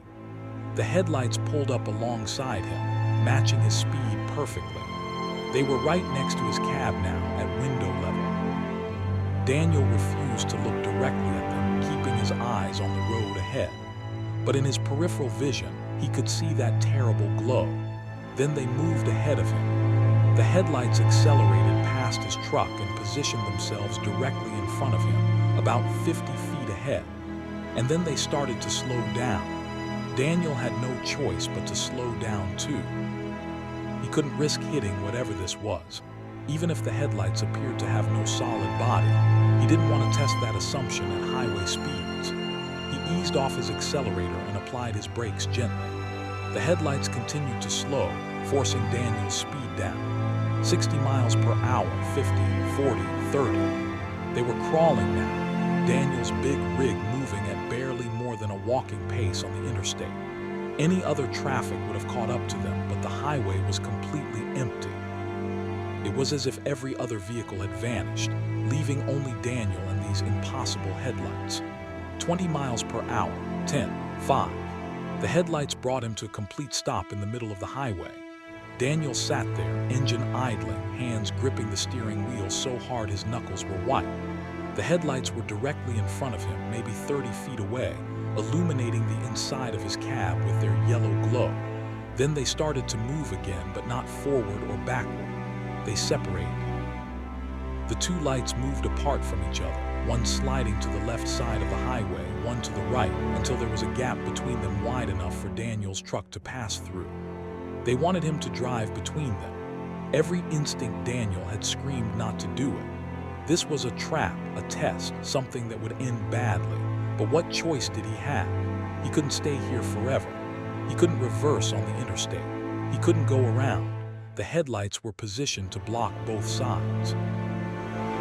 The headlights pulled up alongside him, matching his speed perfectly. They were right next to his cab now, at window level. Daniel refused to look directly at them, keeping his eyes on the road ahead. But in his peripheral vision, he could see that terrible glow. Then they moved ahead of him. The headlights accelerated past his truck and positioned themselves directly in front of him, about 50 feet ahead. And then they started to slow down. Daniel had no choice but to slow down too. He couldn't risk hitting whatever this was. Even if the headlights appeared to have no solid body, he didn't want to test that assumption at highway speeds. He eased off his accelerator and applied his brakes gently. The headlights continued to slow, forcing Daniel's speed down. 60 miles per hour, 50, 40, 30. They were crawling now, Daniel's big rig moving at barely more than a walking pace on the interstate. Any other traffic would have caught up to them, but the highway was completely empty. It was as if every other vehicle had vanished, leaving only Daniel and these impossible headlights. 20 miles per hour, 10, 5. The headlights brought him to a complete stop in the middle of the highway. Daniel sat there, engine idling, hands gripping the steering wheel so hard his knuckles were white. The headlights were directly in front of him, maybe 30 feet away, illuminating the inside of his cab with their yellow glow. Then they started to move again, but not forward or backward. They separated. The 2 lights moved apart from each other, one sliding to the left side of the highway, one to the right, until there was a gap between them wide enough for Daniel's truck to pass through. They wanted him to drive between them. Every instinct Daniel had screamed not to do it. This was a trap, a test, something that would end badly. But what choice did he have? He couldn't stay here forever. He couldn't reverse on the interstate. He couldn't go around. The headlights were positioned to block both sides.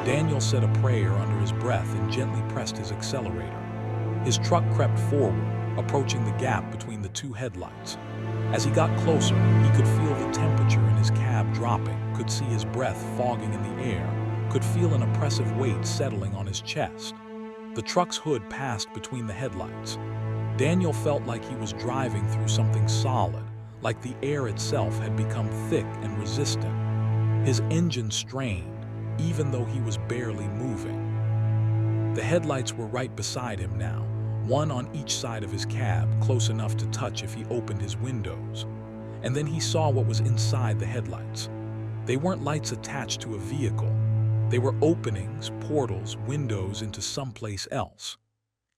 Daniel said a prayer under his breath and gently pressed his accelerator. His truck crept forward, approaching the gap between the 2 headlights. As he got closer, he could feel the temperature in his cab dropping, could see his breath fogging in the air, could feel an oppressive weight settling on his chest. The truck's hood passed between the headlights. Daniel felt like he was driving through something solid, like the air itself had become thick and resistant. His engine strained, even though he was barely moving. The headlights were right beside him now, one on each side of his cab, close enough to touch if he opened his windows. And then he saw what was inside the headlights. They weren't lights attached to a vehicle. They were openings, portals, windows into someplace else.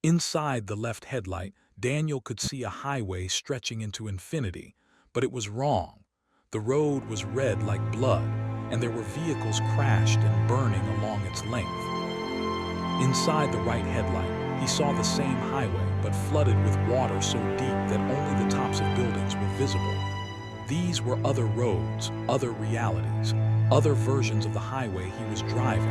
Inside the left headlight, Daniel could see a highway stretching into infinity, but it was wrong. The road was red like blood, and there were vehicles crashed and burning along its length. Inside the right headlight, he saw the same highway, but flooded with water so deep that only the tops of buildings were visible. These were other roads, other realities, other versions of the highway he was driving.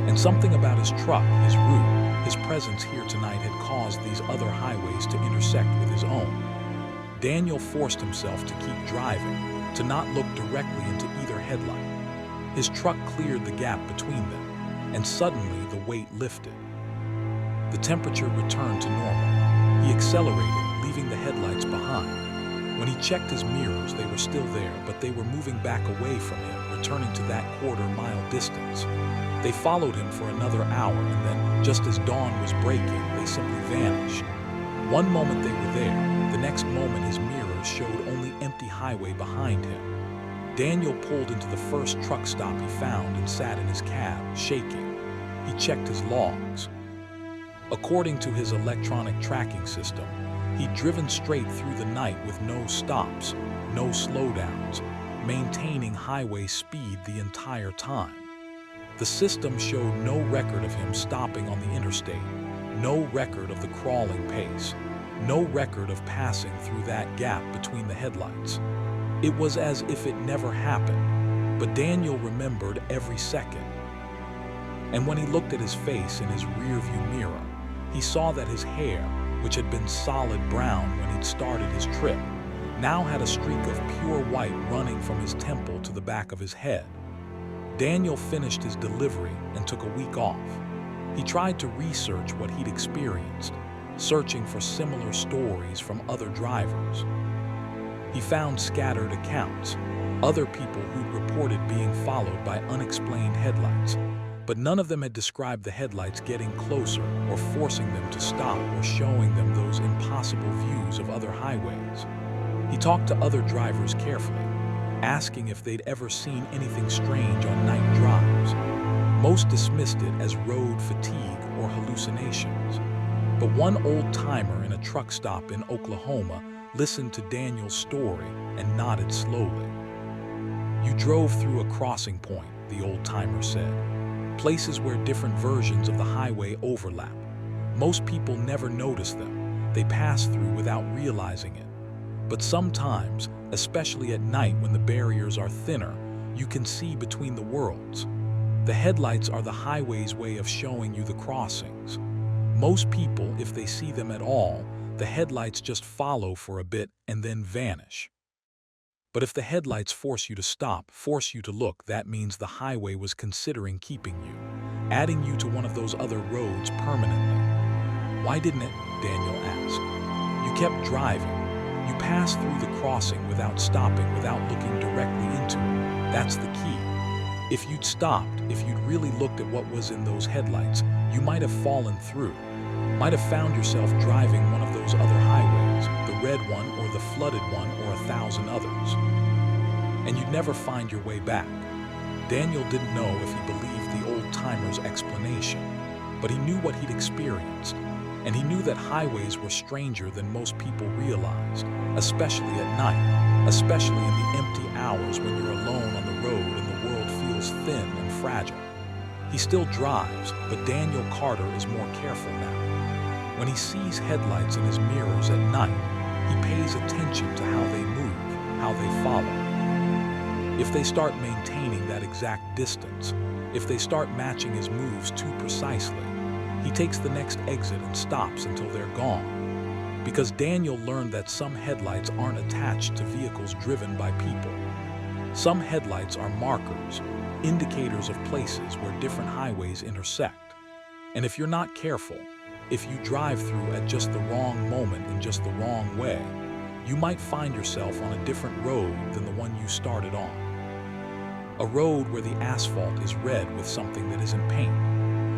And something about his truck, his route, his presence here tonight had caused these other highways to intersect with his own. Daniel forced himself to keep driving, to not look directly into either headlight. His truck cleared the gap between them, and suddenly the weight lifted. The temperature returned to normal. He accelerated, leaving the headlights behind. When he checked his mirrors, they were still there, but they were moving back away from him, returning to that quarter-mile distance. They followed him for another hour, and then, just as dawn was breaking, they simply vanished. One moment they were there, the next moment his mirrors showed only empty highway behind him. Daniel pulled into the first truck stop he found and sat in his cab, shaking. He checked his logs. According to his electronic tracking system, he'd driven straight through the night with no stops, no slowdowns, maintaining highway speed the entire time. The system showed no record of him stopping on the interstate, no record of the crawling pace, no record of passing through that gap between the headlights. It was as if it never happened, but Daniel remembered every second. And when he looked at his face in his rearview mirror, he saw that his hair, which had been solid brown when he'd started his trip, now had a streak of pure white running from his temple to the back of his head. Daniel finished his delivery and took a week off. He tried to research what he'd experienced, searching for similar stories from other drivers. He found scattered accounts, other people who'd reported being followed by unexplained headlights, but none of them had described the headlights getting closer or forcing them to stop or showing them those impossible views of other highways. He talked to other drivers carefully, asking if they'd ever seen anything strange on night drives. Most dismissed it as road fatigue or hallucinations. But one old-timer in a truck stop in Oklahoma listened to Daniel's story and nodded slowly. "You drove through a crossing point," the old-timer said. "Places where different versions of the highway overlap. Most people never notice them. They pass through without realizing it. But sometimes, especially at night when the barriers are thinner, you can see between the worlds. The headlights are the highway's way of showing you the crossings. Most people, if they see them at all, the headlights just follow for a bit and then vanish. But if the headlights force you to stop, force you to look, that means the highway was considering keeping you, adding you to one of those other roads permanently." "Why didn't it?" Daniel asked. "You kept driving. You passed through the crossing without stopping, without looking directly into it. That's the key. If you'd stopped, if you'd really looked at what was in those headlights, you might have fallen through. Might have found yourself driving one of those other highways, the red one or the flooded one or 1,000 others. And you'd never find your way back." Daniel didn't know if he believed the old-timer's explanation, but he knew what he'd experienced, and he knew that highways were stranger than most people realized, especially at night, especially in the empty hours when you're alone on the road and the world feels thin and fragile. He still drives, but Daniel Carter is more careful now. When he sees headlights in his mirrors at night, he pays attention to how they move, how they follow. If they start maintaining that exact distance, if they start matching his moves too precisely, he takes the next exit and stops until they're gone. Because Daniel learned that some headlights aren't attached to vehicles driven by people. Some headlights are markers, indicators of places where different highways intersect. And if you're not careful, if you drive through at just the wrong moment in just the wrong way, you might find yourself on a different road than the one you started on. A road where the asphalt is red with something that isn't paint.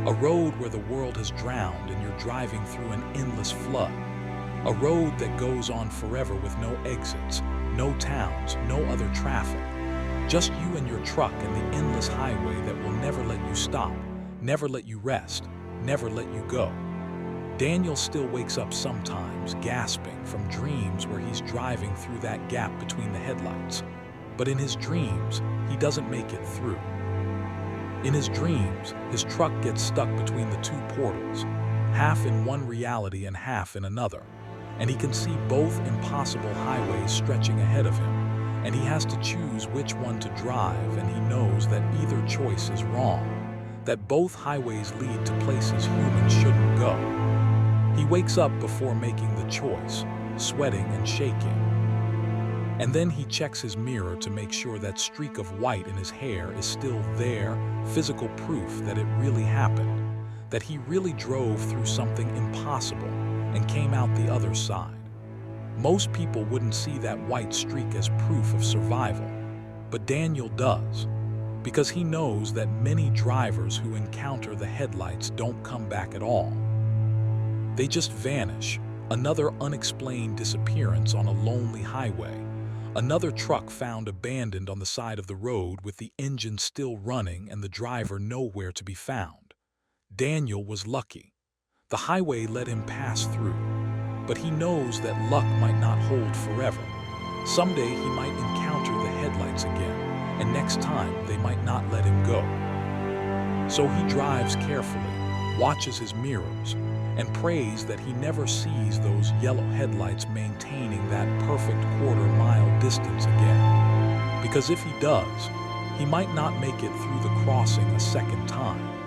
A road where the world has drowned and you're driving through an endless flood. A road that goes on forever with no exits, no towns, no other traffic. Just you and your truck and the endless highway that will never let you stop, never let you rest, never let you go. Daniel still wakes up sometimes, gasping from dreams where he's driving through that gap between the headlights. But in his dreams, he doesn't make it through. In his dreams, his truck gets stuck between the two portals, half in one reality and half in another. And he can see both impossible highways stretching ahead of him, and he has to choose which one to drive, and he knows that either choice is wrong, that both highways lead to places humans shouldn't go. He wakes up before making the choice, sweating and shaking. And then he checks his mirror to make sure that streak of white in his hair is still there, physical proof that it really happened. that he really drove through something impossible and came out the other side. Most people wouldn't see that white streak as proof of survival, but Daniel does, because he knows that many drivers who encounter the headlights don't come back at all. They just vanish, another unexplained disappearance on a lonely highway, another truck found abandoned on the side of the road with the engine still running and the driver nowhere to be found. Daniel was lucky. The highway let him pass through, but he knows that luck might not hold forever. Someday he might encounter the headlights again, and next time they might not let him go. So he drives carefully, watches his mirrors, and prays that he never sees those yellow headlights maintaining that perfect quarter-mile distance again. Because if he does, he might not make it through the crossing a second time.